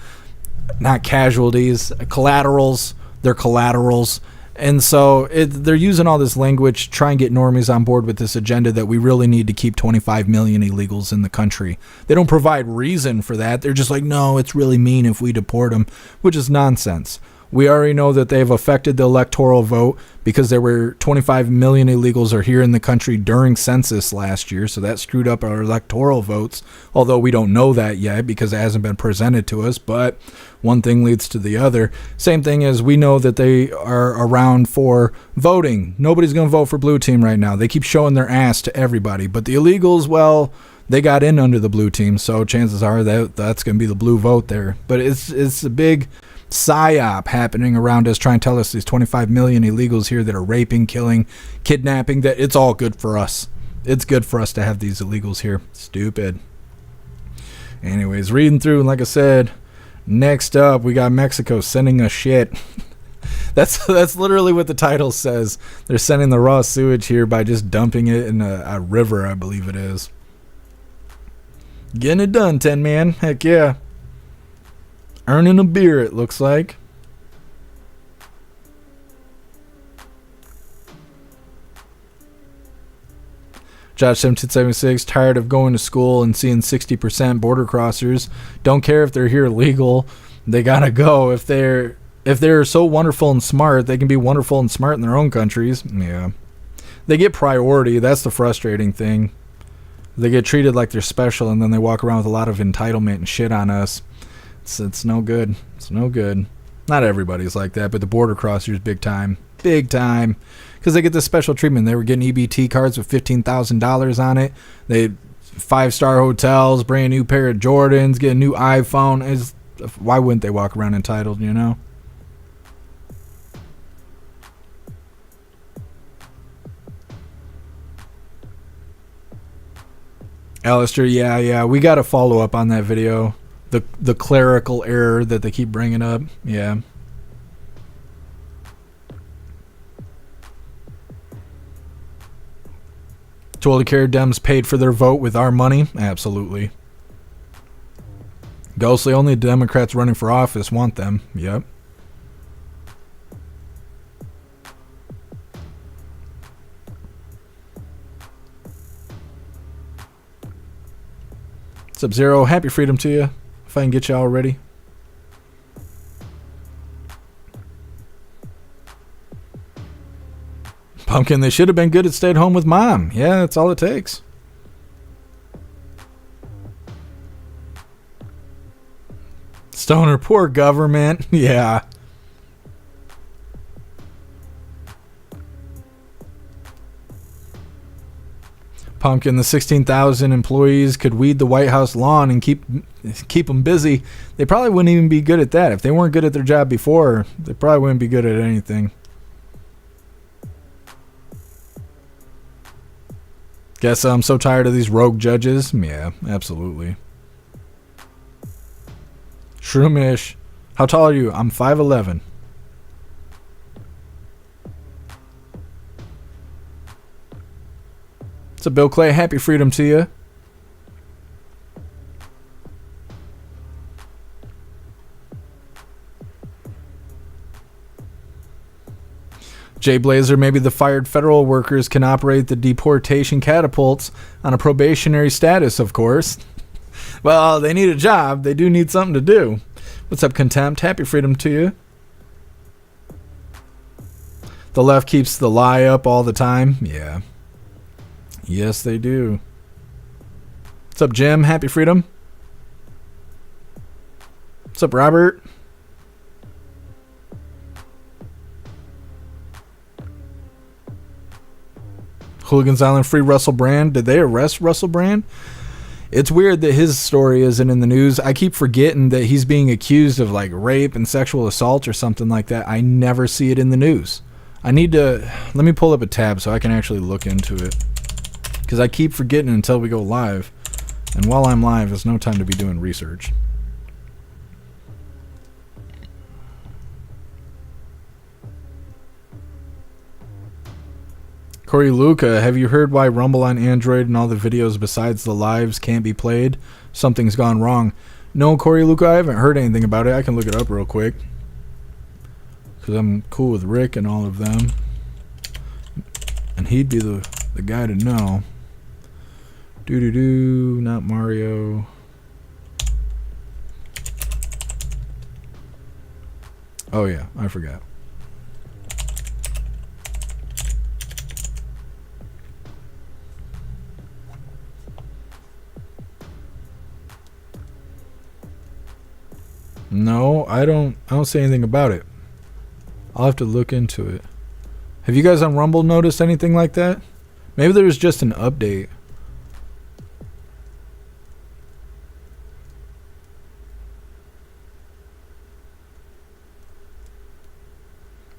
not casualties, collaterals. They're collaterals. And so they're using all this language to try and get normies on board with this agenda that we really need to keep 25 million illegals in the country. They don't provide reason for that. They're just like, no, it's really mean if we deport them, which is nonsense. We already know that they've affected the electoral vote because there were 25 million illegals are here in the country during census last year, so that screwed up our electoral votes, although we don't know that yet because it hasn't been presented to us, but one thing leads to the other. Same thing as we know that they are around for voting. Nobody's going to vote for blue team right now. They keep showing their ass to everybody, but the illegals, well, they got in under the blue team, so chances are that that's going to be the blue vote there. But it's a big psyop happening around us trying to tell us these 25 million illegals here that are raping, killing, kidnapping, that it's all good for us. It's good for us to have these illegals here. Stupid. Anyways, reading through, and like I said, next up we got Mexico sending us shit. That's literally what the title says. They're sending the raw sewage here by just dumping it in a river, I believe it is. Getting it done, 10 man. Heck yeah. Earning a beer, it looks like. Josh 1776, tired of going to school and seeing 60% border crossers. Don't care if they're here legal. They gotta go. If they're so wonderful and smart, they can be wonderful and smart in their own countries. Yeah. They get priority. That's the frustrating thing. They get treated like they're special, and then they walk around with a lot of entitlement and shit on us. It's no good. It's no good. Not everybody's like that, but the border crossers, big time. Big time. Because they get this special treatment. They were getting EBT cards with $15,000 on it. They 5-star hotels, brand new pair of Jordans, get a new iPhone. Why wouldn't they walk around entitled, you know? Alistair, yeah, we got to follow up on that video. The clerical error that they keep bringing up. Yeah. Totally care Dems paid for their vote with our money? Absolutely. Ghostly, only Democrats running for office want them. Yep. Sub-Zero, happy freedom to you. If I can get you all ready. Pumpkin, they should have been good at stayed home with mom. Yeah, that's all it takes. Stoner, poor government. Yeah. Pumpkin, the 16,000 employees could weed the White House lawn and keep them busy. They probably wouldn't even be good at that. If they weren't good at their job before, they probably wouldn't be good at anything. Guess I'm so tired of these rogue judges. Yeah, absolutely. Shroomish, how tall are you? I'm 5'11". What's up, Bill Clay? Happy freedom to you. Jay Blazer, maybe the fired federal workers can operate the deportation catapults on a probationary status, of course. Well, they need a job. They do need something to do. What's up, Contempt? Happy freedom to you. The left keeps the lie up all the time. Yeah. Yes, they do. What's up, Jim? Happy freedom. What's up, Robert? Hooligans Island free Russell Brand. Did they arrest Russell Brand? It's weird that his story isn't in the news. I keep forgetting that he's being accused of like rape and sexual assault or something like that. I never see it in the news. I need to... Let me pull up a tab so I can actually look into it. Because I keep forgetting until we go live. And while I'm live, there's no time to be doing research. Corey Luca, have you heard why Rumble on Android and all the videos besides the lives can't be played? Something's gone wrong. No, Corey Luca, I haven't heard anything about it. I can look it up real quick. Because I'm cool with Rick and all of them. And he'd be the guy to know. Doo-doo-doo, not Mario. Oh, yeah, I forgot. No, I don't see anything about it. I'll have to look into it. Have you guys on Rumble noticed anything like that? Maybe there was just an update.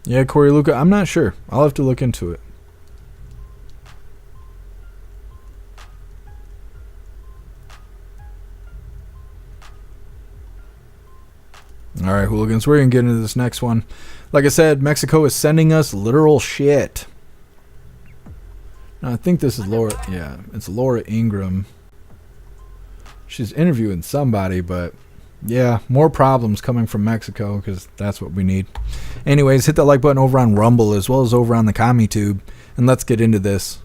Yeah, Corey Luca, I'm not sure. I'll have to look into it. All right, hooligans, we're going to get into this next one. Like I said, Mexico is sending us literal shit. Now, I think this is Laura. Yeah, it's Laura Ingram. She's interviewing somebody, but yeah, more problems coming from Mexico because that's what we need. Anyways, hit that like button over on Rumble as well as over on the CommuTube, and let's get into this.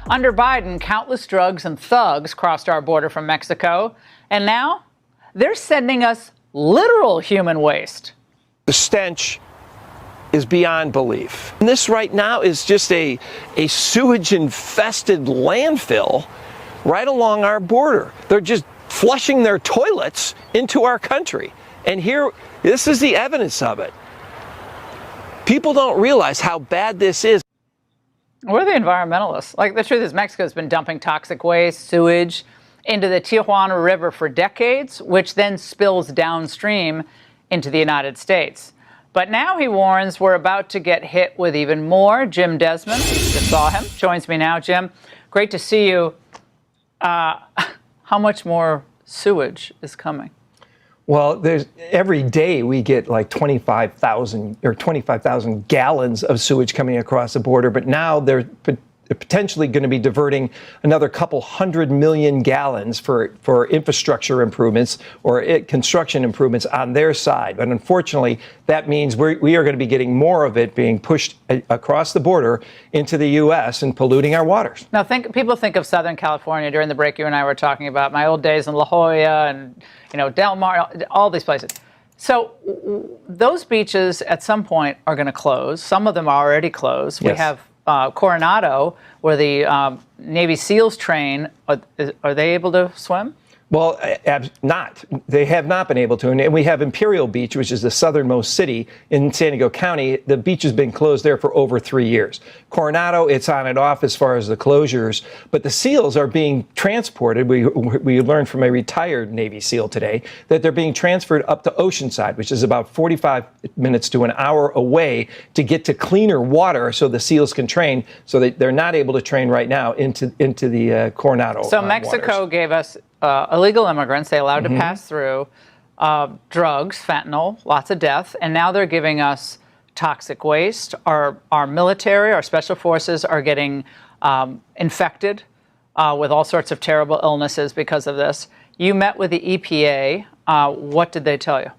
Under Biden, countless drugs and thugs crossed our border from Mexico, and now they're sending us literal human waste. The stench is beyond belief. And this right now is just a sewage-infested landfill right along our border. They're just flushing their toilets into our country. And here, this is the evidence of it. People don't realize how bad this is. We're the environmentalists. Like, the truth is, Mexico's been dumping toxic waste, sewage, into the Tijuana River for decades, which then spills downstream into the United States. But now, he warns, we're about to get hit with even more. Jim Desmond, just saw him, joins me now. Jim, great to see you. How much more sewage is coming? Well, every day we get like 25,000 gallons of sewage coming across the border, but now they're potentially going to be diverting another couple 100 million gallons for infrastructure improvements or construction improvements on their side. But unfortunately, that means we are going to be getting more of it being pushed across the border into the U.S. and polluting our waters. Now, people think of Southern California. During the break, you and I were talking about my old days in La Jolla and, Del Mar, all these places. So those beaches at some point are going to close. Some of them are already closed. Yes. We have Coronado, where the Navy SEALs train. Are they able to swim? Well, not. They have not been able to. And we have Imperial Beach, which is the southernmost city in San Diego County. The beach has been closed there for over 3 years. Coronado, it's on and off as far as the closures. But the SEALs are being transported. We learned from a retired Navy SEAL today that they're being transferred up to Oceanside, which is about 45 minutes to an hour away to get to cleaner water so the SEALs can train. So they're not able to train right now into the Coronado So Mexico waters. Gave us illegal immigrants, they allowed to pass through drugs, fentanyl, lots of death, and now they're giving us toxic waste. Our military, our special forces are getting infected with all sorts of terrible illnesses because of this. You met with the EPA. What did they tell you?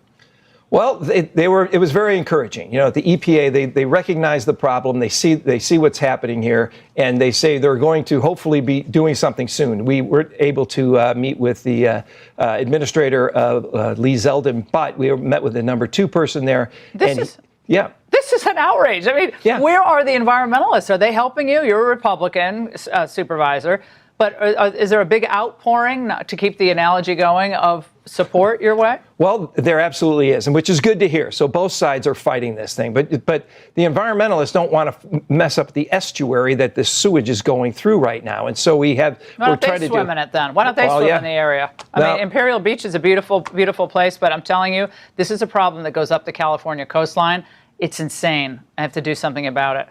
Well, it was very encouraging. The EPA, they recognize the problem. They see what's happening here, and they say they're going to hopefully be doing something soon. We were able to meet with the administrator, Lee Zeldin, but we met with the number 2 person there. This is an outrage. I mean, where are the environmentalists? Are they helping you? You're a Republican supervisor. But is there a big outpouring, to keep the analogy going, of support your way? Well, there absolutely is, and which is good to hear. So both sides are fighting this thing. But the environmentalists don't want to mess up the estuary that this sewage is going through right now. And so Why don't they swim in it then? Why don't they swim in the area? I mean, Imperial Beach is a beautiful, beautiful place, but I'm telling you, this is a problem that goes up the California coastline. It's insane. I have to do something about it.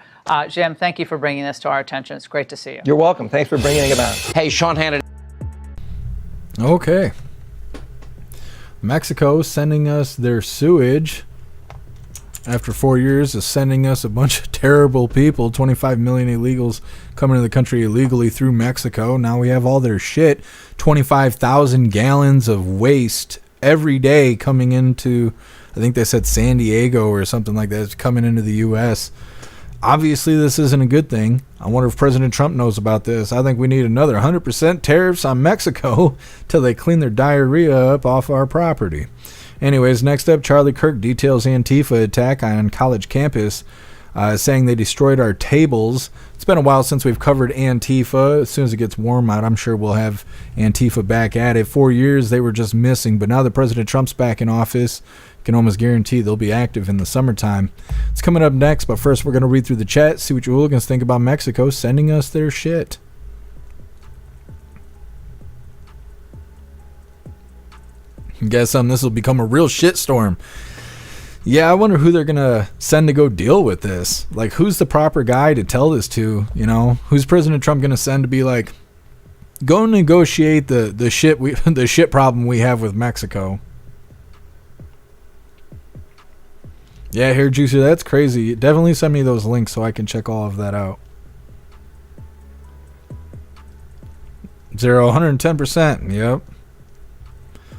Jim, thank you for bringing this to our attention. It's great to see you. You're welcome. Thanks for bringing it about. Hey, Sean Hannity. Okay. Mexico sending us their sewage after 4 years of sending us a bunch of terrible people, 25 million illegals coming to the country illegally through Mexico. Now we have all their shit, 25,000 gallons of waste every day coming into, I think they said San Diego or something like that. It's coming into the U.S. Obviously, this isn't a good thing. I wonder if President Trump knows about this. I think we need another 100% tariffs on Mexico till they clean their diarrhea up off our property. Anyways, next up, Charlie Kirk details Antifa attack on college campus, saying they destroyed our tables. It's been a while since we've covered Antifa. As soon as it gets warm out, I'm sure we'll have Antifa back at it. 4 years, they were just missing, but now that President Trump's back in office, can almost guarantee they'll be active in the summertime. It's coming up next, but first we're going to read through the chat, see what you hooligans think about Mexico sending us their shit. Guess this will become a real shitstorm. Yeah, I wonder who they're going to send to go deal with this. Like, who's the proper guy to tell this to, you know? Who's President Trump going to send to be like, go negotiate the shit problem we have with Mexico? Yeah, here, Juicer, that's crazy. Definitely send me those links so I can check all of that out. 110%, yep.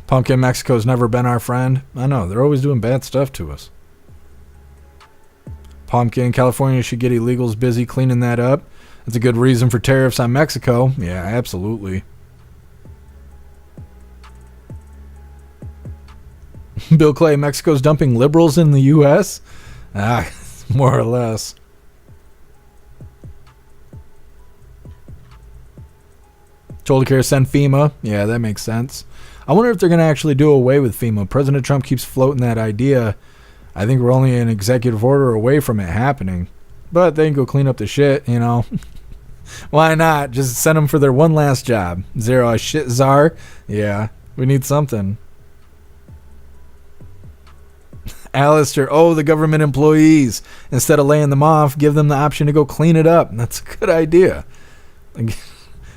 Pumpkin, Mexico's never been our friend. I know, they're always doing bad stuff to us. Pumpkin, California should get illegals busy cleaning that up. That's a good reason for tariffs on Mexico. Yeah, absolutely. Bill Clay, Mexico's dumping liberals in the U.S.? More or less. Told to care, send FEMA. Yeah, that makes sense. I wonder if they're going to actually do away with FEMA. President Trump keeps floating that idea. I think we're only an executive order away from it happening. But they can go clean up the shit, you know. Why not? Just send them for their one last job. Zero, a shit czar? Yeah, we need something. Alistair, the government employees. Instead of laying them off, give them the option to go clean it up. That's a good idea.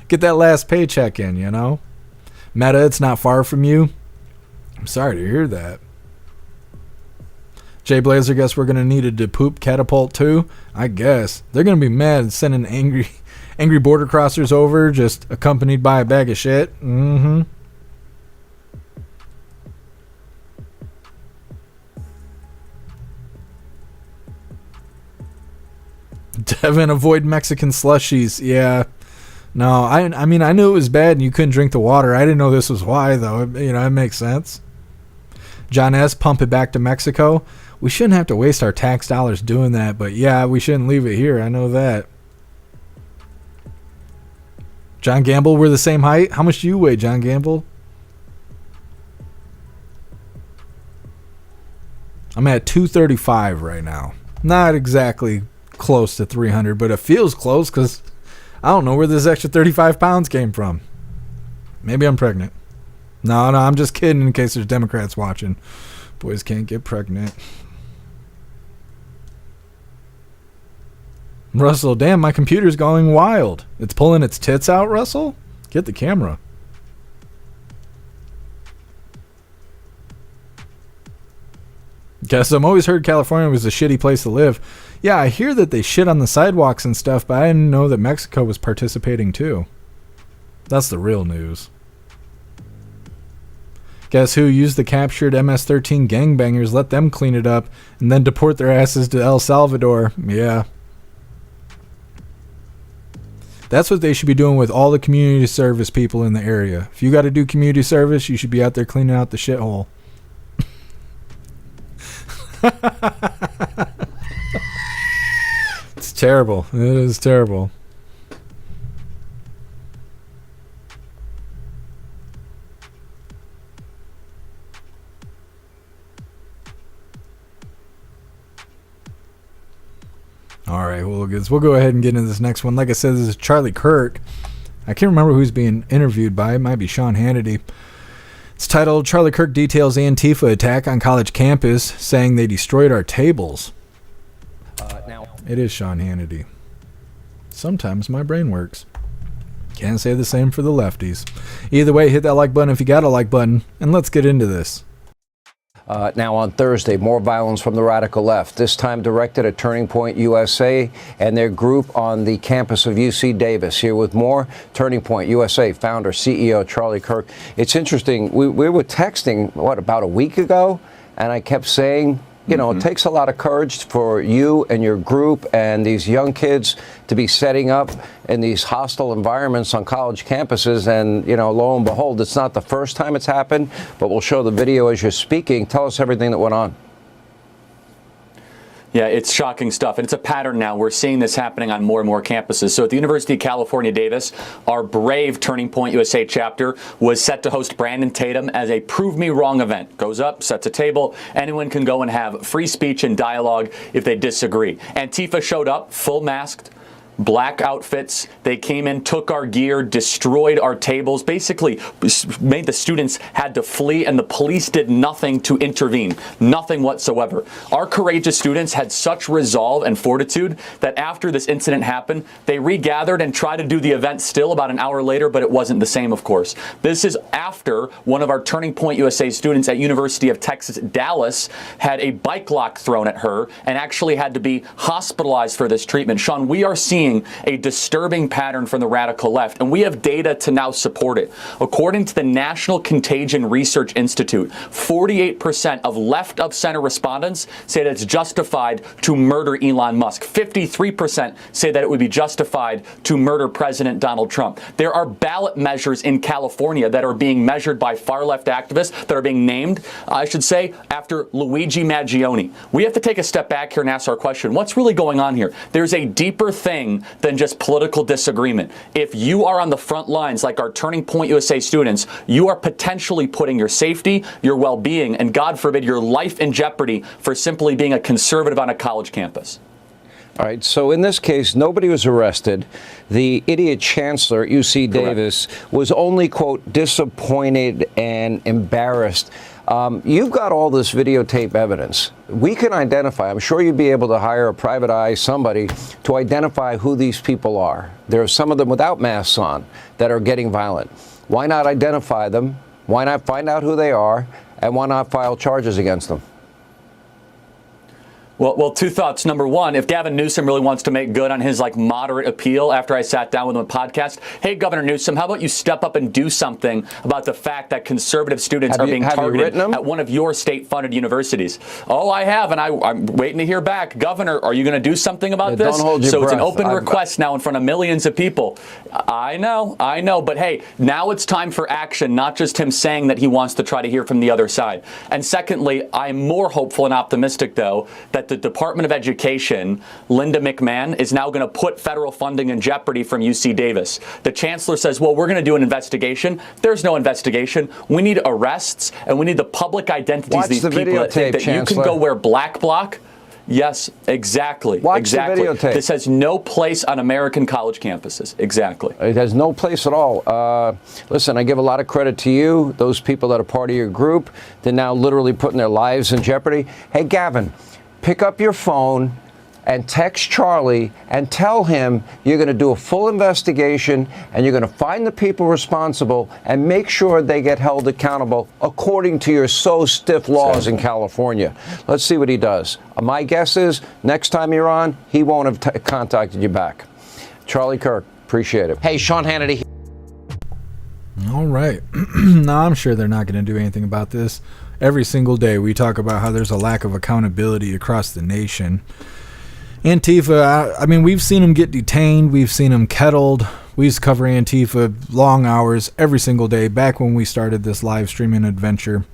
Get that last paycheck in, you know. Meta, it's not far from you. I'm sorry to hear that. Jay Blazer, guess we're going to need a depoop catapult too? I guess. They're going to be mad sending angry border crossers over just accompanied by a bag of shit. Mm-hmm. Devin, avoid Mexican slushies. Yeah. No, I mean, I knew it was bad and you couldn't drink the water. I didn't know this was why, though. You know, it makes sense. John S., pump it back to Mexico. We shouldn't have to waste our tax dollars doing that, but yeah, we shouldn't leave it here. I know that. John Gamble, we're the same height. How much do you weigh, John Gamble? I'm at 235 right now. Not exactly close to 300, but it feels close because I don't know where this extra 35 pounds came from. Maybe I'm pregnant. No, I'm just kidding in case there's Democrats watching. Boys can't get pregnant. Russell, damn, my computer's going wild. It's pulling its tits out, Russell? Get the camera. Guess I'm always heard California was a shitty place to live. Yeah, I hear that they shit on the sidewalks and stuff, but I didn't know that Mexico was participating too. That's the real news. Guess who used the captured MS-13 gangbangers, let them clean it up, and then deport their asses to El Salvador. Yeah. That's what they should be doing with all the community service people in the area. If you got to do community service, you should be out there cleaning out the shithole. It's terrible. It is terrible. All right, hooligans. We'll go ahead and get into this next one. Like I said, this is Charlie Kirk. I can't remember who's being interviewed by. It might be Sean Hannity. It's titled, Charlie Kirk details Antifa attack on college campus, saying they destroyed our tables. It is Sean Hannity. Sometimes my brain works. Can't say the same for the lefties. Either way, hit that like button if you got a like button, and let's get into this. Now on Thursday, more violence from the radical left, this time directed at Turning Point USA and their group on the campus of UC Davis. Here with more, Turning Point USA founder, CEO Charlie Kirk. It's interesting, we were texting, about a week ago, and I kept saying, you know, it takes a lot of courage for you and your group and these young kids to be setting up in these hostile environments on college campuses. And, you know, lo and behold, it's not the first time it's happened, but we'll show the video as you're speaking. Tell us everything that went on. Yeah, it's shocking stuff. And it's a pattern now. We're seeing this happening on more and more campuses. So at the University of California, Davis, our brave Turning Point USA chapter was set to host Brandon Tatum as a Prove Me Wrong event. Goes up, sets a table. Anyone can go and have free speech and dialogue if they disagree. Antifa showed up, full masked, black outfits. They came in, took our gear, destroyed our tables, basically made the students had to flee, and the police did nothing to intervene. Nothing whatsoever. Our courageous students had such resolve and fortitude that after this incident happened, they regathered and tried to do the event still about an hour later, but it wasn't the same, of course. This is after one of our Turning Point USA students at University of Texas, Dallas, had a bike lock thrown at her and actually had to be hospitalized for this treatment. Sean, we are seeing a disturbing pattern from the radical left, and we have data to now support it. According to the National Contagion Research Institute, 48% of left of center respondents say that it's justified to murder Elon Musk. 53% say that it would be justified to murder President Donald Trump. There are ballot measures in California that are being measured by far left activists that are being named, I should say, after Luigi Maggioni. We have to take a step back here and ask our question, what's really going on here? There's a deeper thing than just political disagreement. If you are on the front lines like our Turning Point USA students, you are potentially putting your safety, your well-being, and God forbid, your life in jeopardy for simply being a conservative on a college campus. All right, so in this case, nobody was arrested. The idiot chancellor at UC Davis was only, quote, disappointed and embarrassed. You've got all this videotape evidence. We can identify, I'm sure you'd be able to hire a private eye, somebody, to identify who these people are. There are some of them without masks on that are getting violent. Why not identify them? Why not find out who they are? And why not file charges against them? Well, two thoughts. Number one, if Gavin Newsom really wants to make good on his moderate appeal after I sat down with him on a podcast, hey, Governor Newsom, how about you step up and do something about the fact that conservative students are being targeted at one of your state-funded universities? Oh, I have, and I'm waiting to hear back. Governor, are you going to do something about this? Don't hold your breath. It's an open request now in front of millions of people. I know, but hey, now it's time for action, not just him saying that he wants to try to hear from the other side. And secondly, I'm more hopeful and optimistic, though, that the Department of Education, Linda McMahon, is now going to put federal funding in jeopardy from UC Davis. The chancellor says, well, we're going to do an investigation. There's no investigation. We need arrests, and we need the public identities of these people that think that you can go wear black bloc. Yes, exactly. Exactly. This has no place on American college campuses. Exactly. It has no place at all. Listen, I give a lot of credit to you, those people that are part of your group. They're now literally putting their lives in jeopardy. Hey, Gavin, pick up your phone and text Charlie and tell him you're going to do a full investigation and you're going to find the people responsible and make sure they get held accountable according to your so stiff laws in California. Let's see what he does. My guess is next time you're on, he won't have contacted you back. Charlie Kirk, appreciate it. Hey, Sean Hannity. All right. Now, I'm sure they're not going to do anything about this. Every single day we talk about how there's a lack of accountability across the nation. Antifa, I mean, we've seen them get detained. We've seen them kettled. We used to cover Antifa long hours every single day back when we started this live streaming adventure.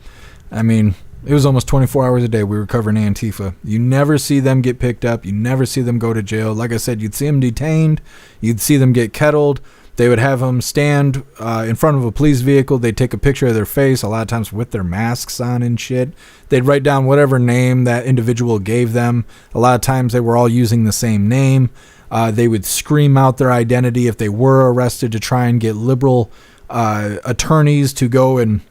I mean, it was almost 24 hours a day we were covering Antifa. You never see them get picked up. You never see them go to jail. Like I said, you'd see them detained. You'd see them get kettled. They would have them stand in front of a police vehicle. They'd take a picture of their face, a lot of times with their masks on and shit. They'd write down whatever name that individual gave them. A lot of times they were all using the same name. They would scream out their identity if they were arrested to try and get liberal attorneys to go and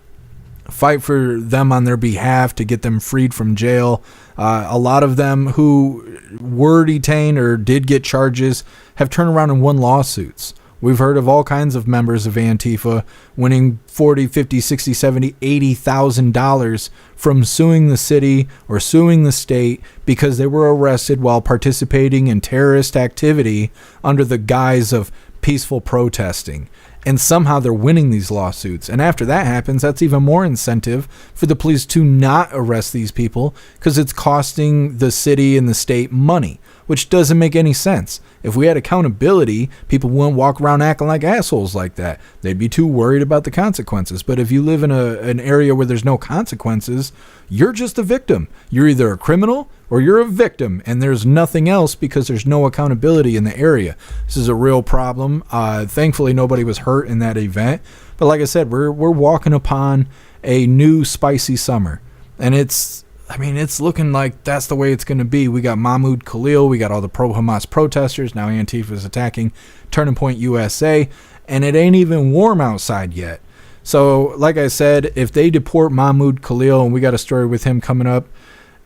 fight for them on their behalf to get them freed from jail. A lot of them who were detained or did get charges have turned around and won lawsuits. We've heard of all kinds of members of Antifa winning $40, $50, $60, $70, $80,000 from suing the city or suing the state because they were arrested while participating in terrorist activity under the guise of peaceful protesting. And somehow they're winning these lawsuits. And after that happens, that's even more incentive for the police to not arrest these people because it's costing the city and the state money, which doesn't make any sense. If we had accountability, people wouldn't walk around acting like assholes like that. They'd be too worried about the consequences. But if you live in an area where there's no consequences, you're just a victim. You're either a criminal or you're a victim, and there's nothing else because there's no accountability in the area. This is a real problem. Thankfully, nobody was hurt in that event. But like I said, we're walking upon a new spicy summer, and it's looking like that's the way it's going to be. We got Mahmud Khalil, we got all the pro-Hamas protesters. Now Antifa is attacking Turning Point USA, and it ain't even warm outside yet. So, like I said, if they deport Mahmud Khalil, and we got a story with him coming up,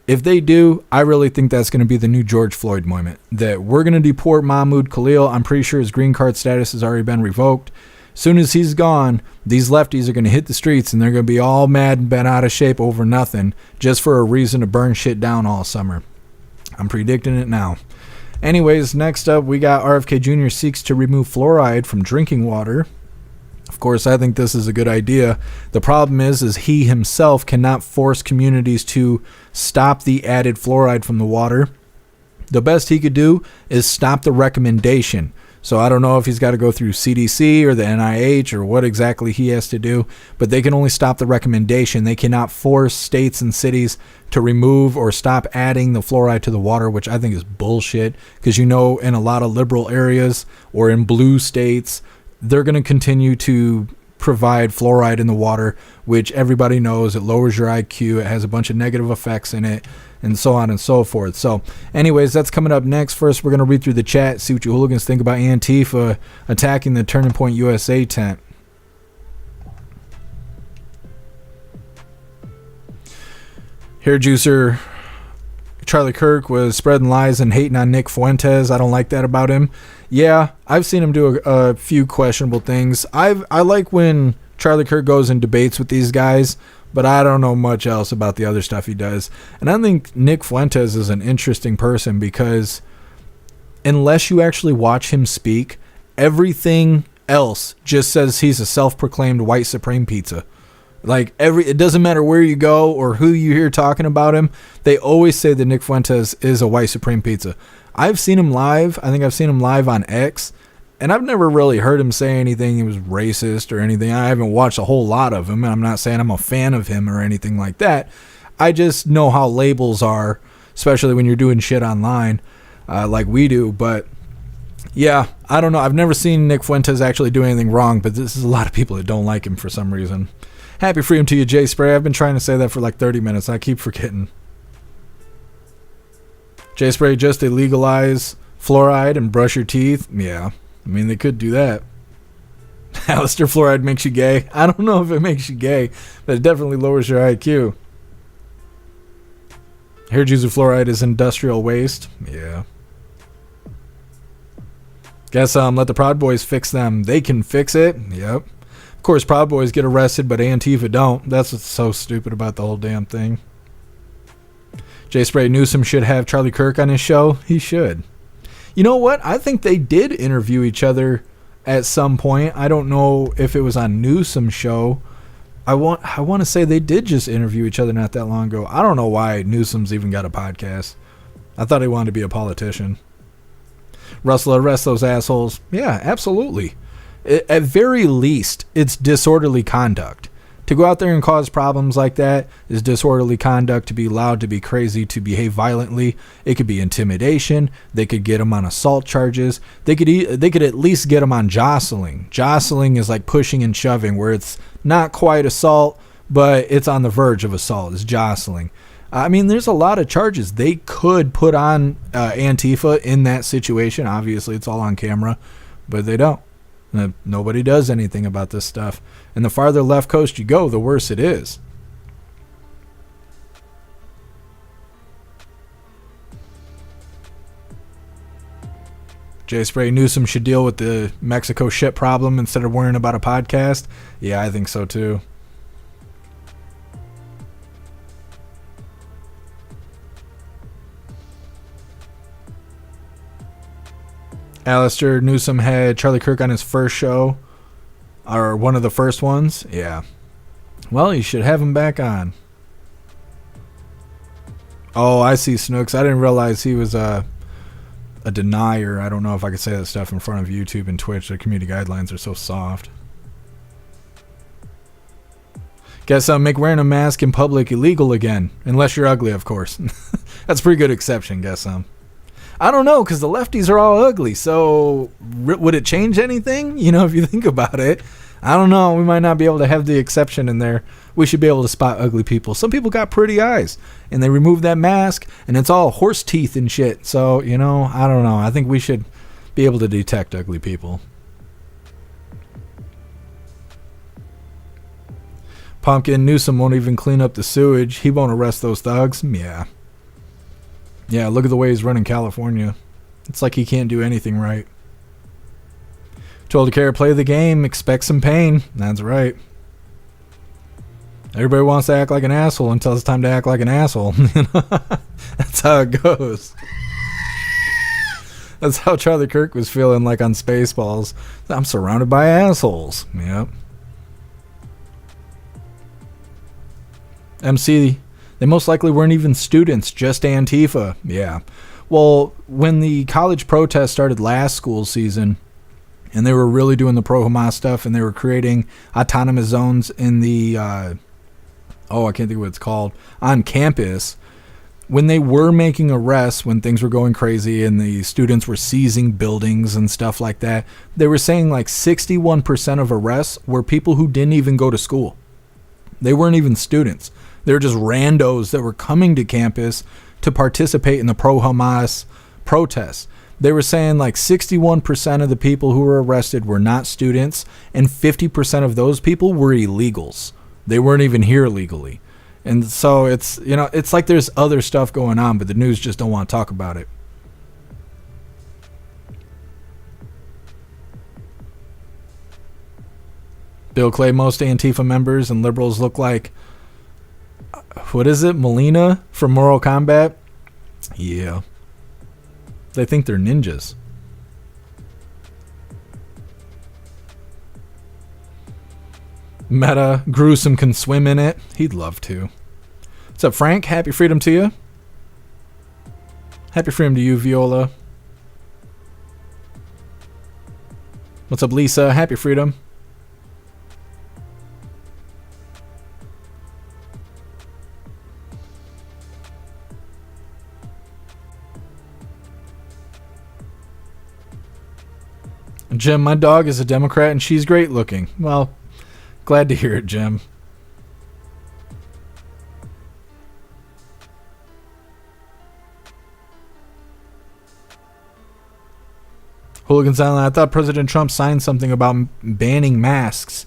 if they do, I really think that's going to be the new George Floyd moment. That we're going to deport Mahmud Khalil. I'm pretty sure his green card status has already been revoked. As soon as he's gone, these lefties are going to hit the streets and they're going to be all mad and bent out of shape over nothing just for a reason to burn shit down all summer. I'm predicting it now. Anyways, next up, we got RFK Jr. seeks to remove fluoride from drinking water. Of course, I think this is a good idea. The problem is he himself cannot force communities to stop the added fluoride from the water. The best he could do is stop the recommendation. So I don't know if he's got to go through CDC or the NIH or what exactly he has to do, but they can only stop the recommendation. They cannot force states and cities to remove or stop adding the fluoride to the water, which I think is bullshit because, in a lot of liberal areas or in blue states, they're going to continue to provide fluoride in the water, which everybody knows it lowers your IQ. It has a bunch of negative effects in it, and so on and so forth. So anyways, that's coming up next. First, we're going to read through the chat, see what you hooligans think about Antifa attacking the Turning Point USA tent. Hair juicer Charlie Kirk was spreading lies and hating on Nick Fuentes. I don't like that about him. Yeah, I've seen him do a few questionable things. I like when Charlie Kirk goes and debates with these guys, but I don't know much else about the other stuff he does. And I think Nick Fuentes is an interesting person because unless you actually watch him speak, everything else just says he's a self-proclaimed white supreme pizza. Like it doesn't matter where you go or who you hear talking about him, they always say that Nick Fuentes is a white supreme pizza. I've seen him live. I think I've seen him live on X, and I've never really heard him say anything he was racist or anything. I haven't watched a whole lot of him, and I'm not saying I'm a fan of him or anything like that. I just know how labels are, especially when you're doing shit online like we do. But yeah, I don't know. I've never seen Nick Fuentes actually do anything wrong, but this is a lot of people that don't like him for some reason. Happy freedom to you, Jay Spray. I've been trying to say that for like 30 minutes. I keep forgetting. Jay Spray, just illegalize fluoride and brush your teeth. Yeah, I mean, they could do that. Alistair, fluoride makes you gay. I don't know if it makes you gay, but it definitely lowers your IQ. Hair juicer fluoride is industrial waste. Yeah. Guess let the Proud Boys fix them. They can fix it. Yep. Of course, Proud Boys get arrested, but Antifa don't. That's what's so stupid about the whole damn thing. Jay Spray, Newsom should have Charlie Kirk on his show. He should. You know what? I think they did interview each other at some point. I don't know if it was on Newsom's show. I want to say they did just interview each other not that long ago. I don't know why Newsom's even got a podcast. I thought he wanted to be a politician. Russell, arrest those assholes. Yeah, absolutely. At very least, it's disorderly conduct. To go out there and cause problems like that is disorderly conduct. To be loud, to be crazy, to behave violently. It could be intimidation. They could get them on assault charges. They could at least get them on jostling. Jostling is like pushing and shoving, where it's not quite assault, but it's on the verge of assault. It's jostling. I mean, there's a lot of charges they could put on Antifa in that situation. Obviously, it's all on camera, but they don't. Nobody does anything about this stuff. And the farther left coast you go, the worse it is. Jay Spray, Newsom should deal with the Mexico shit problem instead of worrying about a podcast. Yeah, I think so too. Alistair Newsom had Charlie Kirk on his first show, or one of the first ones. Yeah. Well, you should have him back on. Oh, I see, Snooks. I didn't realize he was a denier. I don't know if I could say that stuff in front of YouTube and Twitch. Their community guidelines are so soft. Guess I'll make wearing a mask in public illegal again. Unless you're ugly, of course. That's a pretty good exception, guess I don't know, because the lefties are all ugly. So would it change anything? You know, if you think about it. I don't know. We might not be able to have the exception in there. We should be able to spot ugly people. Some people got pretty eyes, and they remove that mask, and it's all horse teeth and shit. So, you know, I don't know. I think we should be able to detect ugly people. Pumpkin Newsom won't even clean up the sewage. He won't arrest those thugs. Yeah. Yeah, look at the way he's running California. It's like he can't do anything right. Told to care, play the game, expect some pain. That's right. Everybody wants to act like an asshole until it's time to act like an asshole. That's how it goes. That's how Charlie Kirk was feeling like on Spaceballs. I'm surrounded by assholes. Yep. MC, they most likely weren't even students, just Antifa. Yeah. Well, when the college protest started last school season, and they were really doing the pro-Hamas stuff, and they were creating autonomous zones in the, I can't think of what it's called, on campus. When they were making arrests, when things were going crazy and the students were seizing buildings and stuff like that, they were saying like 61% of arrests were people who didn't even go to school. They weren't even students. They were just randos that were coming to campus to participate in the pro-Hamas protests. They were saying like 61% of the people who were arrested were not students, and 50% of those people were illegals. They weren't even here legally. And so it's, you know, it's like there's other stuff going on, but the news just don't want to talk about it. Bill Clay, most Antifa members and liberals look like, what is it, Melina from Mortal Kombat? Yeah. They think they're ninjas. Meta, Gruesome can swim in it. He'd love to. What's up, Frank? Happy freedom to you. Happy freedom to you, Viola. What's up, Lisa? Happy freedom. Jim, my dog is a Democrat and she's great looking. Well, glad to hear it, Jim. Hooligans Island, I thought President Trump signed something about banning masks.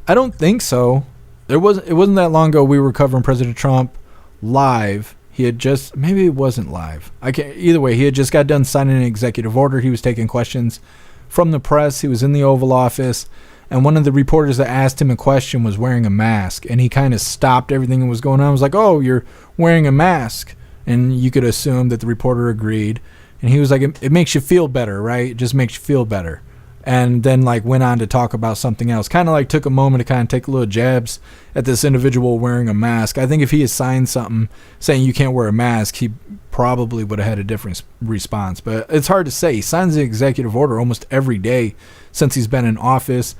I don't think so. It wasn't that long ago we were covering President Trump live. He had just, maybe it wasn't live. Either way, he had just got done signing an executive order. He was taking questions from the press. He was in the Oval Office, and one of the reporters that asked him a question was wearing a mask, and he kind of stopped everything that was going on. He was like, "Oh, you're wearing a mask," and you could assume that the reporter agreed. And he was like, "It makes you feel better, right? It just makes you feel better." And then like went on to talk about something else. Kind of like took a moment to kind of take a little jabs at this individual wearing a mask. I think if he had signed something saying you can't wear a mask, he probably would have had a different response. But it's hard to say. He signs the executive order almost every day since he's been in office.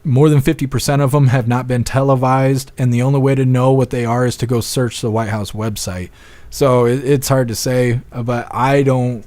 More than 50% of them have not been televised, and the only way to know what they are is to go search the White House website. So it's hard to say, but I don't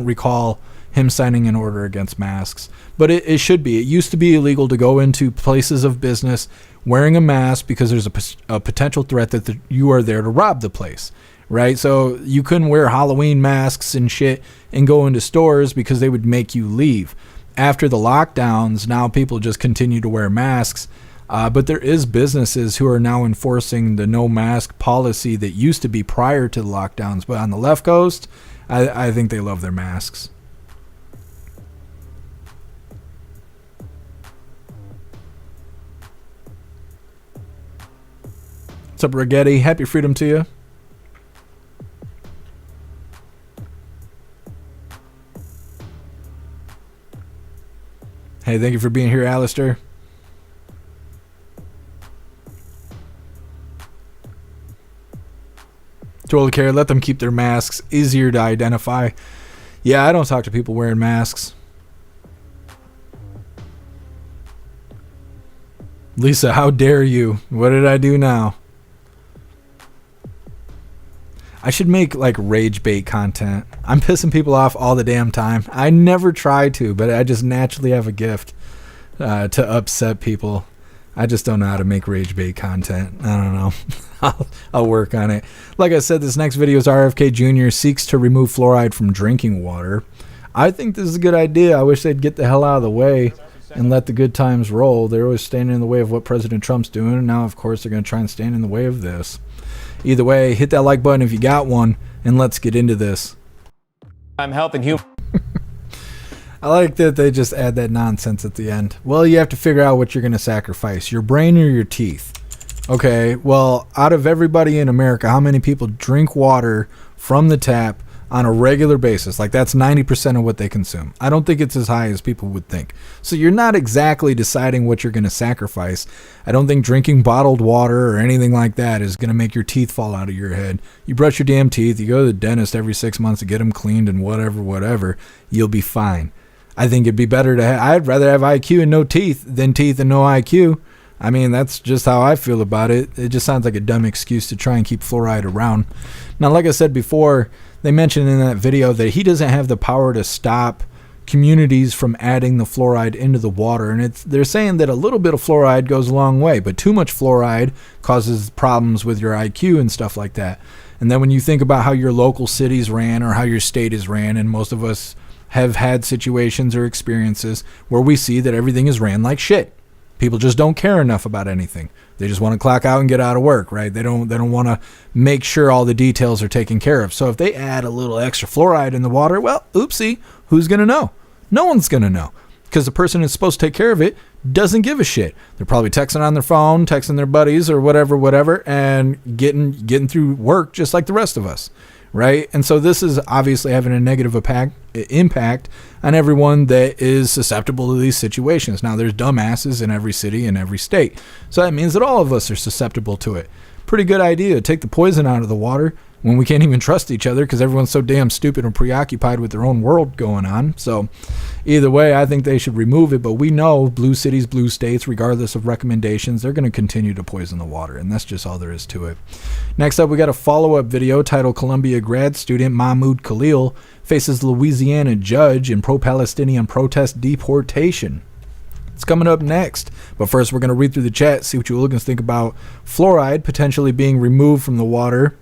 recall him signing an order against masks. But it should be. It used to be illegal to go into places of business wearing a mask because there's a potential threat that you are there to rob the place, right? So you couldn't wear Halloween masks and shit and go into stores because they would make you leave. After the lockdowns, now people just continue to wear masks. But there is businesses who are now enforcing the no mask policy that used to be prior to the lockdowns. But on the left coast, I think they love their masks. What's up, Rigetti? Happy freedom to you. Hey, thank you for being here, Alistair. Total care, let them keep their masks. Easier to identify. Yeah, I don't talk to people wearing masks. Lisa, how dare you? What did I do now? I should make like rage bait content. I'm pissing people off all the damn time. I never try to, but I just naturally have a gift to upset people. I just don't know how to make rage bait content. I don't know. I'll work on it. Like I said, this next video is RFK Jr. seeks to remove fluoride from drinking water. I think this is a good idea. I wish they'd get the hell out of the way and let the good times roll. They're always standing in the way of what President Trump's doing, and now, of course, they're going to try and stand in the way of this. Either way, hit that like button if you got one, and let's get into this. I'm Health and Human. I like that they just add that nonsense at the end. Well, you have to figure out what you're going to sacrifice, your brain or your teeth. Okay, well, out of everybody in America, how many people drink water from the tap on a regular basis? Like, that's 90% of what they consume. I don't think it's as high as people would think. So you're not exactly deciding what you're going to sacrifice. I don't think drinking bottled water or anything like that is going to make your teeth fall out of your head. You brush your damn teeth, you go to the dentist every 6 months to get them cleaned and whatever, you'll be fine. I think it'd be better to I'd rather have IQ and no teeth than teeth and no IQ. I mean, that's just how I feel about it. It just sounds like a dumb excuse to try and keep fluoride around. Now, like I said before, they mentioned in that video that he doesn't have the power to stop communities from adding the fluoride into the water. And they're saying that a little bit of fluoride goes a long way, but too much fluoride causes problems with your IQ and stuff like that. And then when you think about how your local cities ran or how your state is ran, and most of us have had situations or experiences where we see that everything is ran like shit. People just don't care enough about anything. They just want to clock out and get out of work, right? They don't want to make sure all the details are taken care of. So if they add a little extra fluoride in the water, well, oopsie, who's going to know? No one's going to know, because the person who's supposed to take care of it doesn't give a shit. They're probably texting on their phone, texting their buddies or whatever, and getting through work just like the rest of us. Right? And so this is obviously having a negative impact on everyone that is susceptible to these situations. Now, there's dumbasses in every city and every state. So that means that all of us are susceptible to it. Pretty good idea to take the poison out of the water when we can't even trust each other because everyone's so damn stupid and preoccupied with their own world going on. So either way, I think they should remove it. But we know blue cities, blue states, regardless of recommendations, they're going to continue to poison the water. And that's just all there is to it. Next up, we got a follow-up video titled Columbia grad student Mahmud Khalil faces Louisiana judge in pro-Palestinian protest deportation. It's coming up next. But first, we're going to read through the chat, see what you hooligans think about fluoride potentially being removed from the water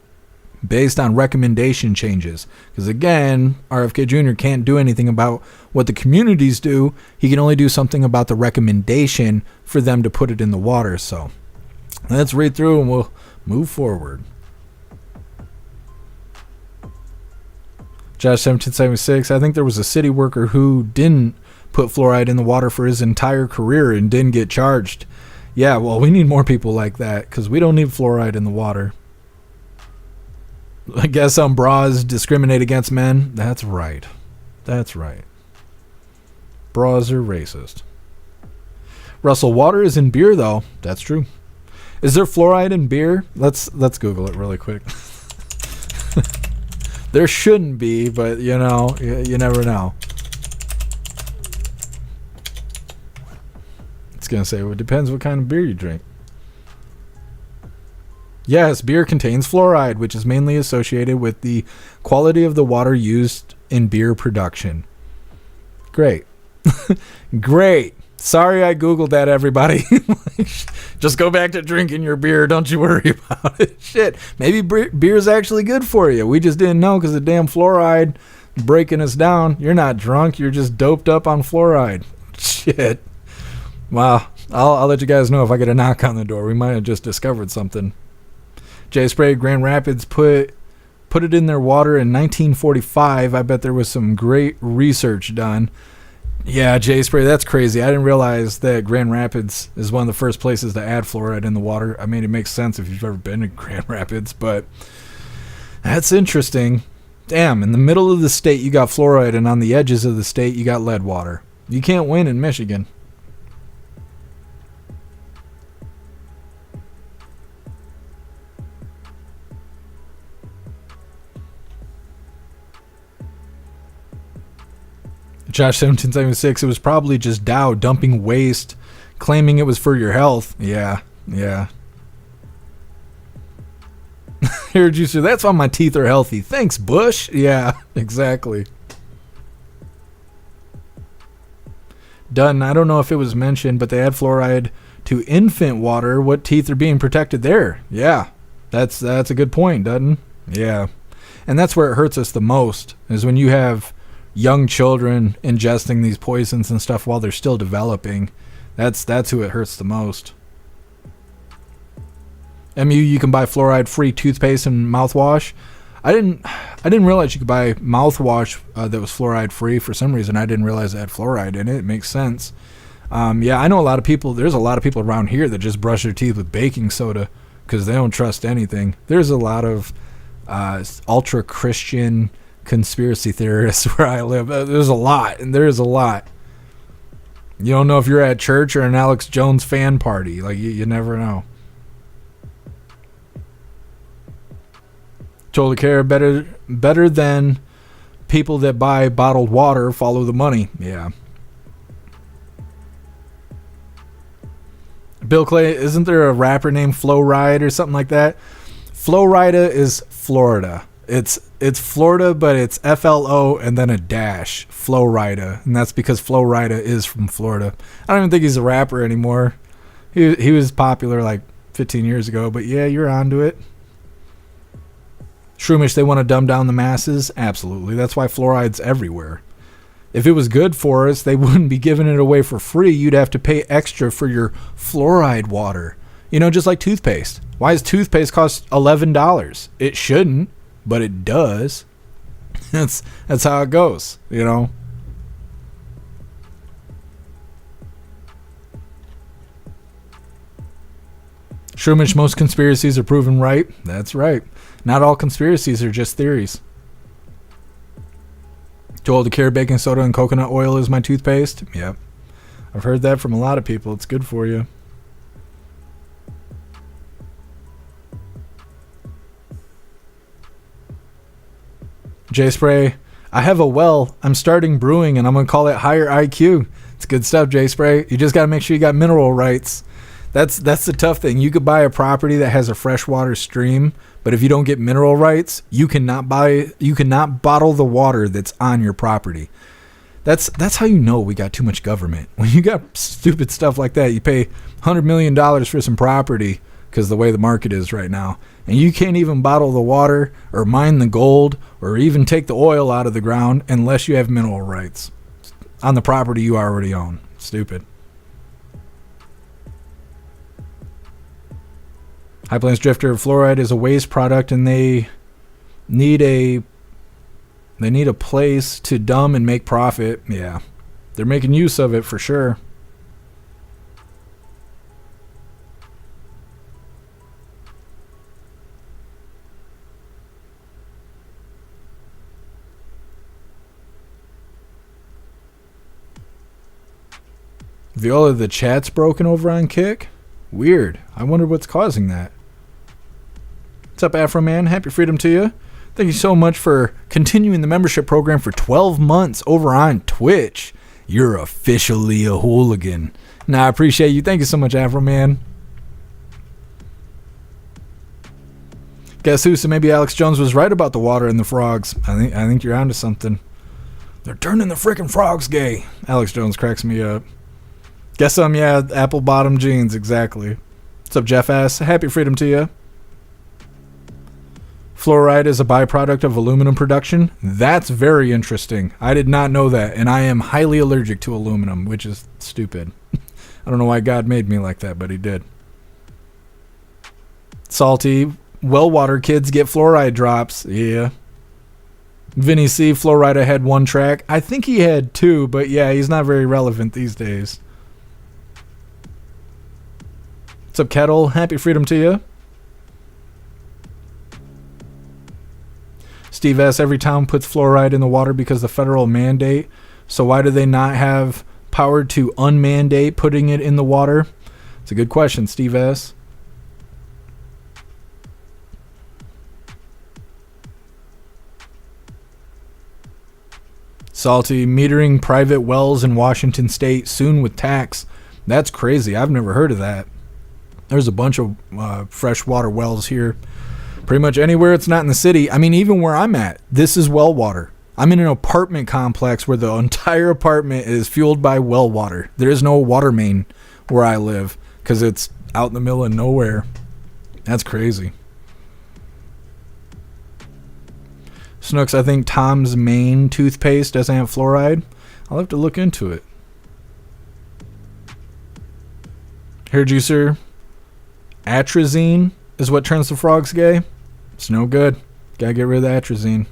based on recommendation changes. Because again, RFK Jr. can't do anything about what the communities do. He can only do something about the recommendation for them to put it in the water. So let's read through and we'll move forward. Josh 1776, I think there was a city worker who didn't put fluoride in the water for his entire career and didn't get charged. Yeah, well, we need more people like that because we don't need fluoride in the water. I guess some bras discriminate against men. That's right. That's right. Bras are racist. Russell, water is in beer, though. That's true. Is there fluoride in beer? Let's Google it really quick. There shouldn't be, but you know, you never know. It's gonna say, well, it depends what kind of beer you drink. Yes, beer contains fluoride, which is mainly associated with the quality of the water used in beer production. Great. Great. Sorry I Googled that, everybody. Just go back to drinking your beer. Don't you worry about it. Shit. Maybe beer's actually good for you. We just didn't know because the damn fluoride breaking us down. You're not drunk. You're just doped up on fluoride. Shit. Wow. I'll let you guys know if I get a knock on the door. We might have just discovered something. Jay Spray, Grand Rapids put it in their water in 1945. I bet there was some great research done. Yeah, Jay Spray, that's crazy. I didn't realize that Grand Rapids is one of the first places to add fluoride in the water. I mean, it makes sense if you've ever been to Grand Rapids, but that's interesting. Damn, in the middle of the state you got fluoride, and on the edges of the state you got lead water. You can't win in Michigan. Josh 1776, it was probably just Dow dumping waste, claiming it was for your health. Yeah. Hair juicer, that's why my teeth are healthy. Thanks, Bush. Yeah, exactly. Done. I don't know if it was mentioned, but they add fluoride to infant water. What teeth are being protected there? Yeah, that's a good point, Dutton. Yeah, and that's where it hurts us the most, is when you have young children ingesting these poisons and stuff while they're still developing. That's who it hurts the most. MU, you can buy fluoride-free toothpaste and mouthwash. I didn't realize you could buy mouthwash that was fluoride-free. For some reason, I didn't realize it had fluoride in it. It makes sense. Yeah, I know a lot of people. There's a lot of people around here that just brush their teeth with baking soda because they don't trust anything. There's a lot of ultra-Christian conspiracy theorists where I live. There's a lot, and there's a lot. You don't know if you're at church or an Alex Jones fan party. Like, you never know. Total care better than people that buy bottled water. Follow the money. Yeah. Bill Clay, isn't there a rapper named Fluoride or something like that? Fluoride is Florida. It's Florida, but it's FLO and then a dash. Fluoride, and that's because Fluoride is from Florida. I don't even think he's a rapper anymore. He was popular like 15 years ago, but yeah, you're onto it. Shroomish, they want to dumb down the masses? Absolutely. That's why fluoride's everywhere. If it was good for us, they wouldn't be giving it away for free. You'd have to pay extra for your fluoride water. You know, just like toothpaste. Why does toothpaste cost $11? It shouldn't, but it does. That's how it goes, you know. Shroomish, most conspiracies are proven right. That's right. Not all conspiracies are just theories. Too old to carry baking soda and coconut oil is my toothpaste? Yep. I've heard that from a lot of people. It's good for you. J-Spray, I have a well. I'm starting brewing and I'm going to call it Higher IQ. It's good stuff, J-Spray. You just got to make sure you got mineral rights. That's the tough thing. You could buy a property that has a freshwater stream, but if you don't get mineral rights, you cannot bottle the water that's on your property. That's how you know we got too much government. When you got stupid stuff like that, you pay $100 million for some property because the way the market is right now, and you can't even bottle the water or mine the gold or even take the oil out of the ground unless you have mineral rights on the property you already own. Stupid. High Plains Drifter, fluoride is a waste product and they need a place to dumb and make profit. Yeah. They're making use of it for sure. Viola, the chat's broken over on Kick? Weird. I wonder what's causing that. What's up, Afro Man? Happy freedom to you. Thank you so much for continuing the membership program for 12 months over on Twitch. You're officially a hooligan. Nah, I appreciate you. Thank you so much, Afro Man. Guess who? So maybe Alex Jones was right about the water and the frogs. I think you're onto something. They're turning the freaking frogs gay. Alex Jones cracks me up. Guess yeah, apple bottom jeans, exactly. What's up, Jeff S? Happy freedom to you. Fluoride is a byproduct of aluminum production. That's very interesting. I did not know that, and I am highly allergic to aluminum, which is stupid. I don't know why God made me like that, but he did. Salty, well water kids get fluoride drops. Yeah. Vinny C, Fluoride had one track. I think he had two, but yeah, he's not very relevant these days. What's up, Kettle? Happy freedom to you. Steve S, every town puts fluoride in the water because the federal mandate. So why do they not have power to unmandate putting it in the water? It's a good question, Steve S. Salty. Metering private wells in Washington state soon with tax. That's crazy. I've never heard of that. There's a bunch of freshwater wells here. Pretty much anywhere it's not in the city. I mean, even where I'm at, this is well water. I'm in an apartment complex where the entire apartment is fueled by well water. There is no water main where I live because it's out in the middle of nowhere. That's crazy. Snooks, I think Tom's Main toothpaste doesn't have fluoride. I'll have to look into it. Hair juicer. Atrazine is what turns the frogs gay. It's no good. Gotta get rid of the atrazine.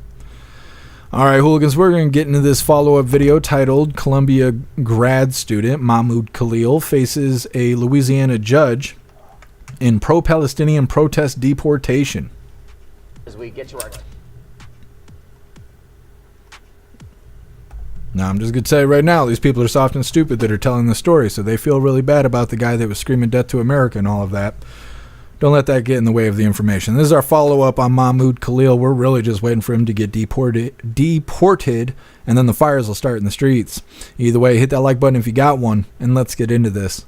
Alright, hooligans, we're going to get into this follow-up video titled Columbia grad student Mahmud Khalil faces a Louisiana judge in pro-Palestinian protest deportation. As we get to our... Now, I'm just going to tell you right now, these people are soft and stupid that are telling the story, so they feel really bad about the guy that was screaming death to America and all of that. Don't let that get in the way of the information. This is our follow-up on Mahmud Khalil. We're really just waiting for him to get deported, and then the fires will start in the streets. Either way, hit that like button if you got one, and let's get into this.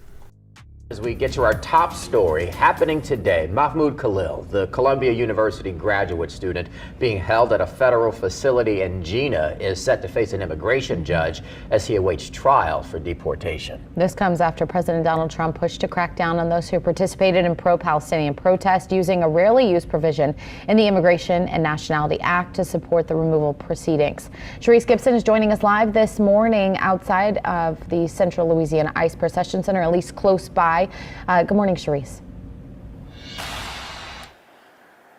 As we get to our top story happening today, Mahmud Khalil, the Columbia University graduate student being held at a federal facility in Gina, is set to face an immigration judge as he awaits trial for deportation. This comes after President Donald Trump pushed to crack down on those who participated in pro-Palestinian protests using a rarely used provision in the Immigration and Nationality Act to support the removal proceedings. Sharice Gibson is joining us live this morning outside of the Central Louisiana ICE Procession Center, at least close by. Good morning, Sharice.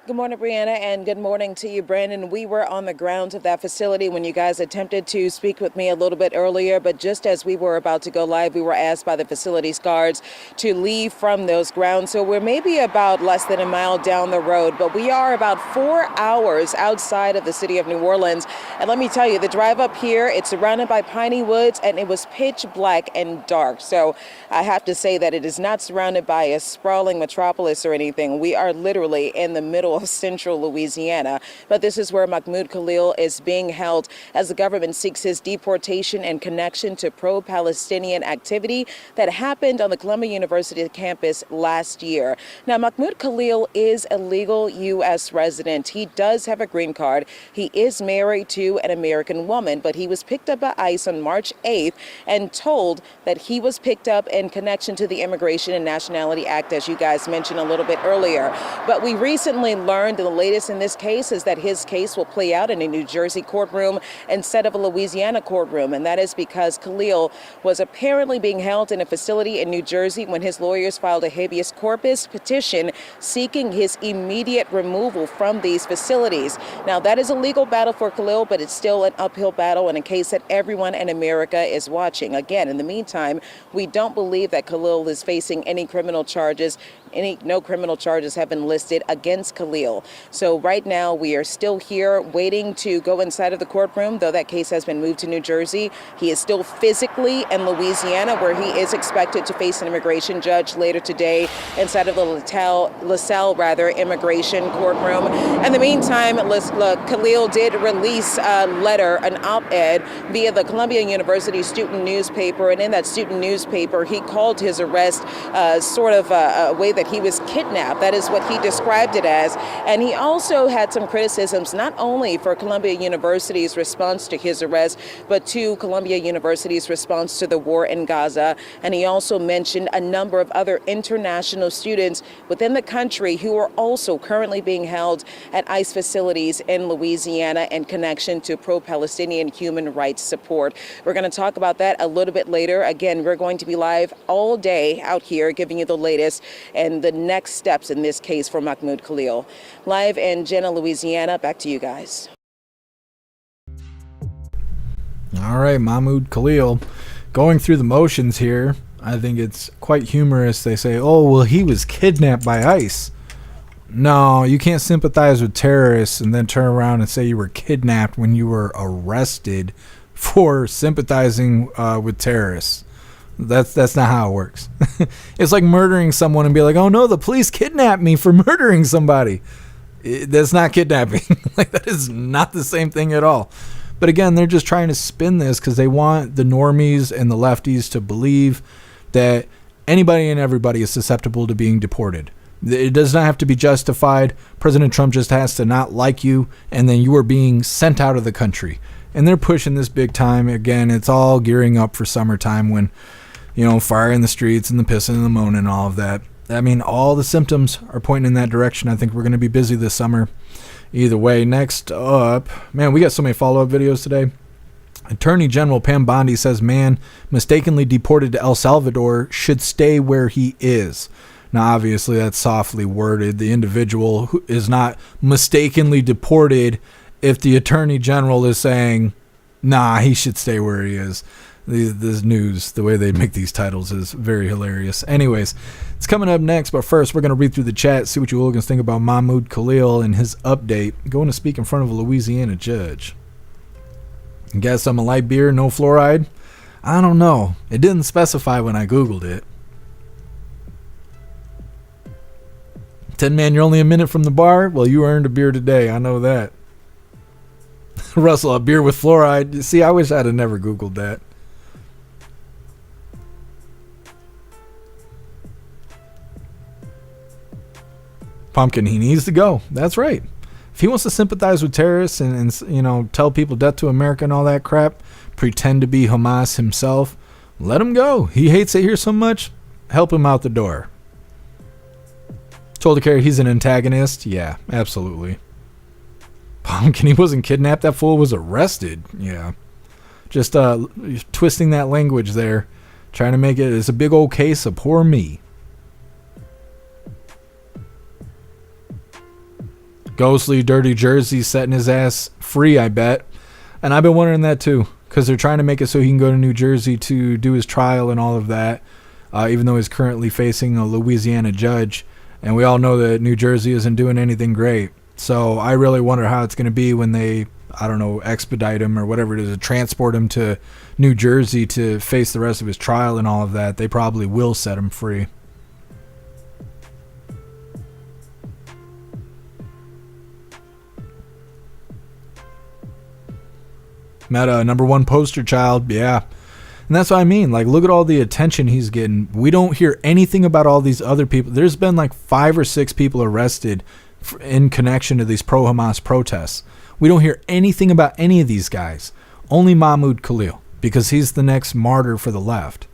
Good morning, Brianna, and good morning to you, Brandon. We were on the grounds of that facility when you guys attempted to speak with me a little bit earlier, but just as we were about to go live, we were asked by the facility's guards to leave from those grounds. So we're maybe about less than a mile down the road, but we are about 4 hours outside of the city of New Orleans. And let me tell you, the drive up here, it's surrounded by piney woods, and it was pitch black and dark. So I have to say that it is not surrounded by a sprawling metropolis or anything. We are literally in the middle of central Louisiana. But this is where Mahmud Khalil is being held as the government seeks his deportation in connection to pro-Palestinian activity that happened on the Columbia University campus last year. Now, Mahmud Khalil is a legal U.S. resident. He does have a green card. He is married to an American woman, but he was picked up by ICE on March 8th and told that he was picked up in connection to the Immigration and Nationality Act, as you guys mentioned a little bit earlier. But we recently learned the latest in this case is that his case will play out in a New Jersey courtroom instead of a Louisiana courtroom. And that is because Khalil was apparently being held in a facility in New Jersey when his lawyers filed a habeas corpus petition seeking his immediate removal from these facilities. Now, that is a legal battle for Khalil, but it's still an uphill battle in a case that everyone in America is watching. Again, in the meantime, we don't believe that Khalil is facing any criminal charges. No criminal charges have been listed against Khalil. So right now we are still here waiting to go inside of the courtroom, though that case has been moved to New Jersey. He is still physically in Louisiana, where he is expected to face an immigration judge later today inside of the LaSalle immigration courtroom. In the meantime, Khalil did release a letter, an op-ed, via the Columbia University student newspaper. And in that student newspaper, he called his arrest sort of a way that he was kidnapped. That is what he described it as. And he also had some criticisms, not only for Columbia University's response to his arrest, but to Columbia University's response to the war in Gaza. And he also mentioned a number of other international students within the country who are also currently being held at ICE facilities in Louisiana in connection to pro-Palestinian human rights support. We're going to talk about that a little bit later. Again, we're going to be live all day out here giving you the latest and the next steps in this case for Mahmud Khalil. Live in Jena, Louisiana. Back to you guys. All right, Mahmud Khalil. Going through the motions here, I think it's quite humorous. They say, oh, well, he was kidnapped by ICE. No, you can't sympathize with terrorists and then turn around and say you were kidnapped when you were arrested for sympathizing with terrorists. That's not how it works. It's like murdering someone and be like, oh no, the police kidnapped me for murdering somebody. That's not kidnapping. Like, that is not the same thing at all. But again, they're just trying to spin this because they want the normies and the lefties to believe that anybody and everybody is susceptible to being deported. It does not have to be justified. President Trump just has to not like you, and then you are being sent out of the country. And they're pushing this big time. Again, it's all gearing up for summertime when, fire in the streets and the pissing and the moaning and all of that. I mean, all the symptoms are pointing in that direction. I think we're going to be busy this summer. Either way, next up, man, we got so many follow-up videos today. Attorney General Pam Bondi says man mistakenly deported to El Salvador should stay where he is. Now, obviously, that's softly worded. The individual who is not mistakenly deported if the Attorney General is saying, nah, he should stay where he is. This news, the way they make these titles is very hilarious. Anyways, it's coming up next, but first we're going to read through the chat, see what you hooligans think about Mahmud Khalil and his update, going to speak in front of a Louisiana judge. Guess I'm a light beer, no fluoride? I don't know. It didn't specify when I Googled it. 10 man, you're only a minute from the bar? Well, you earned a beer today. I know that. Russell, a beer with fluoride. See, I wish I'd have never Googled that. Pumpkin, he needs to go. That's right. If he wants to sympathize with terrorists and tell people death to America and all that crap, pretend to be Hamas himself, let him go. He hates it here so much. Help him out the door. Told to carry he's an antagonist. Yeah, absolutely. Pumpkin, he wasn't kidnapped. That fool was arrested. Yeah. Just twisting that language there. Trying to make it as a big old case of poor me. Ghostly, dirty Jersey setting his ass free, I bet. And I've been wondering that too. Because they're trying to make it so he can go to New Jersey to do his trial and all of that. Even though he's currently facing a Louisiana judge. And we all know that New Jersey isn't doing anything great. So I really wonder how it's going to be when they, expedite him or whatever it is, to transport him to New Jersey to face the rest of his trial and all of that. They probably will set him free. Meta, #1 poster child. Yeah. And that's what I mean. Like, look at all the attention he's getting. We don't hear anything about all these other people. There's been like 5 or 6 people arrested in connection to these pro-Hamas protests. We don't hear anything about any of these guys. Only Mahmud Khalil, because he's the next martyr for the left.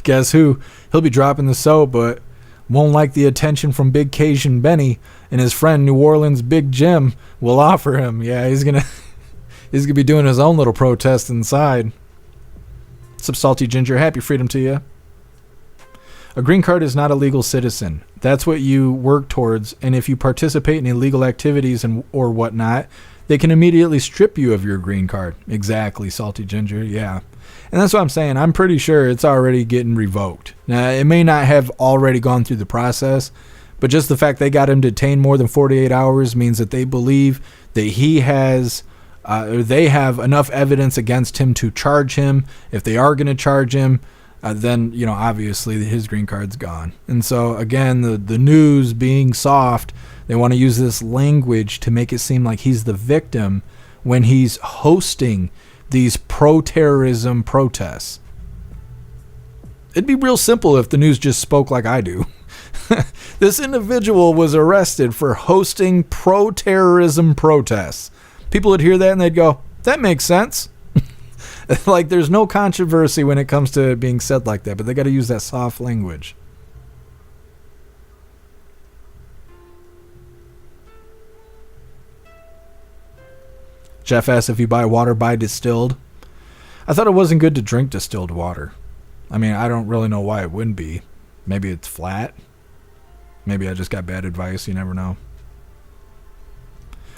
Guess who? He'll be dropping the soap, but won't like the attention from Big Cajun Benny, and his friend New Orleans Big Jim will offer him. Yeah, he's gonna be doing his own little protest inside. What's up, Salty Ginger? Happy freedom to you. A green card is not a legal citizen. That's what you work towards, and if you participate in illegal activities or whatnot, they can immediately strip you of your green card. Exactly, Salty Ginger, yeah. And that's what I'm saying. I'm pretty sure it's already getting revoked. Now, it may not have already gone through the process, but just the fact they got him detained more than 48 hours means that they believe that he has, or they have enough evidence against him to charge him. If they are going to charge him, then, obviously his green card's gone. And so, again, the news being soft, they want to use this language to make it seem like he's the victim when he's hosting these pro-terrorism protests. It'd be real simple if the news just spoke like I do. This individual was arrested for hosting pro-terrorism protests. People would hear that and they'd go, that makes sense. Like, there's no controversy when it comes to being said like that, but they got to use that soft language. Jeff asked if you buy water, buy distilled. I thought it wasn't good to drink distilled water. I mean, I don't really know why it wouldn't be. Maybe it's flat. Maybe I just got bad advice. You never know.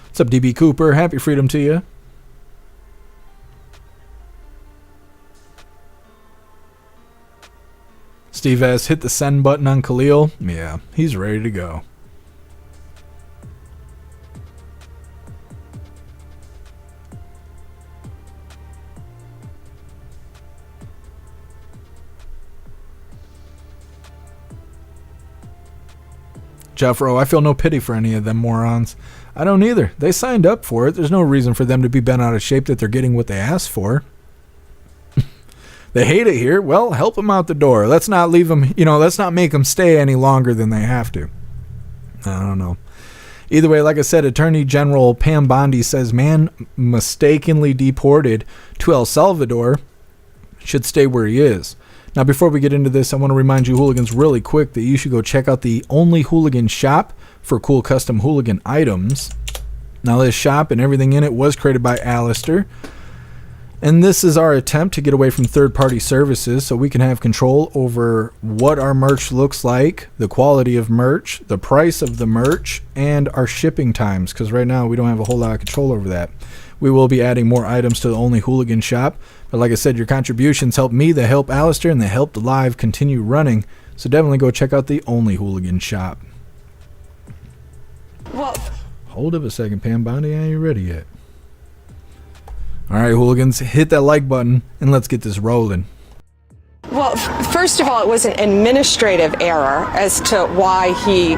What's up, DB Cooper? Happy freedom to you. Steve S. hit the send button on Khalil. Yeah, he's ready to go. Jeffro, I feel no pity for any of them morons. I don't either. They signed up for it. There's no reason for them to be bent out of shape that they're getting what they asked for. They hate it here. Well, help them out the door. Let's not leave them, let's not make them stay any longer than they have to. I don't know. Either way, like I said, Attorney General Pam Bondi says man mistakenly deported to El Salvador should stay where he is. Now, before we get into this, I want to remind you hooligans really quick that you should go check out the Only Hooligan shop for cool custom hooligan items. Now, this shop and everything in it was created by Alistair. And this is our attempt to get away from third-party services so we can have control over what our merch looks like, the quality of merch, the price of the merch, and our shipping times, because right now we don't have a whole lot of control over that. We will be adding more items to the Only Hooligan shop, but like I said, your contributions help me, they help Alistair, and they help the live continue running, so definitely go check out the Only Hooligan shop. Well, hold up a second, Pam Bondi, I ain't ready yet. All right, hooligans, hit that like button and let's get this rolling. Well, first of all, it was an administrative error as to why he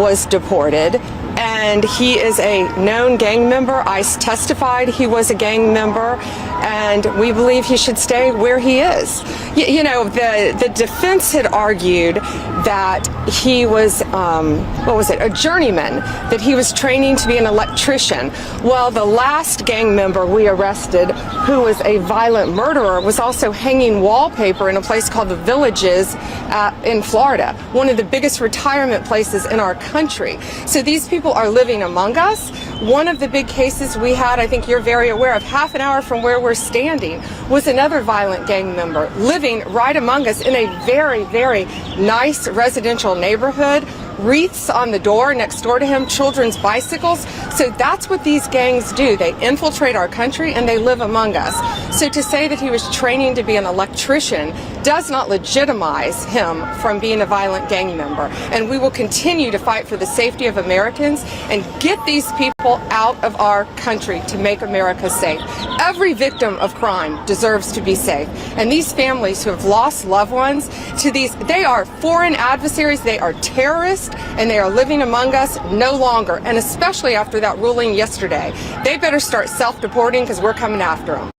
was deported. And he is a known gang member. ICE testified he was a gang member, and we believe he should stay where he is. The defense had argued that he was, a journeyman, that he was training to be an electrician. Well, the last gang member we arrested, who was a violent murderer, was also hanging wallpaper in a place called the Villages in Florida, one of the biggest retirement places in our country. So these people are living among us. One of the big cases we had, I think you're very aware of, half an hour from where we're standing, was another violent gang member living right among us in a very, very nice residential neighborhood. Wreaths on the door next door to him, children's bicycles. So that's what these gangs do. They infiltrate our country and they live among us. So to say that he was training to be an electrician does not legitimize him from being a violent gang member. And we will continue to fight for the safety of Americans and get these people out of our country to make America safe. Every victim of crime deserves to be safe. And these families who have lost loved ones to these, they are foreign adversaries, they are terrorists, and they are living among us no longer, and especially after that ruling yesterday. They better start self-deporting because we're coming after them.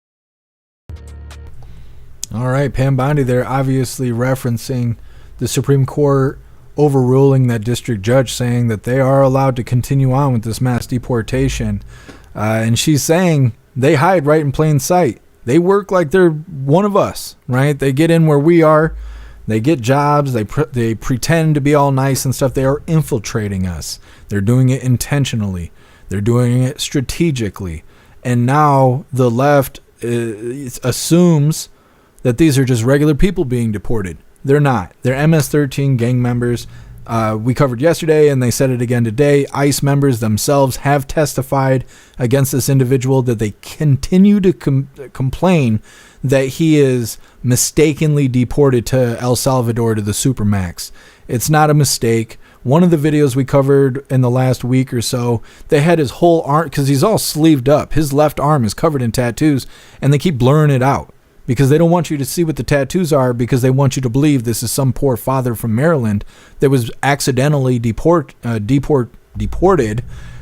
All right, Pam Bondi there obviously referencing the Supreme Court overruling that district judge saying that they are allowed to continue on with this mass deportation. And she's saying they hide right in plain sight. They work like they're one of us, right? They get in where we are. They get jobs, they pretend to be all nice and stuff. They are infiltrating us. They're doing it intentionally. They're doing it strategically. And now the left assumes that these are just regular people being deported. They're not. They're MS-13 gang members. We covered yesterday, and they said it again today. ICE members themselves have testified against this individual that they continue to complain that he is mistakenly deported to El Salvador to the Supermax. It's not a mistake. One of the videos we covered in the last week or so, they had his whole arm, because he's all sleeved up. His left arm is covered in tattoos, and they keep blurring it out because they don't want you to see what the tattoos are, because they want you to believe this is some poor father from Maryland that was accidentally deported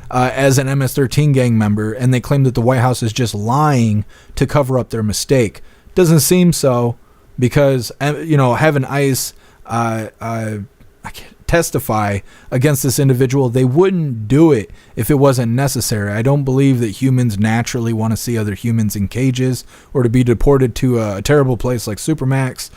as an MS-13 gang member, and they claim that the White House is just lying to cover up their mistake. Doesn't seem so, because having ICE testify against this individual, they wouldn't do it if it wasn't necessary. I don't believe that humans naturally want to see other humans in cages or to be deported to a terrible place like Supermax.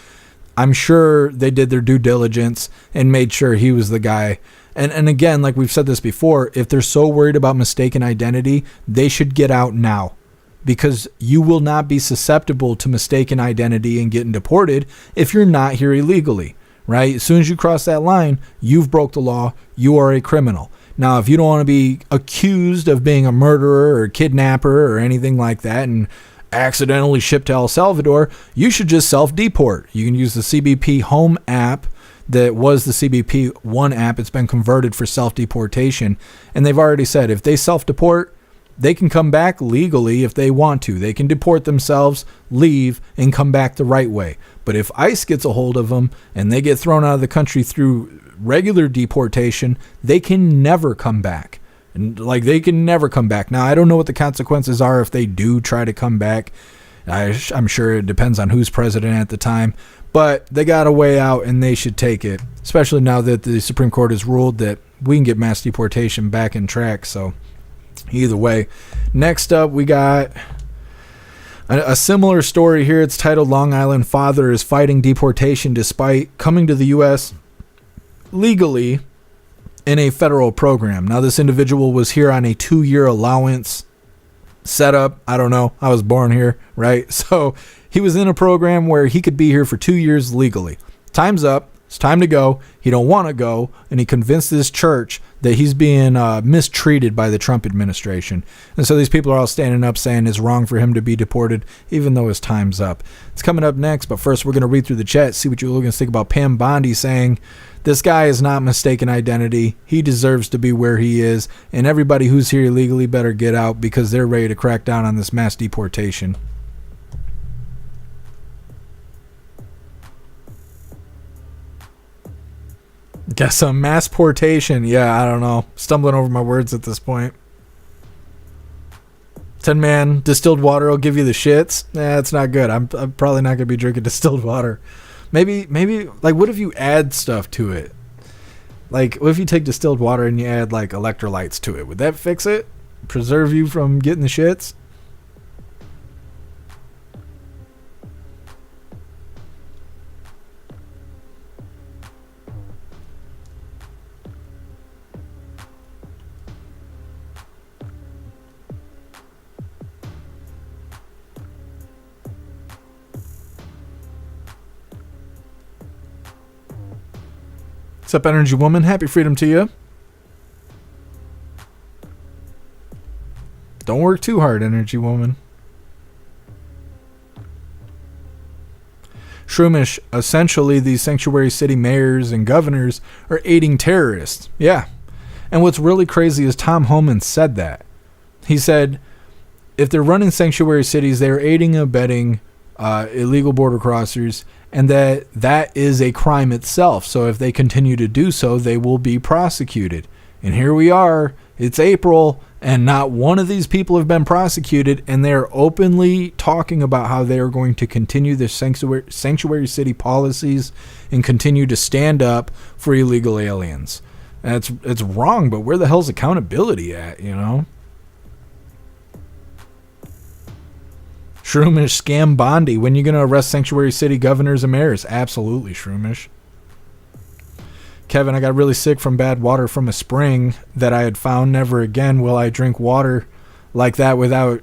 I'm sure they did their due diligence and made sure he was the guy. And again, like we've said this before, if they're so worried about mistaken identity, they should get out now, because you will not be susceptible to mistaken identity and getting deported if you're not here illegally, right? As soon as you cross that line, you've broke the law. You are a criminal. Now, if you don't want to be accused of being a murderer or a kidnapper or anything like that and accidentally shipped to El Salvador, you should just self-deport. You can use the CBP Home app that was the CBP One app. It's been converted for self-deportation. And they've already said if they self-deport, they can come back legally if they want to. They can deport themselves, leave, and come back the right way. But if ICE gets a hold of them and they get thrown out of the country through regular deportation, they can never come back. And like, they can never come back. Now, I don't know what the consequences are if they do try to come back. I'm sure it depends on who's president at the time. But they got a way out, and they should take it, especially now that the Supreme Court has ruled that we can get mass deportation back in track. So either way. Next up, we got a similar story here. It's titled Long Island Father is Fighting Deportation Despite Coming to the U.S. legally in a federal program. Now, this individual was here on a 2-year allowance setup. I don't know. I was born here, right? So he was in a program where he could be here for 2 years legally. Time's up. It's time to go. He don't want to go, and he convinced this church that he's being mistreated by the Trump administration. And so these people are all standing up saying it's wrong for him to be deported, even though his time's up. It's coming up next, but first we're going to read through the chat, see what you Hooligans think about Pam Bondi saying, this guy is not mistaken identity. He deserves to be where he is, and everybody who's here illegally better get out because they're ready to crack down on this mass deportation. Guess some mass portation. Yeah, I don't know. Stumbling over my words at this point. 10-man distilled water will give you the shits. It's not good. I'm probably not going to be drinking distilled water. Maybe, like, what if you add stuff to it? Like, what if you take distilled water and you add, like, electrolytes to it? Would that fix it? Preserve you from getting the shits? What's up, Energy Woman? Happy freedom to you. Don't work too hard, Energy Woman. Shroomish, essentially these sanctuary city mayors and governors are aiding terrorists. Yeah. And what's really crazy is Tom Homan said that. He said, if they're running sanctuary cities, they're aiding and abetting illegal border crossers, and that is a crime itself. So if they continue to do so, they will be prosecuted. And here we are. It's April, and not one of these people have been prosecuted, and they're openly talking about how they are going to continue their sanctuary city policies and continue to stand up for illegal aliens. And it's wrong, but where the hell's accountability at, you know? Shroomish, scam Bondi. When you going to arrest sanctuary city governors and mayors? Absolutely, Shroomish. Kevin, I got really sick from bad water from a spring that I had found. Never again will I drink water like that without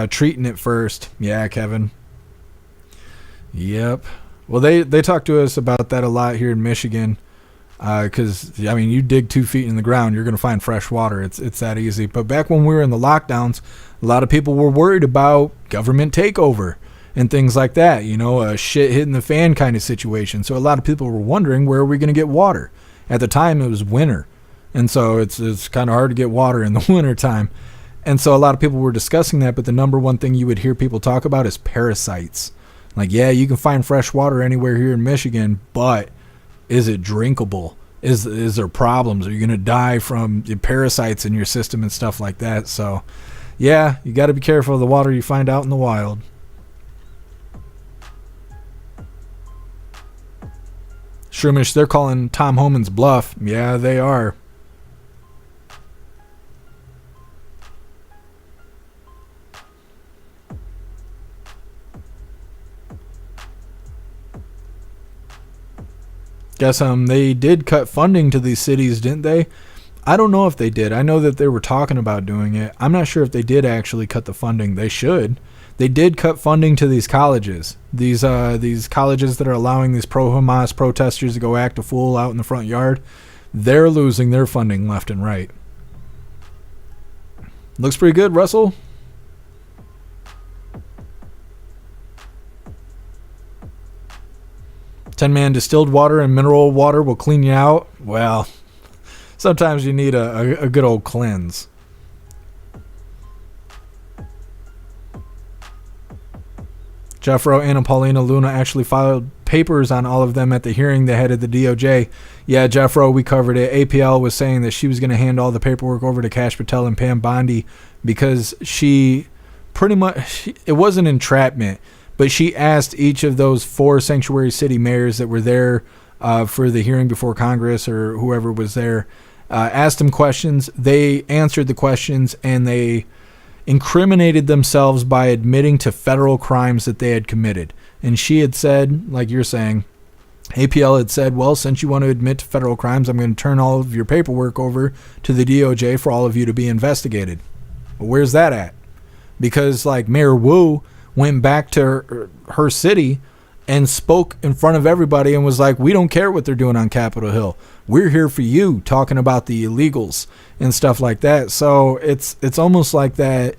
treating it first. Yeah, Kevin. Yep. Well, they talk to us about that a lot here in Michigan. Because, I mean, you dig 2 feet in the ground, you're going to find fresh water. It's that easy. But back when we were in the lockdowns, a lot of people were worried about government takeover and things like that. You know, a shit hitting the fan kind of situation. So a lot of people were wondering, where are we going to get water? At the time, it was winter. And so it's kind of hard to get water in the winter time. And so a lot of people were discussing that. But the number one thing you would hear people talk about is parasites. Like, yeah, you can find fresh water anywhere here in Michigan, but is it drinkable? Is there problems? Are you going to die from the parasites in your system and stuff like that? So, yeah, you got to be careful of the water you find out in the wild. Shroomish, they're calling Tom Homan's bluff. Yeah, they are. Guess they did cut funding to these cities, didn't they? I don't know if they did. I know that they were talking about doing it. I'm not sure if they did actually cut the funding. They should. They did cut funding to these colleges. These colleges that are allowing these pro-Hamas protesters to go act a fool out in the front yard. They're losing their funding left and right. Looks pretty good, Russell. Ten-man distilled water and mineral water will clean you out. Well, sometimes you need a good old cleanse. Jeffro, Anna Paulina Luna actually filed papers on all of them at the hearing they had at the DOJ. Yeah, Jeffro, we covered it. APL was saying that she was going to hand all the paperwork over to Kash Patel and Pam Bondi because she pretty much, it wasn't entrapment, but she asked each of those 4 sanctuary city mayors that were there for the hearing before Congress or whoever was there, asked them questions. They answered the questions, and they incriminated themselves by admitting to federal crimes that they had committed. And she had said, like you're saying, APL had said, well, since you want to admit to federal crimes, I'm going to turn all of your paperwork over to the DOJ for all of you to be investigated. Well, where's that at? Because like Mayor Wu went back to her city and spoke in front of everybody and was like, we don't care what they're doing on Capitol Hill. We're here for you, talking about the illegals and stuff like that. So it's almost like that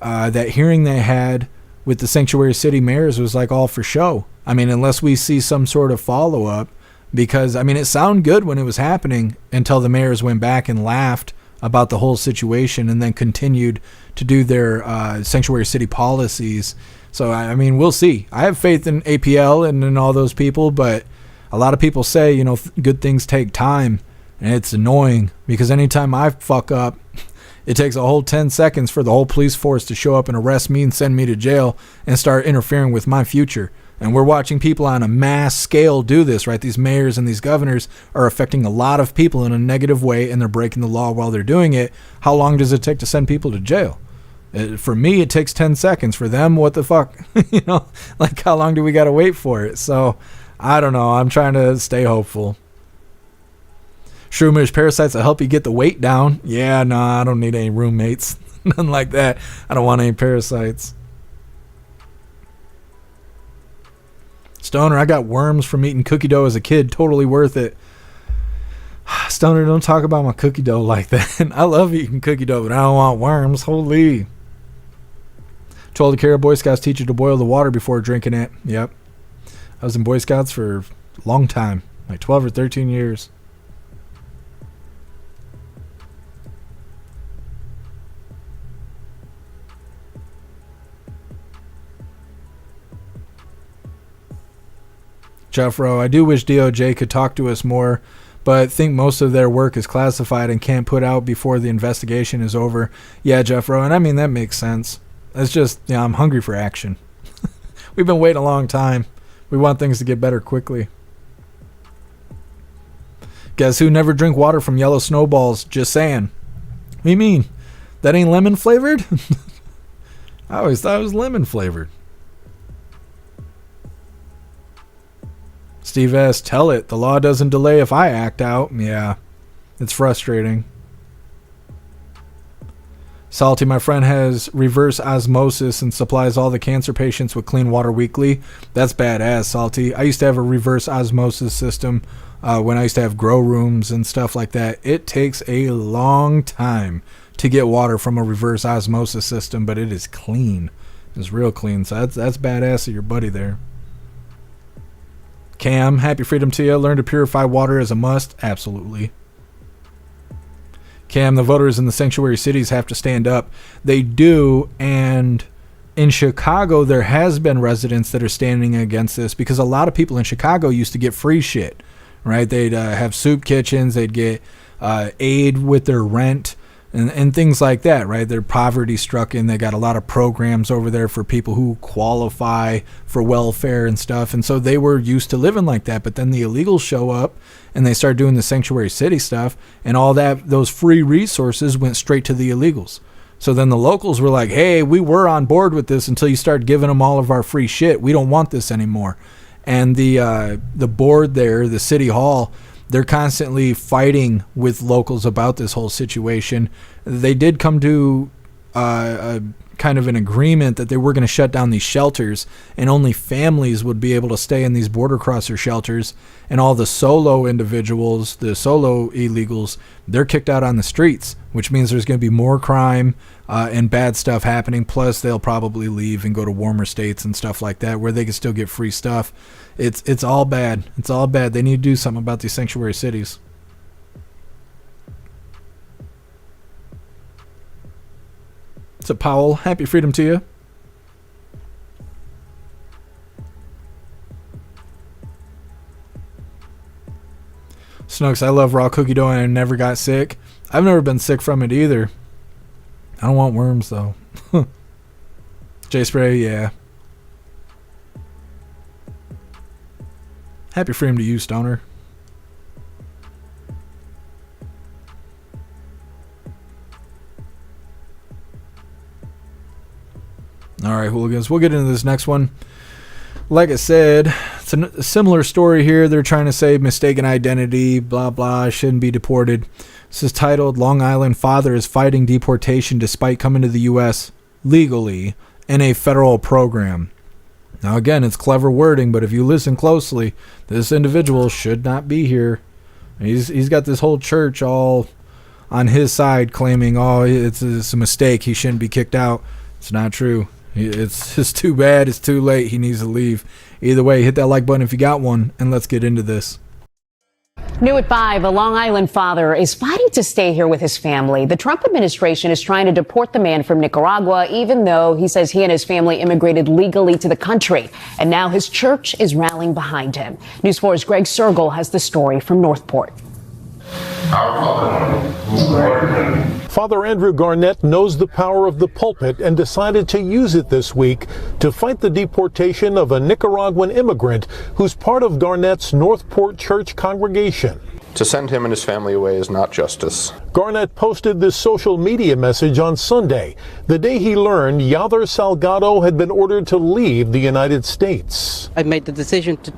that hearing they had with the sanctuary city mayors was like all for show. I mean, unless we see some sort of follow-up, because, I mean, it sounded good when it was happening until the mayors went back and laughed about the whole situation and then continued to do their sanctuary city policies. So, I mean, we'll see. I have faith in APL and in all those people, but a lot of people say, you know, good things take time, and it's annoying because anytime I fuck up, it takes a whole 10 seconds for the whole police force to show up and arrest me and send me to jail and start interfering with my future. And we're watching people on a mass scale do this, right? These mayors and these governors are affecting a lot of people in a negative way, and they're breaking the law while they're doing it. How long does it take to send people to jail? For me, it takes 10 seconds. For them, what the fuck? You know, like how long do we got to wait for it? So, I don't know. I'm trying to stay hopeful. Shroomish parasites will help you get the weight down. Yeah, no, I don't need any roommates. Nothing like that. I don't want any parasites. Stoner, I got worms from eating cookie dough as a kid. Totally worth it. Stoner, don't talk about my cookie dough like that. I love eating cookie dough, but I don't want worms. Holy. Told the Caribou Boy Scouts teacher to boil the water before drinking it. Yep. I was in Boy Scouts for a long time. Like 12 or 13 years. Jeffro, I do wish DOJ could talk to us more, but think most of their work is classified and can't put out before the investigation is over. Yeah, Jeffro, and I mean, that makes sense. It's just, yeah, I'm hungry for action. We've been waiting a long time. We want things to get better quickly. Guess who never drink water from yellow snowballs? Just saying. What do you mean? That ain't lemon flavored? I always thought it was lemon flavored. Steve S., tell it. The law doesn't delay if I act out. Yeah, it's frustrating. Salty, my friend has reverse osmosis and supplies all the cancer patients with clean water weekly. That's badass, Salty. I used to have a reverse osmosis system when I used to have grow rooms and stuff like that. It takes a long time to get water from a reverse osmosis system, but it is clean. It's real clean. So that's badass of your buddy there. Cam, happy freedom to you. Learn to purify water as a must. Absolutely. Cam, the voters in the sanctuary cities have to stand up. They do, and in Chicago, there has been residents that are standing against this because a lot of people in Chicago used to get free shit, right? They'd have soup kitchens. They'd get aid with their rent and things like that, right? They're poverty stricken. They got a lot of programs over there for people who qualify for welfare and stuff. And so they were used to living like that. But then the illegals show up and they start doing the sanctuary city stuff, and all that, those free resources went straight to the illegals. So then the locals were like, hey, we were on board with this until you start giving them all of our free shit. We don't want this anymore. And the board there, the city hall, they're constantly fighting with locals about this whole situation. They did come to a kind of an agreement that they were going to shut down these shelters, and only families would be able to stay in these border crosser shelters, and all the solo individuals, the solo illegals, they're kicked out on the streets, which means there's going to be more crime and bad stuff happening. Plus, they'll probably leave and go to warmer states and stuff like that where they can still get free stuff. It's all bad. It's all bad. They need to do something about these sanctuary cities. So Powell, happy freedom to you. Snooks, I love raw cookie dough and I never got sick. I've never been sick from it either. I don't want worms, though. J-Spray, yeah. Happy freedom to you, Stoner. All right, hooligans, we'll get into this next one. Like I said, it's a similar story here. They're trying to say mistaken identity, blah, blah, shouldn't be deported. This is titled, Long Island Father is Fighting Deportation Despite Coming to the U.S. Legally in a Federal Program. Now, again, it's clever wording, but if you listen closely, this individual should not be here. He's got this whole church all on his side claiming, oh, it's a mistake. He shouldn't be kicked out. It's not true. It's too bad. It's too late. He needs to leave. Either way, hit that like button if you got one, and let's get into this. New at 5, a Long Island father is fighting to stay here with his family. The Trump administration is trying to deport the man from Nicaragua, even though he says he and his family immigrated legally to the country. And now his church is rallying behind him. News 4's Greg Sergel has the story from Northport. Father Andrew Garnett knows the power of the pulpit and decided to use it this week to fight the deportation of a Nicaraguan immigrant who's part of Garnett's Northport Church congregation. To send him and his family away is not justice. Garnett posted this social media message on Sunday, the day he learned Yather Salgado had been ordered to leave the United States. I made the decision to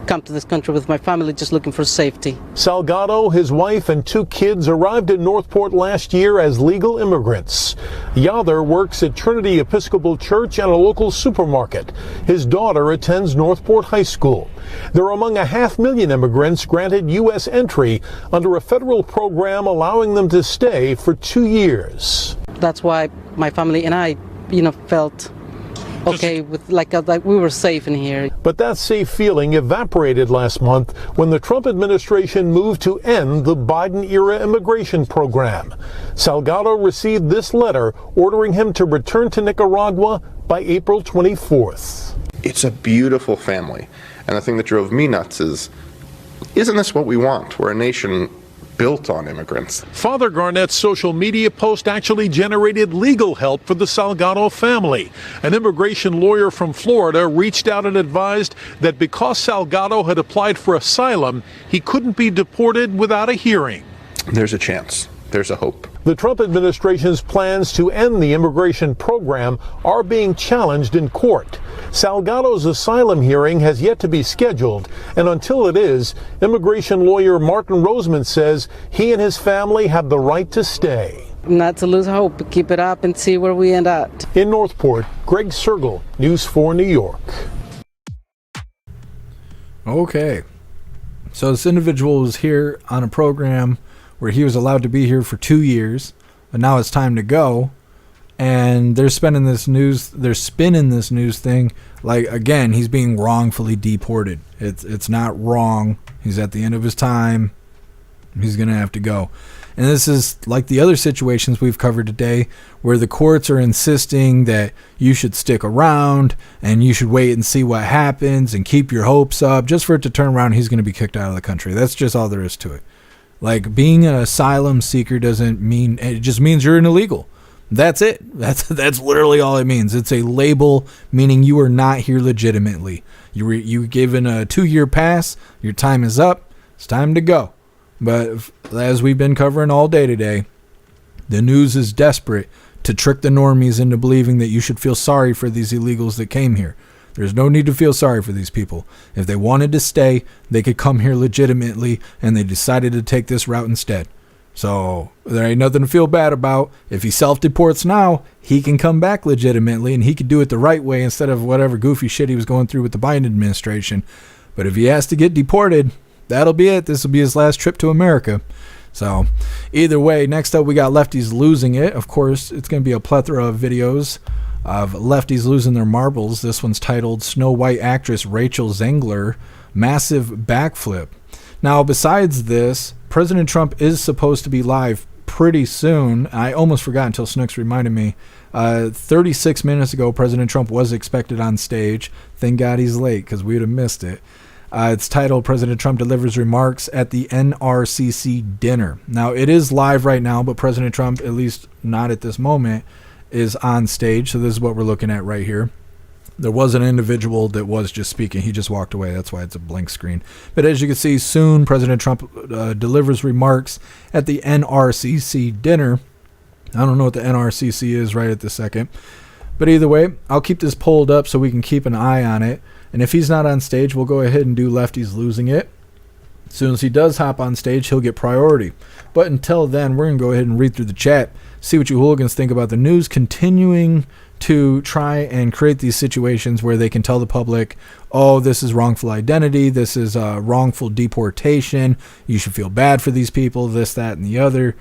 come to this country with my family, just looking for safety. Salgado, his wife, and 2 kids arrived in Northport last year as legal immigrants. Yather works at Trinity Episcopal Church and a local supermarket. His daughter attends Northport High School. They're among 500,000 immigrants granted U.S. entry under a federal program allowing them to stay for 2 years. That's why my family and I, felt okay with like we were safe in here. But that safe feeling evaporated last month when the Trump administration moved to end the Biden-era immigration program. Salgado received this letter ordering him to return to Nicaragua by April 24th. It's a beautiful family. And the thing that drove me nuts is, isn't this what we want? We're a nation built on immigrants. Father Garnett's social media post actually generated legal help for the Salgado family. An immigration lawyer from Florida reached out and advised that because Salgado had applied for asylum, he couldn't be deported without a hearing. There's a chance. There's a hope. The Trump administration's plans to end the immigration program are being challenged in court. Salgado's asylum hearing has yet to be scheduled, and until it is, immigration lawyer Martin Roseman says he and his family have the right to stay. Not to lose hope, but keep it up and see where we end up. In Northport, Greg Sergel, News 4 New York. Okay. So this individual was here on a program where he was allowed to be here for 2 years, but now it's time to go. And they're spinning this news thing like, again, he's being wrongfully deported. It's not wrong. He's at the end of his time. He's going to have to go. And this is like the other situations we've covered today where the courts are insisting that you should stick around and you should wait and see what happens and keep your hopes up just for it to turn around and he's going to be kicked out of the country. That's just all there is to it. Like, being an asylum seeker doesn't mean, it just means you're an illegal. That's it. That's literally all it means. It's a label meaning you are not here legitimately. You given a 2-year pass. Your time is up. It's time to go. But as we've been covering all day today, the news is desperate to trick the normies into believing that you should feel sorry for these illegals that came here. There's no need to feel sorry for these people. If they wanted to stay, they could come here legitimately, and they decided to take this route instead. So there ain't nothing to feel bad about. If he self-deports now, he can come back legitimately, and he could do it the right way instead of whatever goofy shit he was going through with the Biden administration. But if he has to get deported, that'll be it. This will be his last trip to America. So either way, next up we got Lefties losing it. Of course, it's going to be a plethora of videos of lefties losing their marbles. This one's titled Snow White actress Rachel Zegler, massive backflip. Now, besides this, President Trump is supposed to be live pretty soon. I almost forgot until Snooks reminded me. 36 minutes ago, President Trump was expected on stage. Thank God he's late because we would have missed it. It's titled President Trump Delivers Remarks at the NRCC Dinner. Now, it is live right now, but President Trump, at least not at this moment, is on stage. So this is what we're looking at right here. There was an individual that was just speaking. He just walked away. That's why it's a blank screen. But as you can see, soon President Trump delivers remarks at the NRCC dinner. I don't know what the NRCC is right at this second. But either way, I'll keep this pulled up so we can keep an eye on it. And if he's not on stage, we'll go ahead and do Lefties Losing It. As soon as he does hop on stage, he'll get priority. But until then, we're going to go ahead and read through the chat, see what you hooligans think about the news continuing to try and create these situations where they can tell the public, oh, this is wrongful identity, this is wrongful deportation, you should feel bad for these people, this, that, and the other.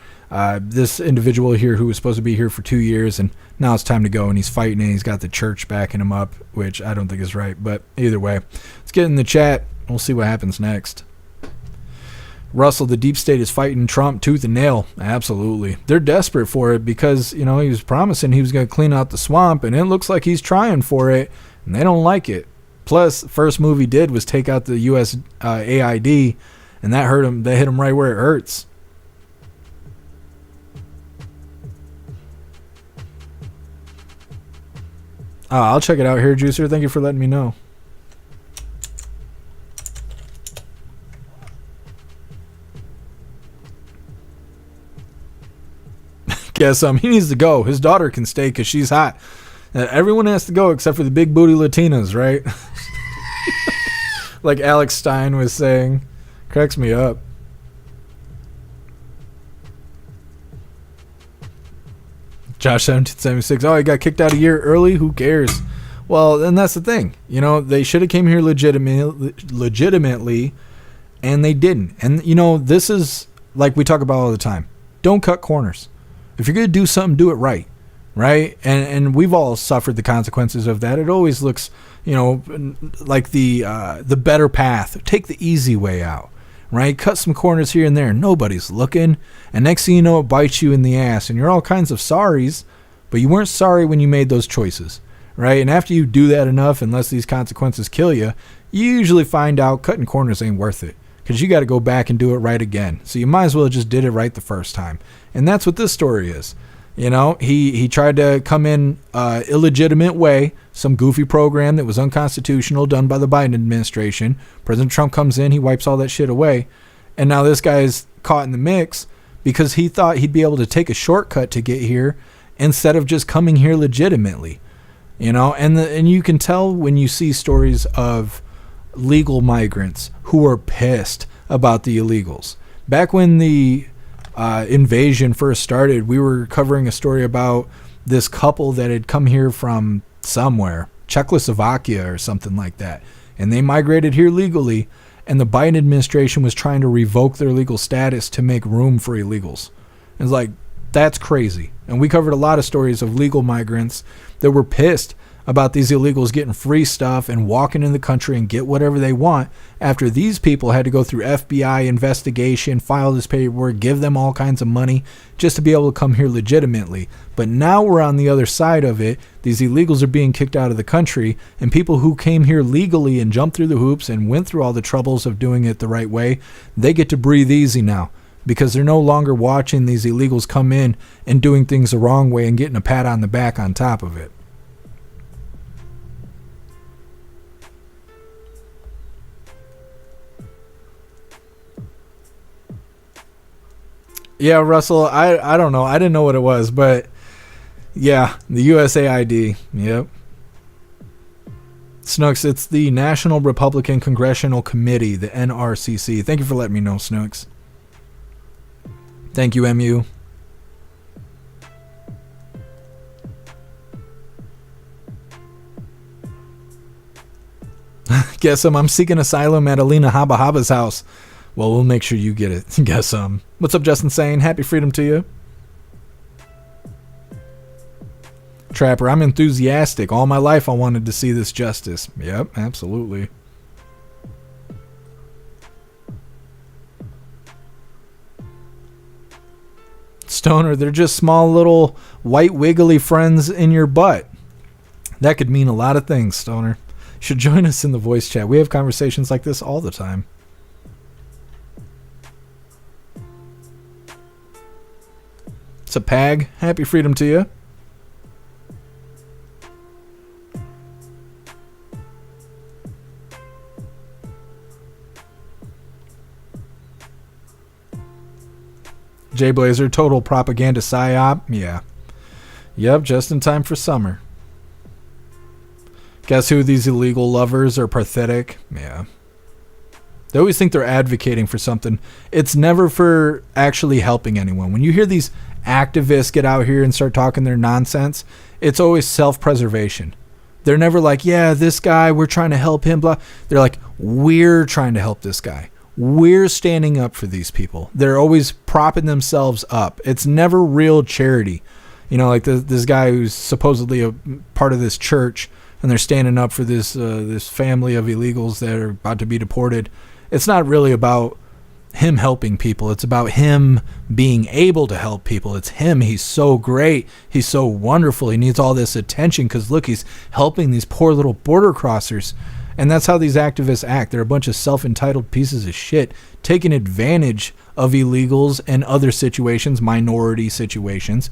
This individual here who was supposed to be here for 2 years, and now it's time to go, and he's fighting, and he's got the church backing him up, which I don't think is right. But either way, let's get in the chat. We'll see what happens next. Russell, the deep state is fighting Trump tooth and nail. Absolutely. They're desperate for it because, you know, he was promising he was going to clean out the swamp, and it looks like he's trying for it, and they don't like it. Plus, the first move he did was take out the U.S. AID, and that hurt him. That hit him right where it hurts. I'll check it out here, Juicer. Thank you for letting me know. Guess he needs to go. His daughter can stay because she's hot. Everyone has to go except for the big booty Latinas, right? Like Alex Stein was saying. Cracks me up. Josh 1776. Oh, he got kicked out a year early. Who cares? Well, and that's the thing. You know, they should have came here legitimately, and they didn't. And you know, this is like we talk about all the time. Don't cut corners. If you're gonna do something, do it right, right? And we've all suffered the consequences of that. It always looks, you know, like the better path. Take the easy way out. Right? Cut some corners here and there. Nobody's looking. And next thing you know, it bites you in the ass. And you're all kinds of sorries, but you weren't sorry when you made those choices. Right? And after you do that enough, unless these consequences kill you, you usually find out cutting corners ain't worth it. Because you got to go back and do it right again. So you might as well have just did it right the first time. And that's what this story is. You know, he tried to come in illegitimate way, some goofy program that was unconstitutional done by the Biden administration. President Trump comes in, he wipes all that shit away. And now this guy's caught in the mix because he thought he'd be able to take a shortcut to get here instead of just coming here legitimately. You know, and you can tell when you see stories of legal migrants who are pissed about the illegals. Back when the invasion first started, we were covering a story about this couple that had come here from somewhere, Czechoslovakia or something like that, and they migrated here legally, and the Biden administration was trying to revoke their legal status to make room for illegals. It's like, that's crazy. And we covered a lot of stories of legal migrants that were pissed about these illegals getting free stuff and walking in the country and get whatever they want after these people had to go through FBI investigation, file this paperwork, give them all kinds of money just to be able to come here legitimately. But now we're on the other side of it. These illegals are being kicked out of the country, and people who came here legally and jumped through the hoops and went through all the troubles of doing it the right way, they get to breathe easy now because they're no longer watching these illegals come in and doing things the wrong way and getting a pat on the back on top of it. Yeah, Russell, I don't know. I didn't know what it was, but yeah, the USAID. Yep. Snooks, it's the National Republican Congressional Committee, the NRCC. Thank you for letting me know, Snooks. Thank you, MU. Guess I'm seeking asylum at Alina Haba Haba's house. Well, we'll make sure you get it. Guess what's up, Justin saying? Happy freedom to you. Trapper, I'm enthusiastic. All my life I wanted to see this justice. Yep, absolutely. Stoner, they're just small little white wiggly friends in your butt. That could mean a lot of things, Stoner. should join us in the voice chat. We have conversations like this all the time. It's a Pag. Happy freedom to you. Jay Blazer, total propaganda psyop. Yeah. Yep, just in time for summer. Guess who? These illegal lovers are pathetic. Yeah. They always think they're advocating for something. It's never for actually helping anyone. When you hear these activists get out here and start talking their nonsense, it's always self-preservation. They're never like, yeah, this guy, we're trying to help him, blah. They're like, we're trying to help this guy. We're standing up for these people. They're always propping themselves up. It's never real charity. You know, like this guy who's supposedly a part of this church, and they're standing up for this family of illegals that are about to be deported. It's not really about him helping people. It's about him being able to help people. It's him. He's so great. He's so wonderful. He needs all this attention because, look, he's helping these poor little border crossers. And that's how these activists act. They're a bunch of self-entitled pieces of shit taking advantage of illegals and other situations, minority situations,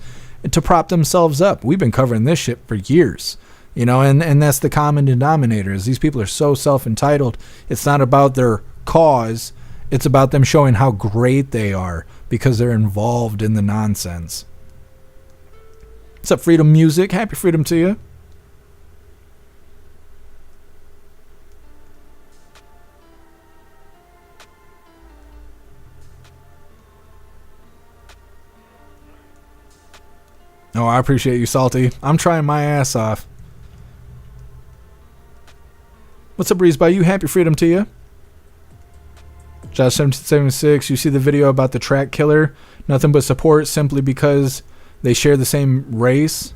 to prop themselves up. We've been covering this shit for years. You know, and that's the common denominator, is these people are so self-entitled. It's not about their cause. It's about them showing how great they are because they're involved in the nonsense. What's up, Freedom Music? Happy freedom to you. Oh, I appreciate you, Salty. I'm trying my ass off. What's up, Breeze by you? Happy freedom to you. Josh 1776, you see the video about the track killer? Nothing but support simply because they share the same race?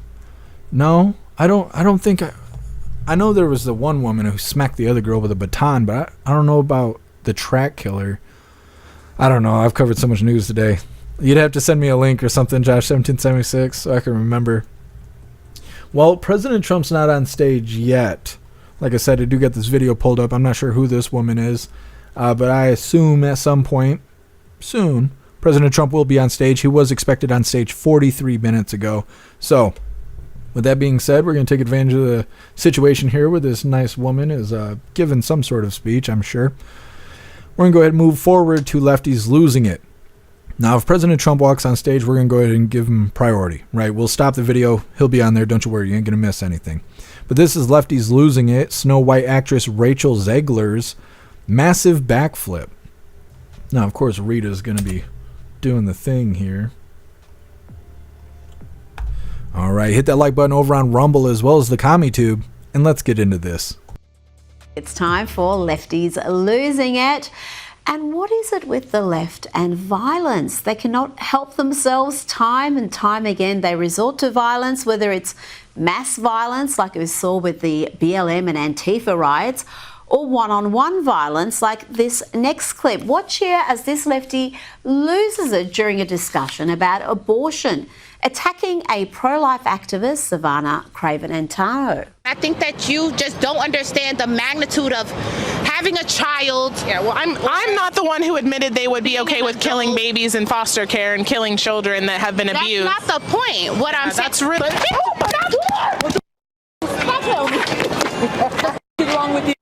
No, I don't think I know there was the one woman who smacked the other girl with a baton, but I don't know about the track killer. I don't know. I've covered so much news today. You'd have to send me a link or something, Josh 1776, so I can remember. Well, President Trump's not on stage yet. Like I said, I do get this video pulled up. I'm not sure who this woman is, but I assume at some point soon, President Trump will be on stage. He was expected on stage 43 minutes ago. So, with that being said, we're going to take advantage of the situation here where this nice woman is giving some sort of speech, I'm sure. We're going to go ahead and move forward to Lefties losing it. Now, if President Trump walks on stage, we're going to go ahead and give him priority, right? We'll stop the video. He'll be on there. Don't you worry. You ain't going to miss anything. But this is Lefties losing it. Snow White actress Rachel Zegler's massive backflip. Now, of course, Rita's going to be doing the thing here. All right. Hit that like button over on Rumble as well as the CommiTube. And let's get into this. It's time for Lefties losing it. And what is it with the left and violence? They cannot help themselves. Time and time again, they resort to violence, whether it's mass violence like we saw with the BLM and Antifa riots, or one-on-one violence like this next clip. Watch here as this lefty loses it during a discussion about abortion, attacking a pro-life activist, Savannah Craven-Antano. I think that you just don't understand the magnitude of having a child. Yeah, well, I'm not the one who admitted they would be okay with killing babies in foster care and killing children that have been abused. That's not the point. What I'm saying. That's really. What's wrong with you?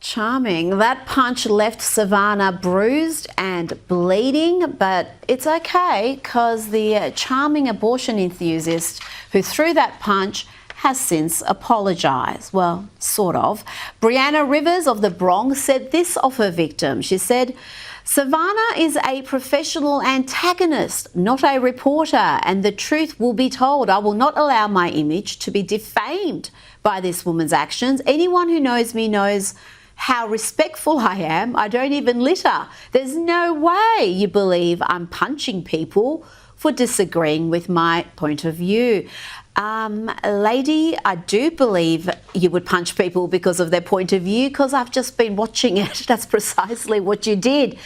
Charming. That punch left Savannah bruised and bleeding, but it's okay because the charming abortion enthusiast who threw that punch has since apologised. Well, sort of. Brianna Rivers of the Bronx said this of her victim. She said, Savannah is a professional antagonist, not a reporter, and the truth will be told. I will not allow my image to be defamed by this woman's actions. Anyone who knows me knows how respectful I am. I don't even litter. There's no way you believe I'm punching people for disagreeing with my point of view. Lady, I do believe you would punch people because of their point of view, because I've just been watching it. That's precisely what you did.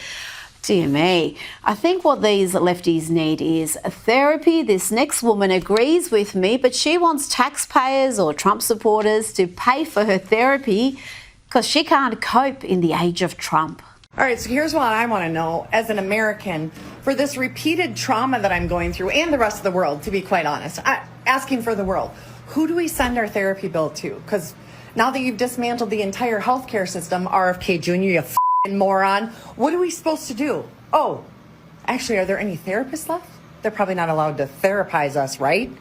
Dear me. I think what these lefties need is therapy. This next woman agrees with me, but she wants taxpayers or Trump supporters to pay for her therapy because she can't cope in the age of Trump. All right, so here's what I want to know as an American for this repeated trauma that I'm going through and the rest of the world, to be quite honest. Asking for the world, who do we send our therapy bill to? Because now that you've dismantled the entire healthcare system, RFK Jr., you f***ing moron, what are we supposed to do? Oh, actually, are there any therapists left? They're probably not allowed to therapize us, right?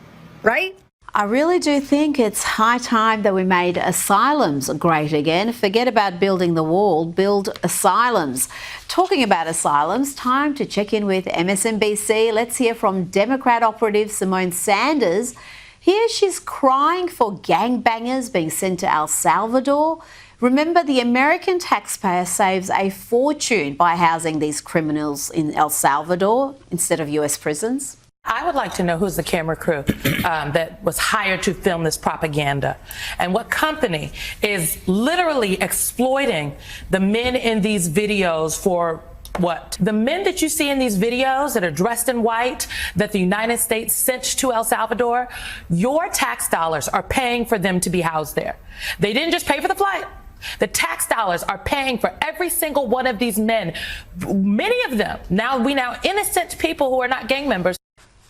Right? I really do think it's high time that we made asylums great again. Forget about building the wall, build asylums. Talking about asylums, time to check in with MSNBC. Let's hear from Democrat operative Simone Sanders. Here she's crying for gangbangers being sent to El Salvador. Remember, the American taxpayer saves a fortune by housing these criminals in El Salvador instead of US prisons. I would like to know who's the camera crew that was hired to film this propaganda and what company is literally exploiting the men in these videos for what? The men that you see in these videos that are dressed in white that the United States sent to El Salvador, your tax dollars are paying for them to be housed there. They didn't just pay for the flight. The tax dollars are paying for every single one of these men. Many of them, now innocent people who are not gang members.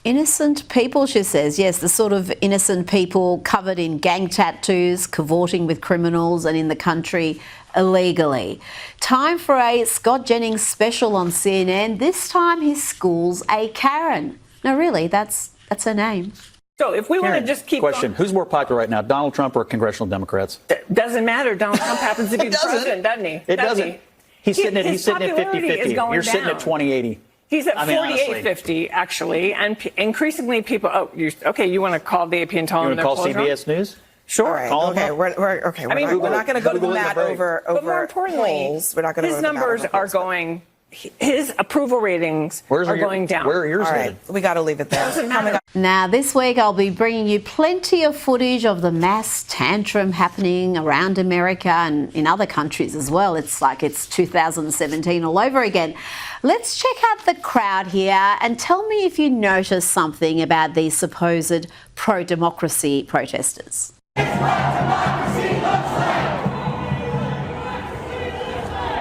Innocent people, she says. Yes, the sort of innocent people covered in gang tattoos, cavorting with criminals and in the country illegally. Time for a Scott Jennings special on CNN. This time he schools a Karen. No, really, that's her name. So if we want to just keep question, who's more popular right now, Donald Trump or congressional Democrats? Doesn't matter. Donald Trump happens to be the president, doesn't he? It doesn't. He's sitting at 50-50. You're sitting at 20-80. He's at 48-50, actually, and increasingly people. Okay, you want to call the AP and tell them you want to call CBS News? Sure. Right, okay, we're not going to go to the mat over more importantly, polls. We're not going to. His numbers are going. His approval ratings are going down. Where are yours headed? We got to leave it there. Now, this week I'll be bringing you plenty of footage of the mass tantrum happening around America and in other countries as well. It's like it's 2017 all over again. Let's check out the crowd here and tell me if you notice something about these supposed pro-democracy protesters. It's what democracy looks like.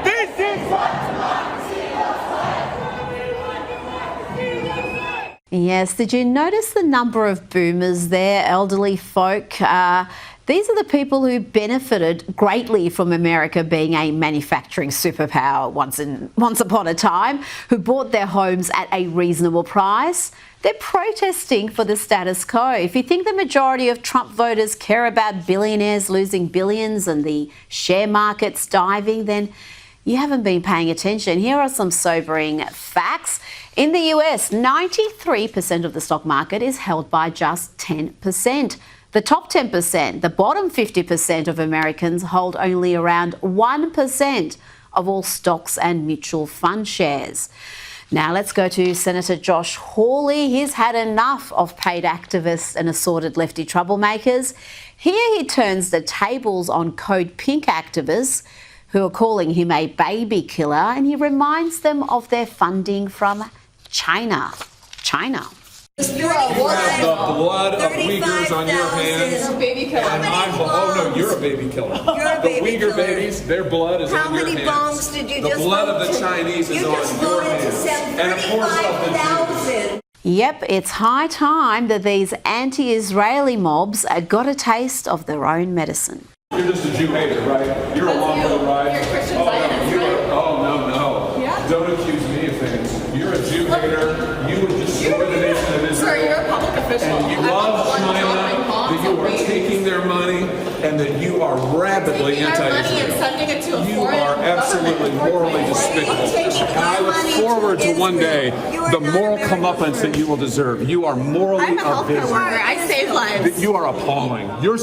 This is what democracy looks like. Yes, did you notice the number of boomers there, elderly folk? These are the people who benefited greatly from America being a manufacturing superpower once upon a time, who bought their homes at a reasonable price. They're protesting for the status quo. If you think the majority of Trump voters care about billionaires losing billions and the share markets diving, then you haven't been paying attention. Here are some sobering facts. In the US, 93% of the stock market is held by just 10%. The top 10%, the bottom 50% of Americans hold only around 1% of all stocks and mutual fund shares. Now let's go to Senator Josh Hawley. He's had enough of paid activists and assorted lefty troublemakers. Here he turns the tables on Code Pink activists who are calling him a baby killer, and he reminds them of their funding from China. You have the blood of Uyghurs on your hands. You're a baby killer. Oh no, you're a baby killer. You're a baby the Uyghur killer. babies, their blood is on your hands. How many bombs did you just The blood vote of the to? Chinese is You on just your voted to hands. send And of course of the 35,000. Yep, it's high time that these anti-Israeli mobs got a taste of their own medicine. You're just a Jew hater, right? You're along for the ride. You're a Christian Zionist, No. Yeah. Don't accuse me of things. You're a Jew hater. You would destroy the nation of Israel. Sir, you're a public official. And you love China, that you are taking their money, and that you are rabidly anti-Israel. Sending it to a You are absolutely morally despicable. And I look forward to one day the moral comeuppance that you will deserve. You are morally I'm a healthcare worker. I save lives. You are appalling. Your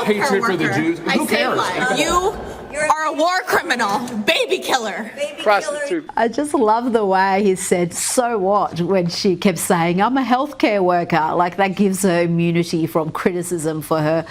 hatred for the Jews. Who cares? You are a war criminal, baby killer. Prostitute. I just love the way he said, so what, when she kept saying, I'm a healthcare worker. Like that gives her immunity from criticism for her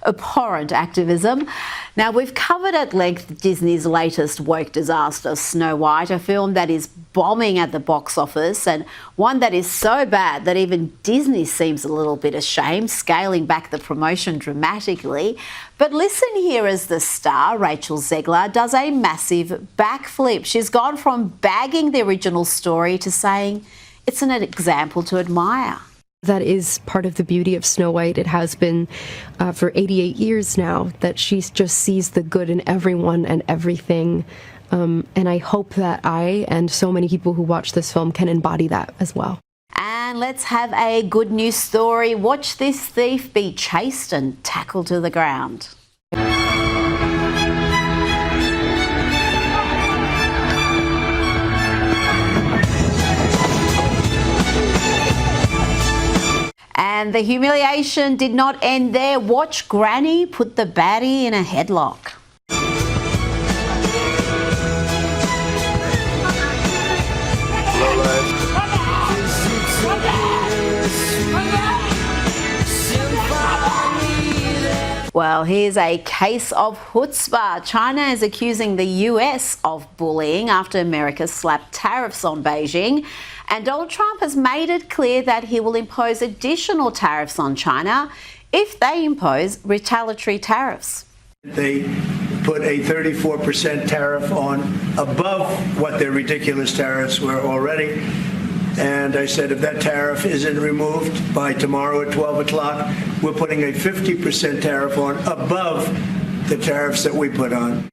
abhorrent activism. Now, we've covered at length Disney's latest woke disaster, Snow White, a film that is bombing at the box office, and one that is so bad that even Disney seems a little bit ashamed, scaling back the promotion dramatically. But listen here as the star, Rachel Zegler, does a massive backflip. She's gone from bagging the original story to saying it's an example to admire. That is part of the beauty of Snow White. It has been for 88 years now, that she just sees the good in everyone and everything. And I hope that I and so many people who watch this film can embody that as well. And let's have a good news story. Watch this thief be chased and tackled to the ground. And the humiliation did not end there. Watch Granny put the baddie in a headlock. Well, here's a case of chutzpah. China is accusing the US of bullying after America slapped tariffs on Beijing. And Donald Trump has made it clear that he will impose additional tariffs on China if they impose retaliatory tariffs. They put a 34% tariff on above what their ridiculous tariffs were already. And I said, if that tariff isn't removed by tomorrow at 12 o'clock, we're putting a 50% tariff on above the tariffs that we put on.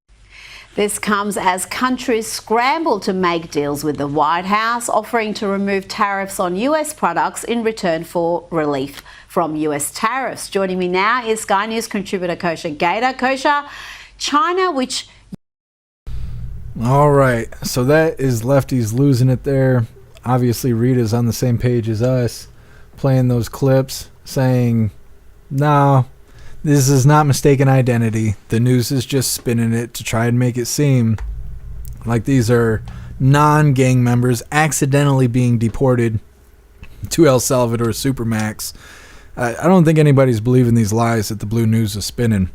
This comes as countries scramble to make deals with the White House, offering to remove tariffs on US products in return for relief from US tariffs. Joining me now is Sky News contributor Kosha Gator. Kosha, China, which... All right, so that is Lefties losing it there. Obviously, Rita's on the same page as us, playing those clips, saying, no, this is not mistaken identity. The news is just spinning it to try and make it seem like these are non-gang members accidentally being deported to El Salvador Supermax. I don't think anybody's believing these lies that the blue news is spinning.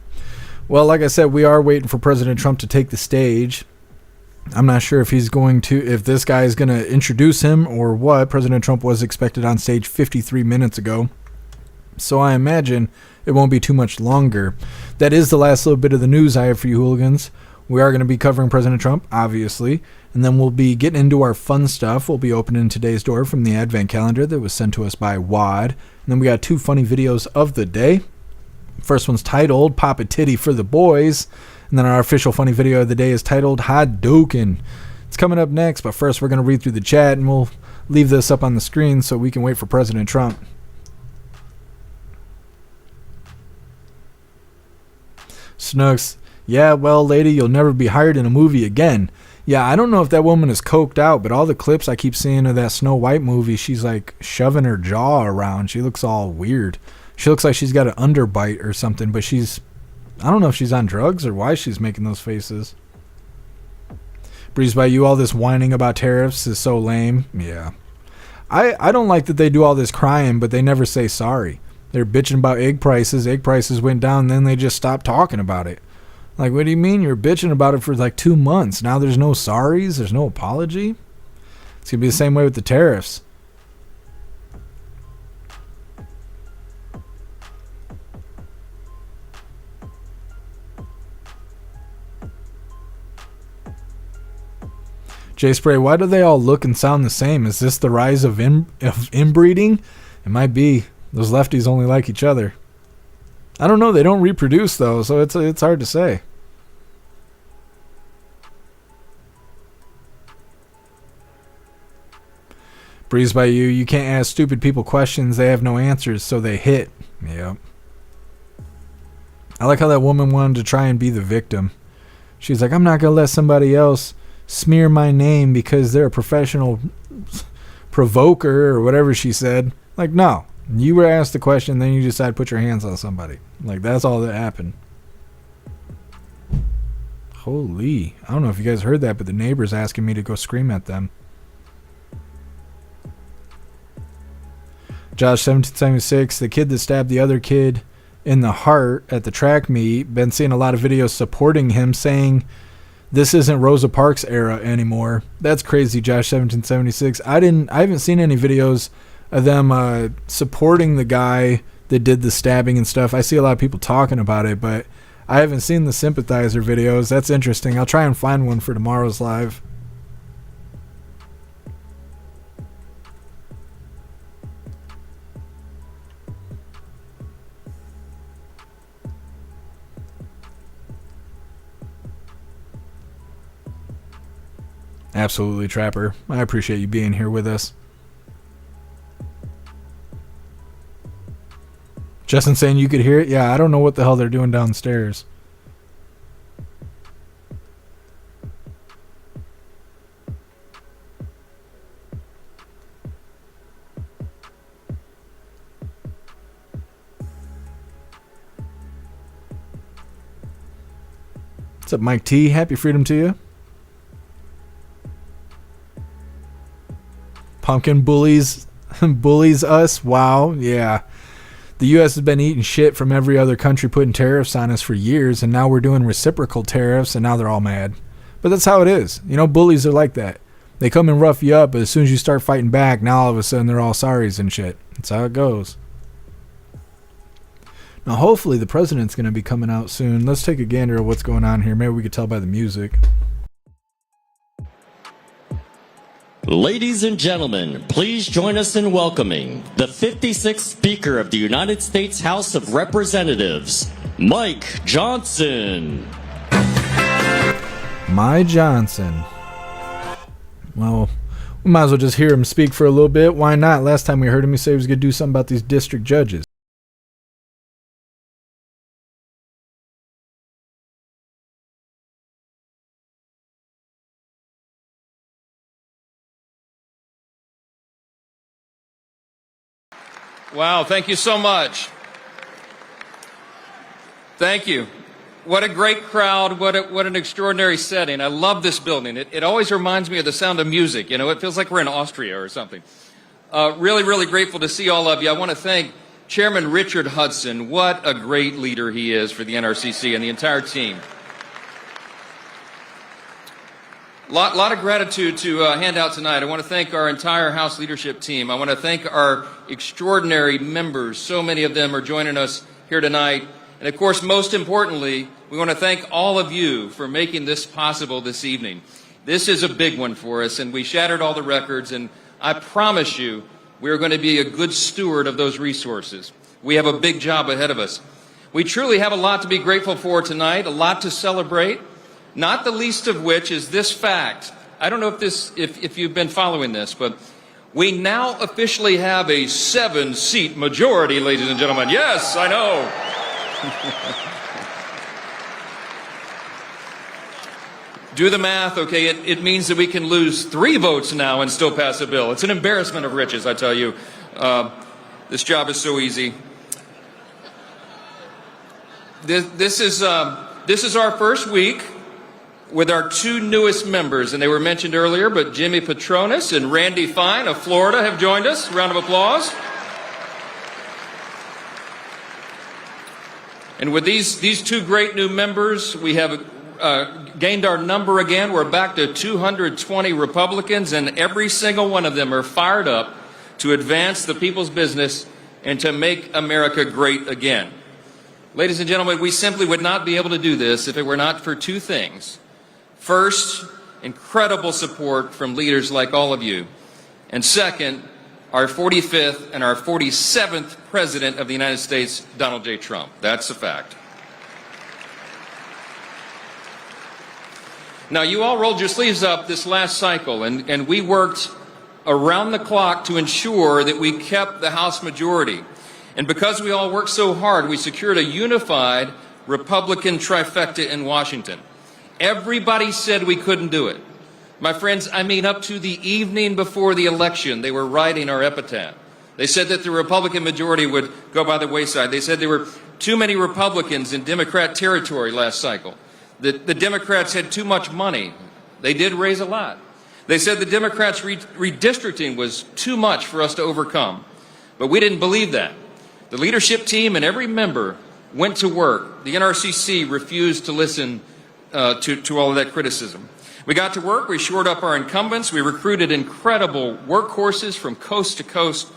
Well, like I said, we are waiting for President Trump to take the stage. I'm not sure if if this guy is going to introduce him or what. President Trump was expected on stage 53 minutes ago. So I imagine it won't be too much longer. That is the last little bit of the news I have for you hooligans. We are going to be covering President Trump, obviously, and then we'll be getting into our fun stuff. We'll be opening today's door from the Advent calendar that was sent to us by Wad. And then we got two funny videos of the day. First one's titled Pop a Titty for the Boys. And then our official funny video of the day is titled Hadouken. It's coming up next, but first we're going to read through the chat and we'll leave this up on the screen so we can wait for President Trump. Snooks, yeah, well, lady, you'll never be hired in a movie again. Yeah, I don't know if that woman is coked out, but all the clips I keep seeing of that Snow White movie, she's like shoving her jaw around. She looks all weird. She looks like she's got an underbite or something, but I don't know if she's on drugs or why she's making those faces. Breeze by you, all this whining about tariffs is so lame. Yeah. I don't like that they do all this crying, but they never say sorry. They're bitching about egg prices. Egg prices went down, then they just stopped talking about it. Like, what do you mean? You're bitching about it for like 2 months. Now there's no sorries. There's no apology. It's going to be the same way with the tariffs. Jay Spray, why do they all look and sound the same? Is this the rise of inbreeding? It might be. Those lefties only like each other. I don't know. They don't reproduce, though, so it's hard to say. Breeze by you, you can't ask stupid people questions. They have no answers, so they hit. Yep. I like how that woman wanted to try and be the victim. She's like, I'm not going to let somebody else smear my name because they're a professional provoker or whatever she said. Like, no. You were asked the question, then you decide to put your hands on somebody. Like, that's all that happened. Holy. I don't know if you guys heard that, but the neighbor's asking me to go scream at them. Josh 1776, the kid that stabbed the other kid in the heart at the track meet. Been seeing a lot of videos supporting him, saying this isn't Rosa Parks era anymore. That's crazy, Josh 1776. I haven't seen any videos of them supporting the guy that did the stabbing and stuff. I see a lot of people talking about it, but I haven't seen the sympathizer videos. That's interesting. I'll try and find one for tomorrow's live. Absolutely, Trapper. I appreciate you being here with us. Justin saying you could hear it? Yeah, I don't know what the hell they're doing downstairs. What's up, Mike T? Happy freedom to you. Pumpkin bullies us. Wow, yeah. The U.S. has been eating shit from every other country, putting tariffs on us for years, and now we're doing reciprocal tariffs, and now they're all mad. But that's how it is. You know, bullies are like that. They come and rough you up, but as soon as you start fighting back, now all of a sudden they're all sorries and shit. That's how it goes. Now, hopefully the president's going to be coming out soon. Let's take a gander at what's going on here. Maybe we could tell by the music. Ladies and gentlemen, please join us in welcoming the 56th Speaker of the United States House of Representatives, Mike Johnson. My Johnson. Well, we might as well just hear him speak for a little bit. Why not? Last time we heard him, he said he was going to do something about these district judges. Wow, thank you so much. Thank you. What a great crowd, what an extraordinary setting. I love this building. It always reminds me of the sound of music. You know, it feels like we're in Austria or something. Really, really grateful to see all of you. I want to thank Chairman Richard Hudson. What a great leader he is for the NRCC and the entire team. Lot of gratitude to hand out tonight. I want to thank our entire House leadership team. I want to thank our extraordinary members. So many of them are joining us here tonight. And of course, most importantly, we want to thank all of you for making this possible this evening. This is a big one for us, and we shattered all the records, and I promise you we're going to be a good steward of those resources. We have a big job ahead of us. We truly have a lot to be grateful for tonight, a lot to celebrate. Not the least of which is this fact. I don't know if you've been following this, but we now officially have a 7-seat majority, ladies and gentlemen. Yes, I know. Do the math, okay? It means that we can lose 3 votes now and still pass a bill. It's an embarrassment of riches, I tell you. This job is so easy. This is our first week with our 2 newest members, and they were mentioned earlier, but Jimmy Petronas and Randy Fine of Florida have joined us. Round of applause. And with these 2 great new members, we have gained our number again. We're back to 220 Republicans, and every single one of them are fired up to advance the people's business and to make America great again. Ladies and gentlemen, we simply would not be able to do this if it were not for 2 things. First, incredible support from leaders like all of you. And second, our 45th and our 47th President of the United States, Donald J. Trump. That's a fact. Now, you all rolled your sleeves up this last cycle, and we worked around the clock to ensure that we kept the House majority. And because we all worked so hard, we secured a unified Republican trifecta in Washington. Everybody said we couldn't do it. My friends, I mean, up to the evening before the election, they were writing our epitaph. They said that the Republican majority would go by the wayside. They said there were too many Republicans in Democrat territory last cycle. The Democrats had too much money. They did raise a lot. They said the Democrats' redistricting was too much for us to overcome. But we didn't believe that. The leadership team and every member went to work. The NRCC refused to listen to all of that criticism. We got to work, we shored up our incumbents, we recruited incredible workhorses from coast to coast.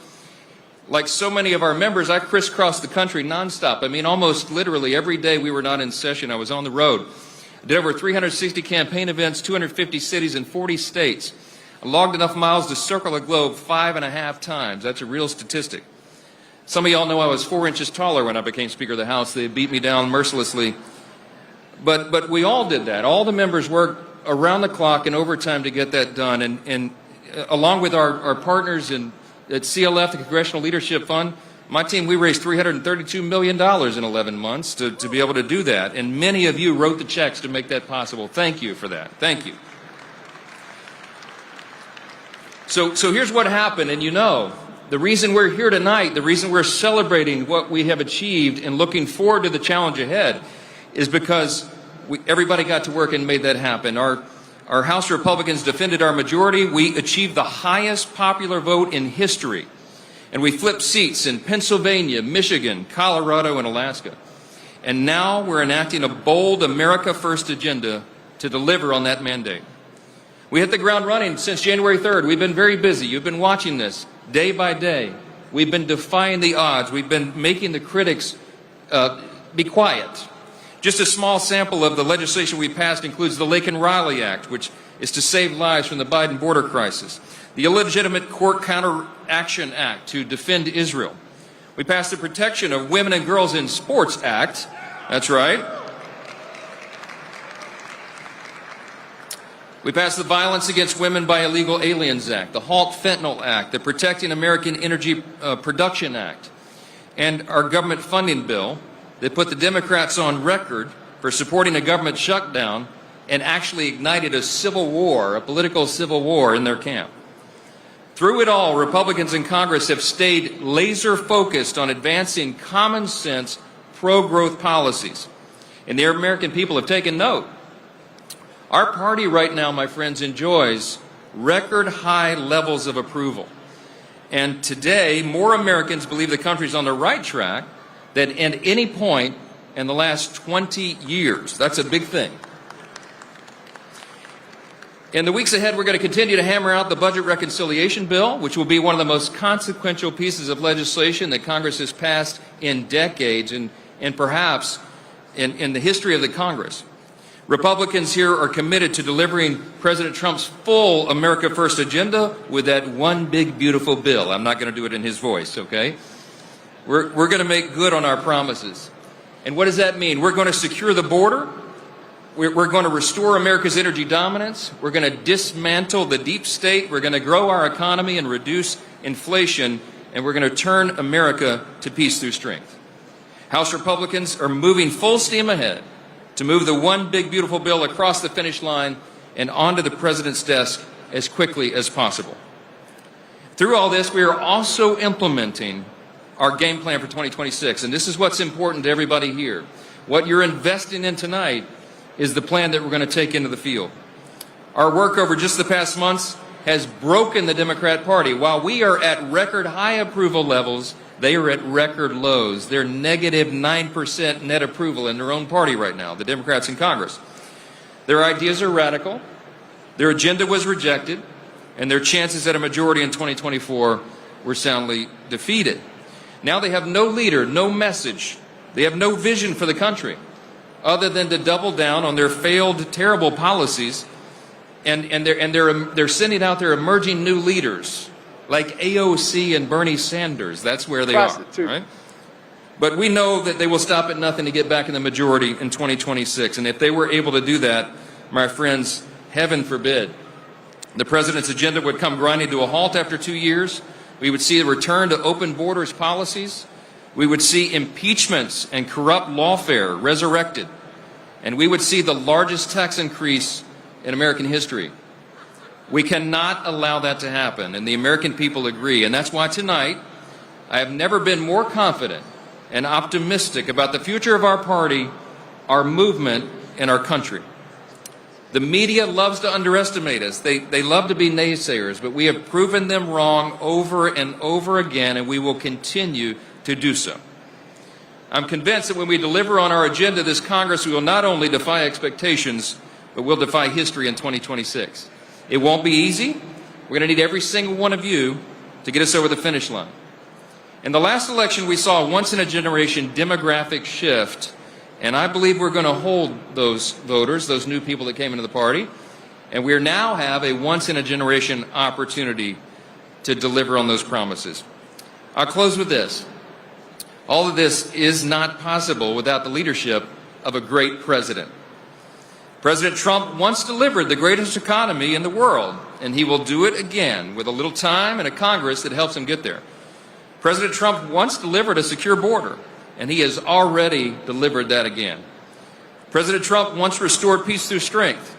Like so many of our members, I crisscrossed the country nonstop. I mean, almost literally every day we were not in session, I was on the road. I did over 360 campaign events, 250 cities in 40 states. I logged enough miles to circle the globe 5.5 times. That's a real statistic. Some of y'all know I was 4 inches taller when I became Speaker of the House. They beat me down mercilessly. But we all did that. All the members worked around the clock and overtime to get that done. And along with our partners at CLF, the Congressional Leadership Fund, my team, we raised $332 million in 11 months to be able to do that. And many of you wrote the checks to make that possible. Thank you for that. Thank you. So here's what happened, and you know, the reason we're here tonight, the reason we're celebrating what we have achieved and looking forward to the challenge ahead is because everybody got to work and made that happen. Our House Republicans defended our majority. We achieved the highest popular vote in history. And we flipped seats in Pennsylvania, Michigan, Colorado, and Alaska. And now we're enacting a bold America First agenda to deliver on that mandate. We hit the ground running since January 3rd. We've been very busy. You've been watching this day by day. We've been defying the odds. We've been making the critics be quiet. Just a small sample of the legislation we passed includes the Lake and Riley Act, which is to save lives from the Biden border crisis. The Illegitimate Court Counteraction Act to defend Israel. We passed the Protection of Women and Girls in Sports Act. That's right. We passed the Violence Against Women by Illegal Aliens Act, the Halt Fentanyl Act, the Protecting American Energy Production Act, and our government funding bill that put the Democrats on record for supporting a government shutdown and actually ignited a civil war, a political civil war in their camp. Through it all, Republicans in Congress have stayed laser focused on advancing common sense, pro-growth policies. And the American people have taken note. Our party right now, my friends, enjoys record high levels of approval. And today, more Americans believe the country's on the right track than at any point in the last 20 years. That's a big thing. In the weeks ahead, we're going to continue to hammer out the budget reconciliation bill, which will be one of the most consequential pieces of legislation that Congress has passed in decades and perhaps in the history of the Congress. Republicans here are committed to delivering President Trump's full America First agenda with that one big, beautiful bill. I'm not going to do it in his voice, okay? We're going to make good on our promises. And what does that mean? We're going to secure the border. We're going to restore America's energy dominance. We're going to dismantle the deep state. We're going to grow our economy and reduce inflation. And we're going to turn America to peace through strength. House Republicans are moving full steam ahead to move the one big, beautiful bill across the finish line and onto the president's desk as quickly as possible. Through all this, we are also implementing our game plan for 2026. And this is what's important to everybody here. What you're investing in tonight is the plan that we're going to take into the field. Our work over just the past months has broken the Democrat Party. While we are at record high approval levels, they are at record lows. They're negative 9% net approval in their own party right now, the Democrats in Congress. Their ideas are radical, their agenda was rejected, and their chances at a majority in 2024 were soundly defeated. Now they have no leader, no message. They have no vision for the country other than to double down on their failed, terrible policies, and they're sending out their emerging new leaders like AOC and Bernie Sanders. That's where they are, right? But we know that they will stop at nothing to get back in the majority in 2026. And if they were able to do that, my friends, heaven forbid, the president's agenda would come grinding to a halt after 2 years. We would see a return to open borders policies. We would see impeachments and corrupt lawfare resurrected. And we would see the largest tax increase in American history. We cannot allow that to happen, and the American people agree. And that's why tonight, I have never been more confident and optimistic about the future of our party, our movement, and our country. The media loves to underestimate us. They love to be naysayers, but we have proven them wrong over and over again, and we will continue to do so. I'm convinced that when we deliver on our agenda this Congress, we will not only defy expectations, but we'll defy history in 2026. It won't be easy. We're going to need every single one of you to get us over the finish line. In the last election, we saw a once-in-a-generation demographic shift, and I believe we're going to hold those voters, those new people that came into the party, and we now have a once-in-a-generation opportunity to deliver on those promises. I'll close with this. All of this is not possible without the leadership of a great president. President Trump once delivered the greatest economy in the world, and he will do it again with a little time and a Congress that helps him get there. President Trump once delivered a secure border, and he has already delivered that again. President Trump once restored peace through strength,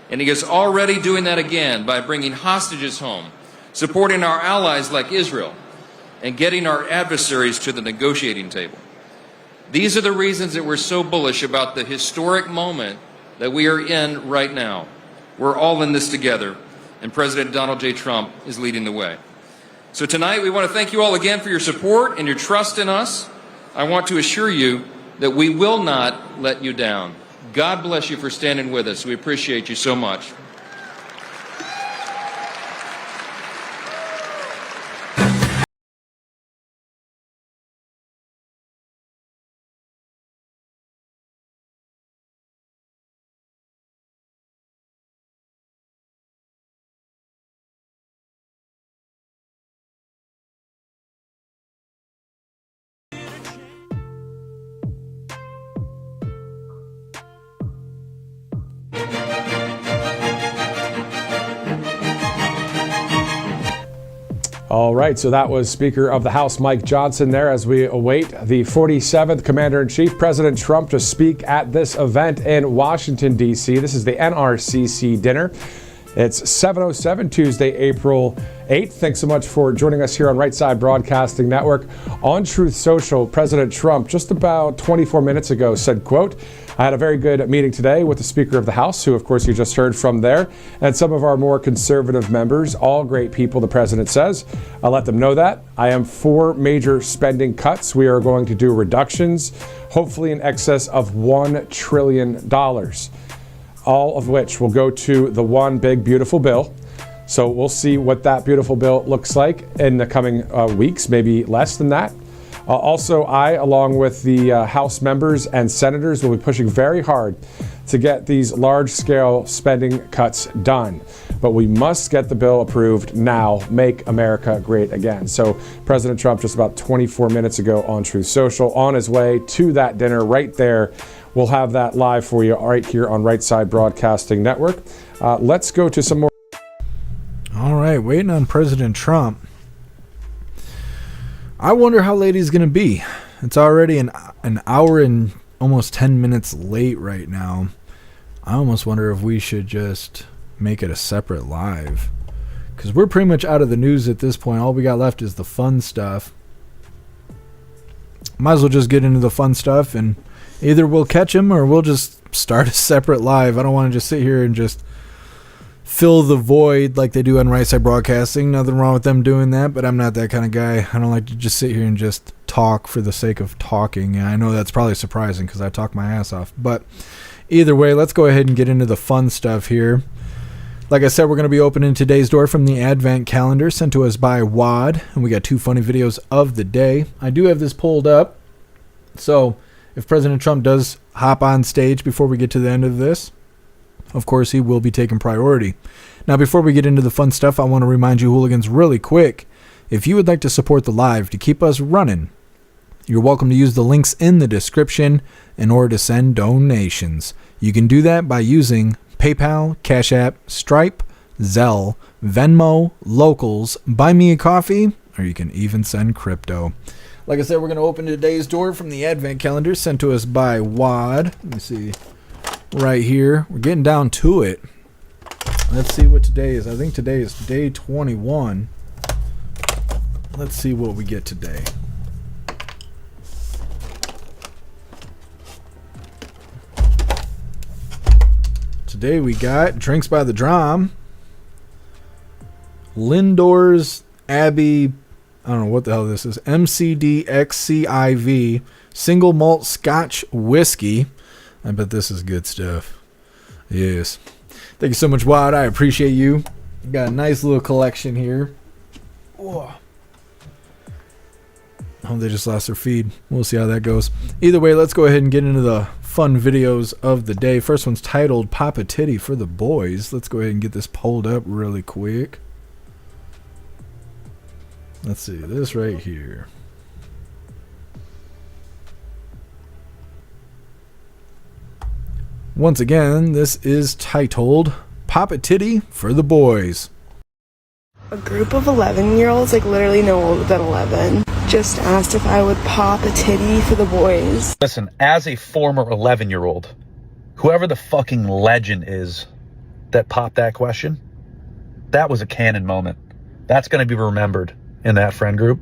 and he is already doing that again by bringing hostages home, supporting our allies like Israel, and getting our adversaries to the negotiating table. These are the reasons that we're so bullish about the historic moment that we are in right now. We're all in this together, and President Donald J. Trump is leading the way. So tonight, we want to thank you all again for your support and your trust in us. I want to assure you that we will not let you down. God bless you for standing with us. We appreciate you so much. All right, so that was Speaker of the House Mike Johnson there as we await the 47th Commander-in-Chief, President Trump, to speak at this event in Washington, D.C. This is the NRCC dinner. It's 7:07 Tuesday, April 8th. Thanks so much for joining us here on Right Side Broadcasting Network. On Truth Social, President Trump just about 24 minutes ago said, quote, "I had a very good meeting today with the Speaker of the House," who of course you just heard from there, "and some of our more conservative members, all great people," the president says. "I'll let them know that. I am for major spending cuts. We are going to do reductions, hopefully in excess of $1 trillion. All of which will go to the one big beautiful bill." So we'll see what that beautiful bill looks like in the coming weeks, maybe less than that. Also, I, along with the House members and senators, will be pushing very hard to get these large-scale spending cuts done. But we must get the bill approved now. Make America great again. So President Trump just about 24 minutes ago on Truth Social, on his way to that dinner right there. We'll have that live for you right here on Right Side Broadcasting Network. Let's go to some more. All right, waiting on President Trump. I wonder how late he's going to be. It's already an hour and almost 10 minutes late right now. I almost wonder if we should just make it a separate live, because we're pretty much out of the news at this point. All we got left is the fun stuff. Might as well just get into the fun stuff, and either we'll catch him or we'll just start a separate live. I don't want to just sit here and just fill the void like they do on Right Side Broadcasting. Nothing wrong with them doing that, but I'm not that kind of guy. I don't like to just sit here and just talk for the sake of talking. And I know that's probably surprising because I talk my ass off. But either way, let's go ahead and get into the fun stuff here. Like I said, we're going to be opening today's door from the Advent calendar sent to us by Wad. And we got 2 funny videos of the day. I do have this pulled up. So if President Trump does hop on stage before we get to the end of this, of course, he will be taking priority. Now, before we get into the fun stuff, I want to remind you, hooligans, really quick, if you would like to support the live to keep us running, you're welcome to use the links in the description in order to send donations. You can do that by using PayPal, Cash App, Stripe, Zelle, Venmo, Locals, Buy Me a Coffee, or you can even send crypto. Like I said, we're going to open today's door from the Advent calendar sent to us by Wad. Let me see. Right here. We're getting down to it. Let's see what today is. I think today is day 21. Let's see what we get today. Today we got Drinks by the Drum, Lindor's Abbey, I don't know what the hell this is, MCDXCIV single malt Scotch whiskey. I bet this is good stuff. Yes. Thank you so much, Wad. I appreciate you. Got a nice little collection here. Whoa. Oh, they just lost their feed. We'll see how that goes. Either way, let's go ahead and get into the fun videos of the day. First one's titled Pop a Titty for the Boys. Let's go ahead and get this pulled up really quick. Let's see, this right here. Once again, this is titled Pop a Titty for the Boys. A group of 11-year-olds, like literally no older than 11, just asked if I would pop a titty for the boys. Listen, as a former 11-year-old, whoever the fucking legend is that popped that question, that was a canon moment. That's going to be remembered in that friend group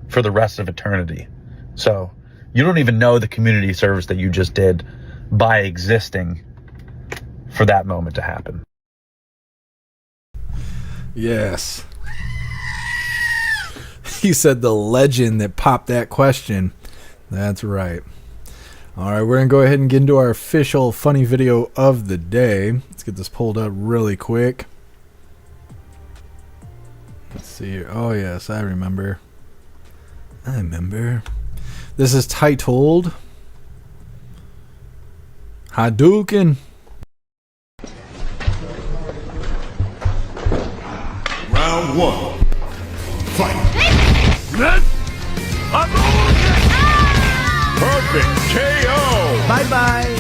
for the rest of eternity. So you don't even know the community service that you just did by existing for that moment to happen. Yes. He said the legend that popped that question. That's right. All right, we're going to go ahead and get into our official funny video of the day. Let's get this pulled up really quick. Let's see here. Oh, yes, I remember. This is titled Hadouken. Round one. Fight. Perfect KO. Bye-bye.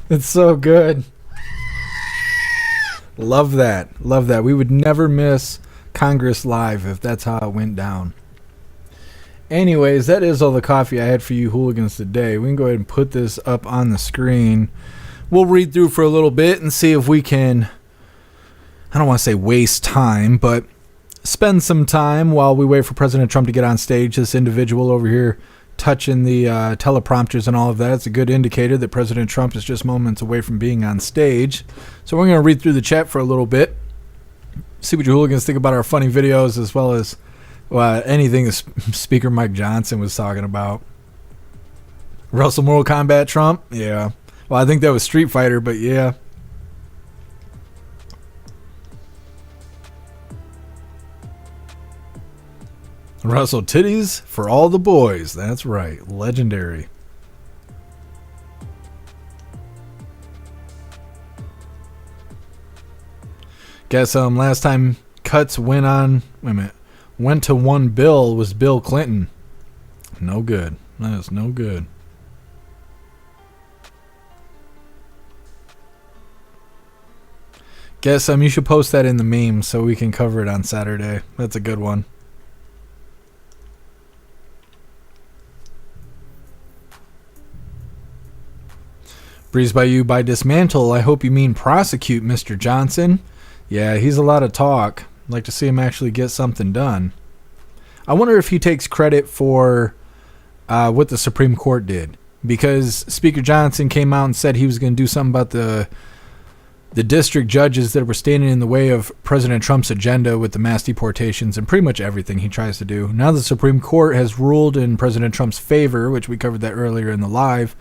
It's so good. Love that. Love that. We would never miss Congress Live if that's how it went down. Anyways, that is all the coffee I had for you hooligans today. We can go ahead and put this up on the screen. We'll read through for a little bit and see if we can, I don't want to say waste time, but spend some time while we wait for President Trump to get on stage. This individual over here touching the teleprompters and all of that. It's a good indicator that President Trump is just moments away from being on stage. So we're going to read through the chat for a little bit, see what you hooligans think about our funny videos, as well as anything Speaker Mike Johnson was talking about. Russell Mortal Kombat Trump? Yeah. Well, I think that was Street Fighter, but yeah. Russell titties for all the boys. That's right. Legendary. Guess last time cuts went to one bill was Bill Clinton. No good. That is no good. Guess you should post that in the memes so we can cover it on Saturday. That's a good one. Breeze by you by dismantle. I hope you mean prosecute, Mr. Johnson. Yeah, he's a lot of talk. I'd like to see him actually get something done. I wonder if he takes credit for what the Supreme Court did. Because Speaker Johnson came out and said he was going to do something about the district judges that were standing in the way of President Trump's agenda with the mass deportations and pretty much everything he tries to do. Now the Supreme Court has ruled in President Trump's favor, which we covered that earlier in the live.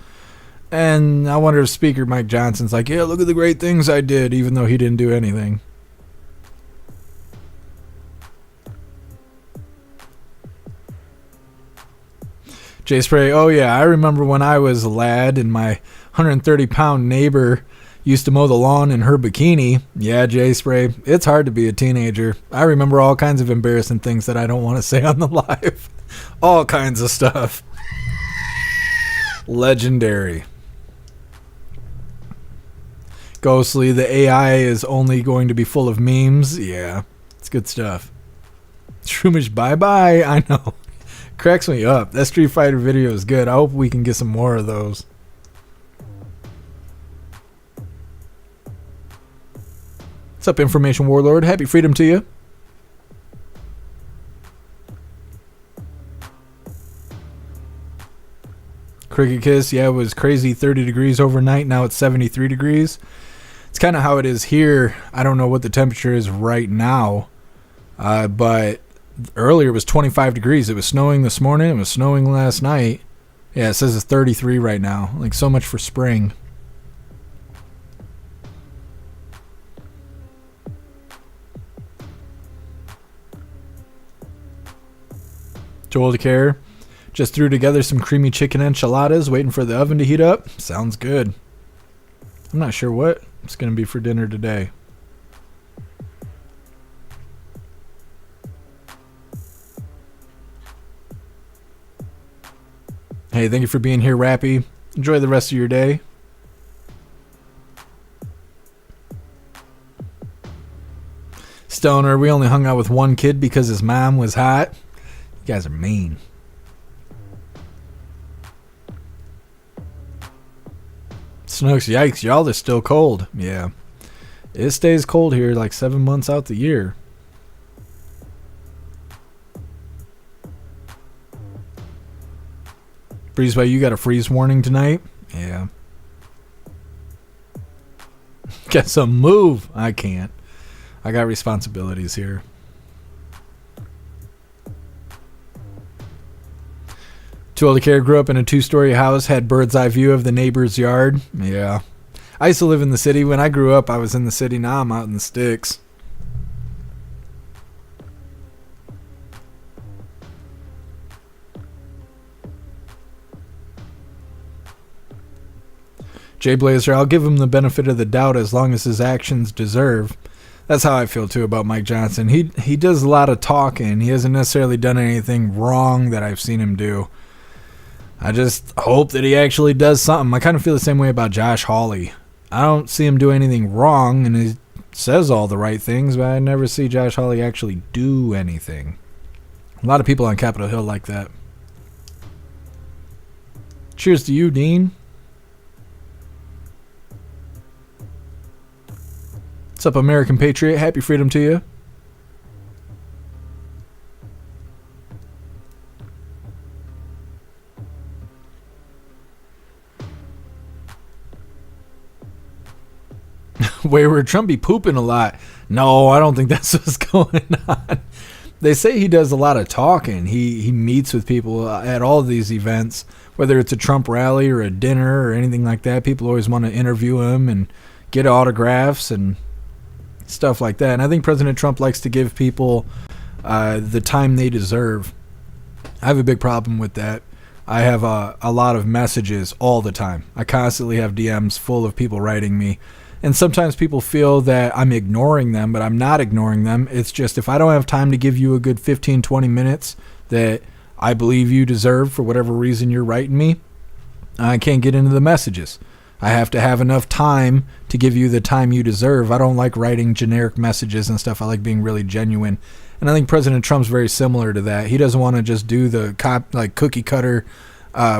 And I wonder if Speaker Mike Johnson's like, yeah, look at the great things I did, even though he didn't do anything. Jay Spray, oh yeah, I remember when I was a lad and my 130-pound neighbor used to mow the lawn in her bikini. Yeah, Jay Spray, it's hard to be a teenager. I remember all kinds of embarrassing things that I don't want to say on the live. All kinds of stuff. Legendary. Ghostly, the AI is only going to be full of memes. Yeah, it's good stuff. Shroomish, bye-bye. I know. Cracks me up. That Street Fighter video is good. I hope we can get some more of those. What's up, Information Warlord? Happy freedom to you. Cricket Kiss, yeah, it was crazy 30 degrees overnight. Now it's 73 degrees. It's kind of how it is here. I don't know what the temperature is right now, but earlier it was 25 degrees. It was snowing this morning. It was snowing last night. Yeah, it says it's 33 right now. Like, so much for spring. Too old to care. Just threw together some creamy chicken enchiladas, waiting for the oven to heat up. Sounds good. I'm not sure what it's going to be for dinner today. Hey, thank you for being here, Rappy. Enjoy the rest of your day. Stoner, we only hung out with one kid because his mom was hot. You guys are mean. Snooks, yikes, y'all are still cold. Yeah. It stays cold here like 7 months out the year. Breezeway, you got a freeze warning tonight? Yeah. Get some move. I can't. I got responsibilities here. Too old to care, grew up in a 2-story house, had bird's eye view of the neighbor's yard. Yeah. I used to live in the city. When I grew up, I was in the city. Now I'm out in the sticks. Jay Blazer, I'll give him the benefit of the doubt as long as his actions deserve. That's how I feel too about Mike Johnson. He does a lot of talking. He hasn't necessarily done anything wrong that I've seen him do. I just hope that he actually does something. I kind of feel the same way about Josh Hawley. I don't see him do anything wrong, and he says all the right things, but I never see Josh Hawley actually do anything. A lot of people on Capitol Hill like that. Cheers to you, Dean. What's up, American Patriot? Happy freedom to you. Wayward Trump be pooping a lot. No, I don't think that's what's going on. They say he does a lot of talking. He meets with people at all of these events, whether it's a Trump rally or a dinner or anything like that. People always want to interview him and get autographs and stuff like that. And I think President Trump likes to give people the time they deserve. I have a big problem with that. I have a lot of messages all the time. I constantly have DMs full of people writing me. And sometimes people feel that I'm ignoring them, but I'm not ignoring them. It's just if I don't have time to give you a good 15, 20 minutes that I believe you deserve for whatever reason you're writing me, I can't get into the messages. I have to have enough time to give you the time you deserve. I don't like writing generic messages and stuff. I like being really genuine. And I think President Trump's very similar to that. He doesn't want to just do the cookie cutter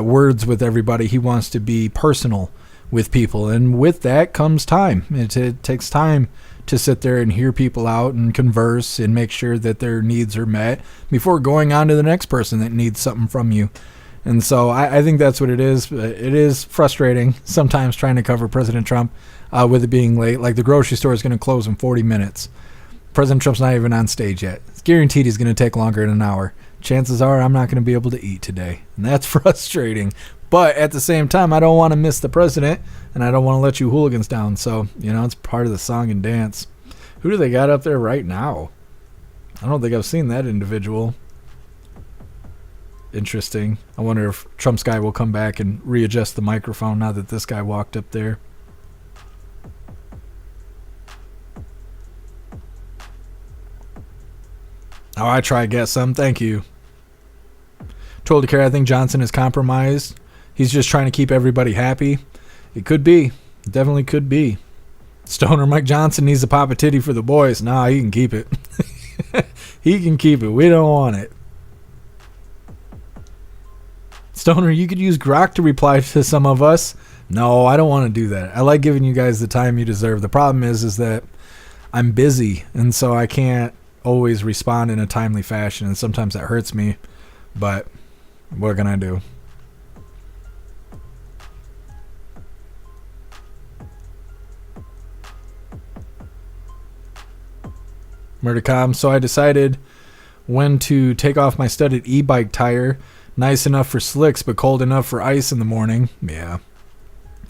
words with everybody. He wants to be personal with people. And with that comes time. It takes time to sit there and hear people out and converse and make sure that their needs are met before going on to the next person that needs something from you. And so I think that's what it is. It is frustrating sometimes trying to cover President Trump with it being late. Like the grocery store is going to close in 40 minutes. President Trump's not even on stage yet. It's guaranteed he's going to take longer than an hour. Chances are I'm not going to be able to eat today. And that's frustrating. But at the same time, I don't want to miss the president, and I don't want to let you hooligans down. So, it's part of the song and dance. Who do they got up there right now? I don't think I've seen that individual. Interesting. I wonder if Trump's guy will come back and readjust the microphone now that this guy walked up there. Oh, I try to get some. Thank you. Told to care. I think Johnson is compromised. He's just trying to keep everybody happy. It could be. It definitely could be. Stoner Mike Johnson needs to pop a titty for the boys. Nah, he can keep it. He can keep it. We don't want it. Stoner, you could use Grok to reply to some of us. No, I don't want to do that. I like giving you guys the time you deserve. The problem is that I'm busy, and so I can't always respond in a timely fashion, and sometimes that hurts me. But what can I do? Murdercom. So I decided When to take off my studded e-bike tire. Nice enough for slicks, but cold enough for ice in the morning. Yeah.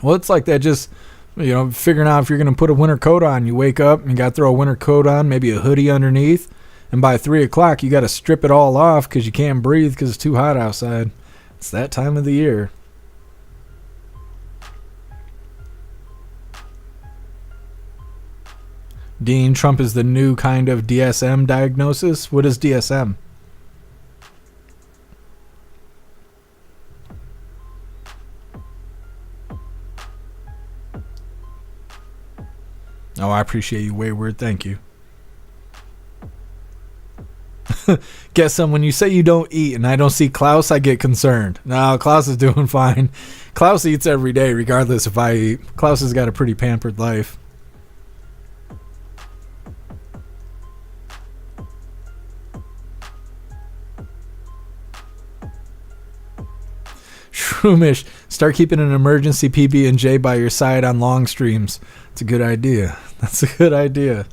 Well, it's like that, just, you know, figuring out if you're going to put a winter coat on. You wake up and you got to throw a winter coat on, maybe a hoodie underneath. And by 3 o'clock, you got to strip it all off because you can't breathe because it's too hot outside. It's that time of the year. Dean, Trump is the new kind of DSM diagnosis. What is DSM? Oh, I appreciate you, Wayward. Thank you. Guess some, when you say you don't eat and I don't see Klaus, I get concerned. No, Klaus is doing fine. Klaus eats every day, regardless if I eat. Klaus has got a pretty pampered life. Shroomish, start keeping an emergency PB&J by your side on long streams. It's a good idea. That's a good idea.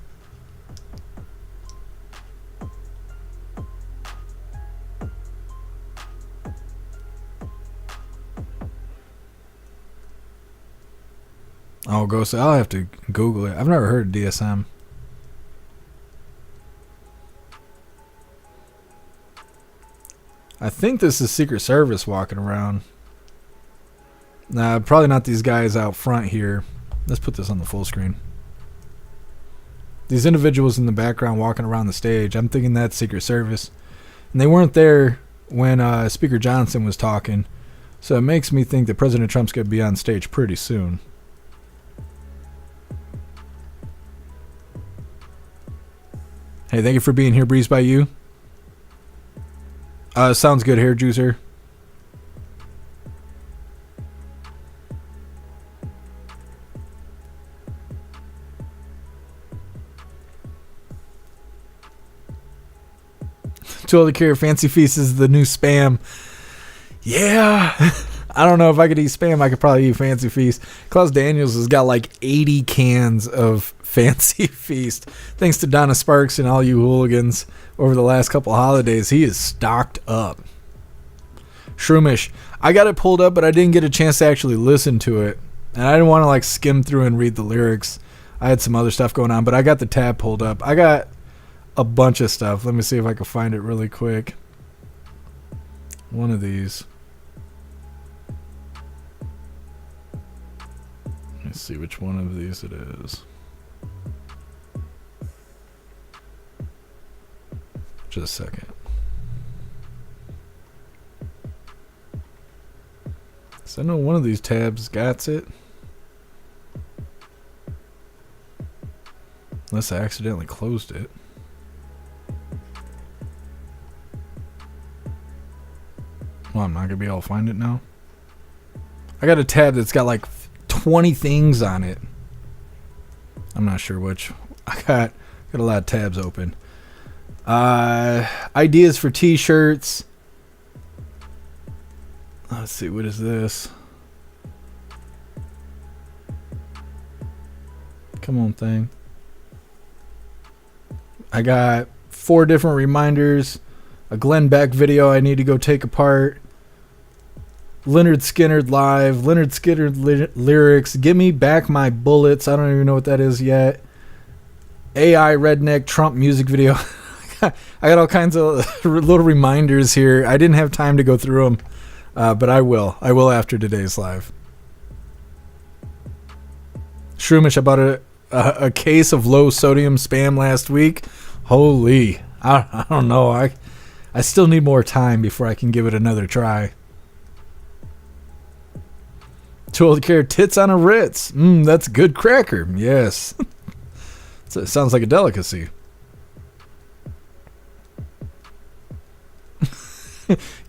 I'll have to Google it. I've never heard of DSM. I think this is Secret Service walking around. Nah, probably not these guys out front here. Let's put this on the full screen. These individuals in the background walking around the stage, I'm thinking that's Secret Service. And they weren't there when Speaker Johnson was talking. So it makes me think that President Trump's going to be on stage pretty soon. Hey, thank you for being here, Breeze by You. Sounds good, Hair Juicer. Totally care. Fancy Feast is the new Spam. Yeah. I don't know if I could eat Spam. I could probably eat Fancy Feast. Klaus Daniels has got like 80 cans of Fancy Feast. Thanks to Donna Sparks and all you hooligans over the last couple holidays. He is stocked up. Shroomish. I got it pulled up, but I didn't get a chance to actually listen to it. And I didn't want to like skim through and read the lyrics. I had some other stuff going on, but I got the tab pulled up. I got a bunch of stuff. Let me see if I can find it really quick. One of these. Let's see which one of these it is. Just a second. So I know one of these tabs got it. Unless I accidentally closed it. Well, I'm not going to be able to find it now. I got a tab that's got like 20 things on it. I'm not sure which. I got a lot of tabs open. Ideas for t-shirts. Let's see, what is this? Come on, thing. I got 4 different reminders. A Glenn Beck video I need to go take apart. Leonard Skinner live. Leonard Skinner lyrics. Give me back my bullets. I don't even know what that is yet. AI redneck Trump music video. I got all kinds of little reminders here. I didn't have time to go through them, but I will. I will after today's live. Shroomish, I bought a case of low sodium Spam last week. Holy, I don't know. I still need more time before I can give it another try. Too old to care. Tits on a Ritz. That's good cracker. Yes. So it sounds like a delicacy.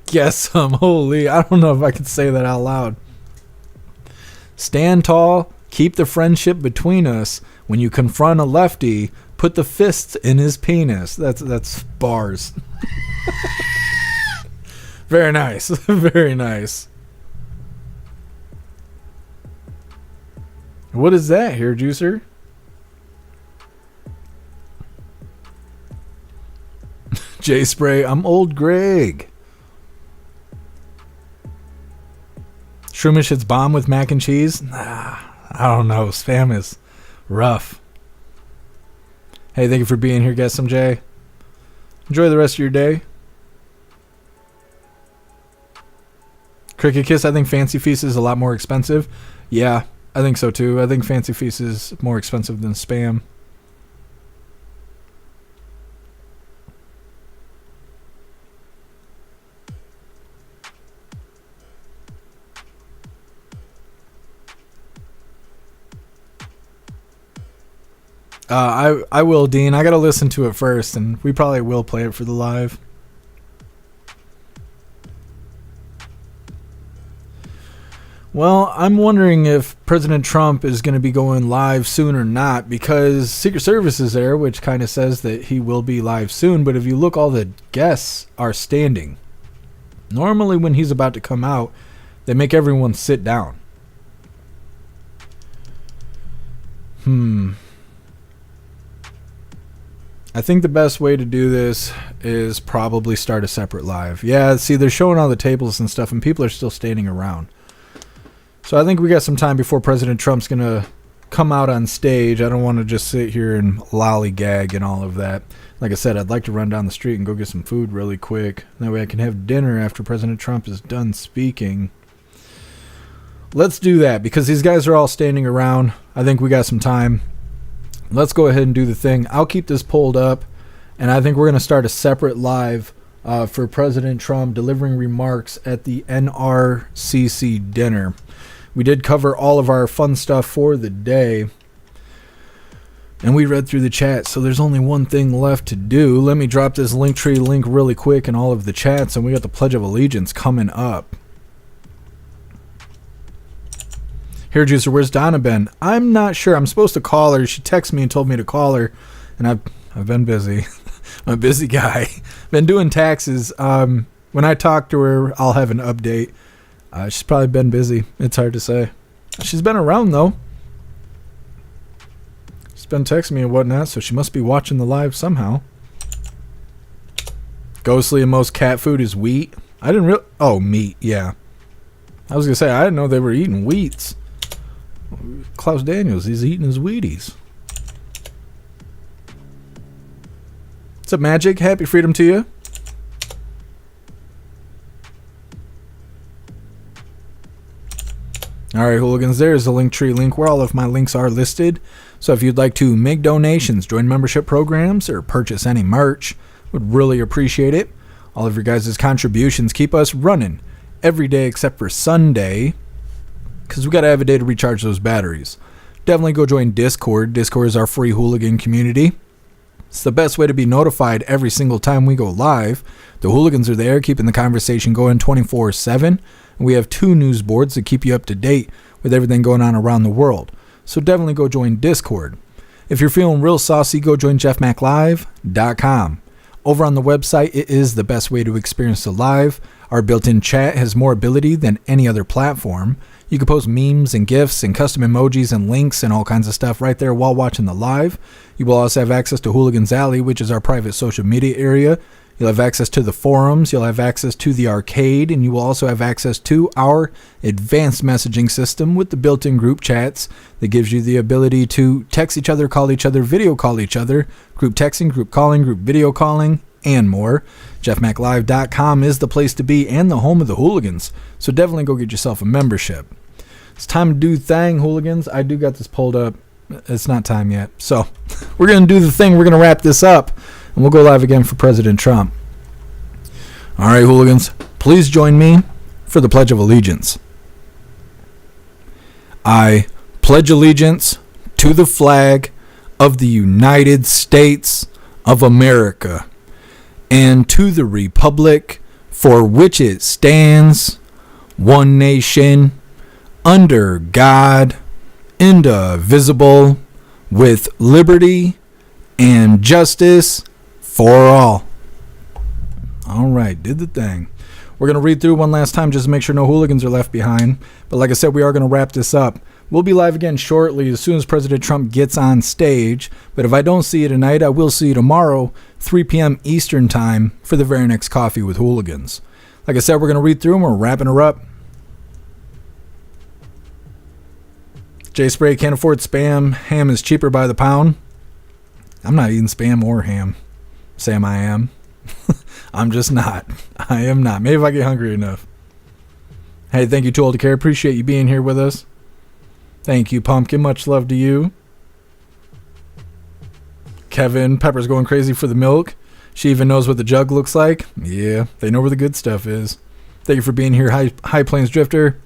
Guess some. Holy, I don't know if I can say that out loud. Stand tall. Keep the friendship between us. When you confront a lefty, put the fists in his penis. That's bars. Very nice. Very nice. What is that here, Juicer? J Spray, I'm old Greg. Shroomish hits bomb with mac and cheese. Nah, I don't know. Spam is rough. Hey, thank you for being here, Guess MJ. Enjoy the rest of your day. Cricket Kiss, I think Fancy Feast is a lot more expensive. Yeah, I think so too. I think Fancy Feast is more expensive than Spam. I will, Dean. I gotta listen to it first, and we probably will play it for the live. Well, I'm wondering if President Trump is going to be going live soon or not, because Secret Service is there, which kind of says that he will be live soon. But if you look, all the guests are standing. Normally when he's about to come out, they make everyone sit down. I think the best way to do this is probably start a separate live. Yeah, see, they're showing all the tables and stuff, and people are still standing around. So I think we got some time before President Trump's going to come out on stage. I don't want to just sit here and lollygag and all of that. Like I said, I'd like to run down the street and go get some food really quick. That way I can have dinner after President Trump is done speaking. Let's do that, because these guys are all standing around. I think we got some time. Let's go ahead and do the thing. I'll keep this pulled up, and I think we're going to start a separate live for President Trump delivering remarks at the NRCC dinner. We did cover all of our fun stuff for the day, and we read through the chat, so there's only one thing left to do. Let me drop this Linktree link really quick in all of the chats, and we got the Pledge of Allegiance coming up. Here, Juicer, where's Donna been? I'm not sure. I'm supposed to call her. She texted me and told me to call her, and I've been busy. I'm a busy guy. Been doing taxes. When I talk to her, I'll have an update. She's probably been busy. It's hard to say. She's been around, though. She's been texting me and whatnot, so she must be watching the live somehow. Ghostly and most cat food is wheat. I didn't oh, meat, yeah. I was going to say, I didn't know they were eating wheats. Klaus Daniels, he's eating his Wheaties. What's up, Magic? Happy freedom to you. Alright, hooligans, there's the Linktree link where all of my links are listed. So if you'd like to make donations, join membership programs, or purchase any merch, would really appreciate it. All of your guys' contributions keep us running every day except for Sunday, because we got to have a day to recharge those batteries. Definitely go join Discord. Discord is our free hooligan community. It's the best way to be notified every single time we go live. The hooligans are there, keeping the conversation going 24/7. And we have 2 news boards that keep you up to date with everything going on around the world. So definitely go join Discord. If you're feeling real saucy, go join jeffmaclive.com. Over on the website, it is the best way to experience the live. Our built-in chat has more ability than any other platform. You can post memes and GIFs and custom emojis and links and all kinds of stuff right there while watching the live. You will also have access to Hooligans Alley, which is our private social media area. You'll have access to the forums, you'll have access to the arcade, and you will also have access to our advanced messaging system with the built-in group chats that gives you the ability to text each other, call each other, video call each other, group texting, group calling, group video calling, and more. jeffmaclive.com is the place to be and the home of the hooligans, so definitely go get yourself a membership. It's time to do the thing, hooligans. I do got this pulled up. It's not time yet, so we're going to do the thing. We're going to wrap this up, and we'll go live again for President Trump. All right, hooligans, please join me for the Pledge of Allegiance. I pledge allegiance to the flag of the United States of America and to the republic for which it stands, one nation, under God, indivisible, with liberty and justice for all. All right, did the thing. We're going to read through one last time just to make sure no hooligans are left behind. But like I said, we are going to wrap this up. We'll be live again shortly as soon as President Trump gets on stage. But if I don't see you tonight, I will see you tomorrow, 3 p.m. Eastern time, for the very next Coffee with Hooligans. Like I said, we're going to read through them. We're wrapping her up. Jay Spray can't afford Spam. Ham is cheaper by the pound. I'm not eating Spam or ham. Sam, I am. I'm just not. I am not. Maybe if I get hungry enough. Hey, thank you to all the care. Appreciate you being here with us. Thank you, Pumpkin. Much love to you. Kevin, Pepper's going crazy for the milk. She even knows what the jug looks like. Yeah, they know where the good stuff is. Thank you for being here, High Plains Drifter.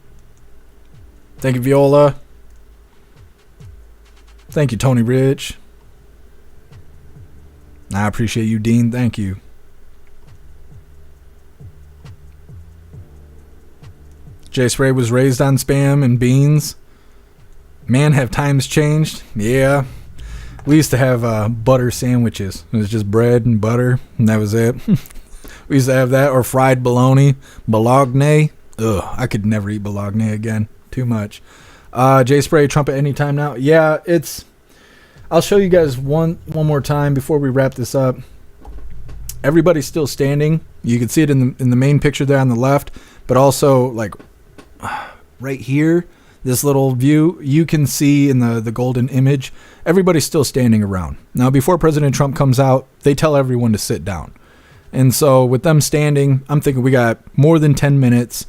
Thank you, Viola. Thank you, Tony Rich. I appreciate you, Dean. Thank you. Jay Spray was raised on Spam and beans. Man, have times changed? Yeah. We used to have butter sandwiches. It was just bread and butter, and that was it. We used to have that, or fried bologna. Bologna. Ugh, I could never eat bologna again. Too much. Jay Spray, Trump at any time now. Yeah, it's... I'll show you guys one more time before we wrap this up. Everybody's still standing. You can see it in the main picture there on the left, but also like right here, this little view, you can see in the golden image, everybody's still standing around. Now, before President Trump comes out, they tell everyone to sit down. And so with them standing, I'm thinking we got more than 10 minutes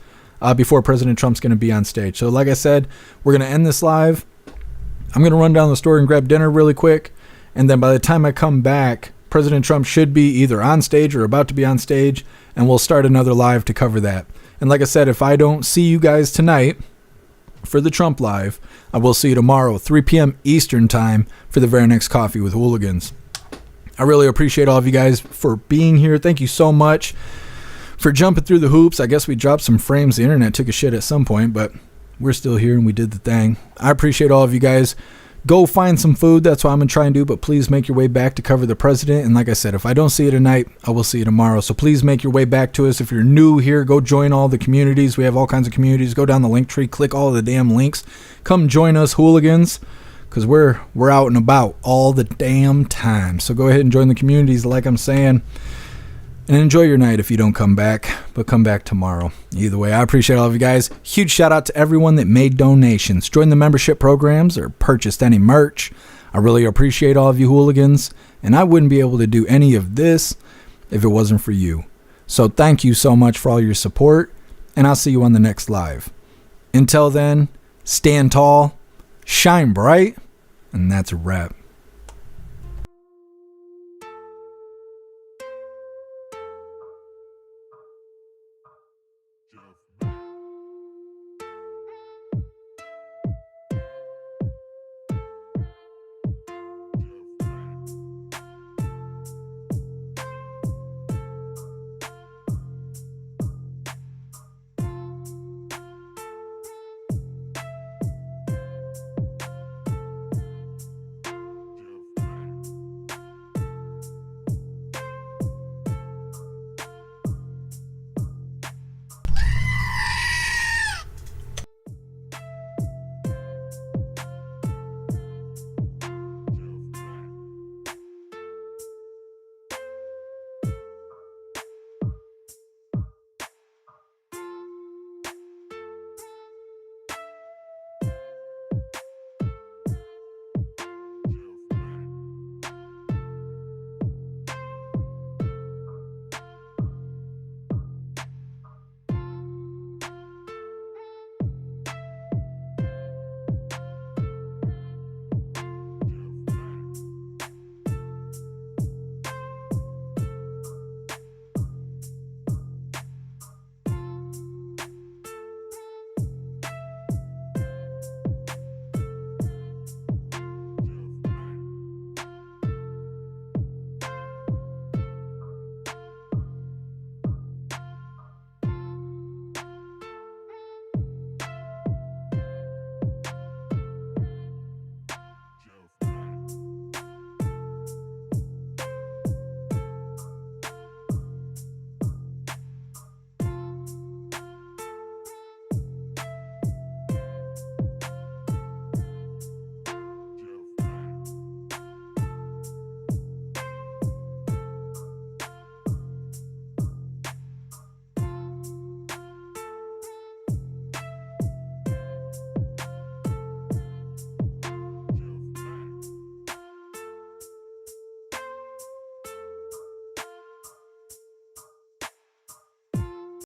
before President Trump's going to be on stage. So like I said, we're going to end this live. I'm going to run down the store and grab dinner really quick. And then by the time I come back, President Trump should be either on stage or about to be on stage. And we'll start another live to cover that. And like I said, if I don't see you guys tonight for the Trump live, I will see you tomorrow, 3 p.m. Eastern time, for the very next Coffee with Hooligans. I really appreciate all of you guys for being here. Thank you so much for jumping through the hoops. I guess we dropped some frames. The internet took a shit at some point, but we're still here and we did the thing. I appreciate all of you guys. Go find some food. That's what I'm going to try and do, but please make your way back to cover the president. And like I said, if I don't see you tonight, I will see you tomorrow. So please make your way back to us. If you're new here, go join all the communities. We have all kinds of communities. Go down the link tree, click all the damn links. Come join us, hooligans, because we're out and about all the damn time. So go ahead and join the communities, like I'm saying. And enjoy your night if you don't come back, but come back tomorrow. Either way, I appreciate all of you guys. Huge shout out to everyone that made donations, joined the membership programs, or purchased any merch. I really appreciate all of you hooligans, and I wouldn't be able to do any of this if it wasn't for you. So thank you so much for all your support, and I'll see you on the next live. Until then, stand tall, shine bright, and that's a wrap.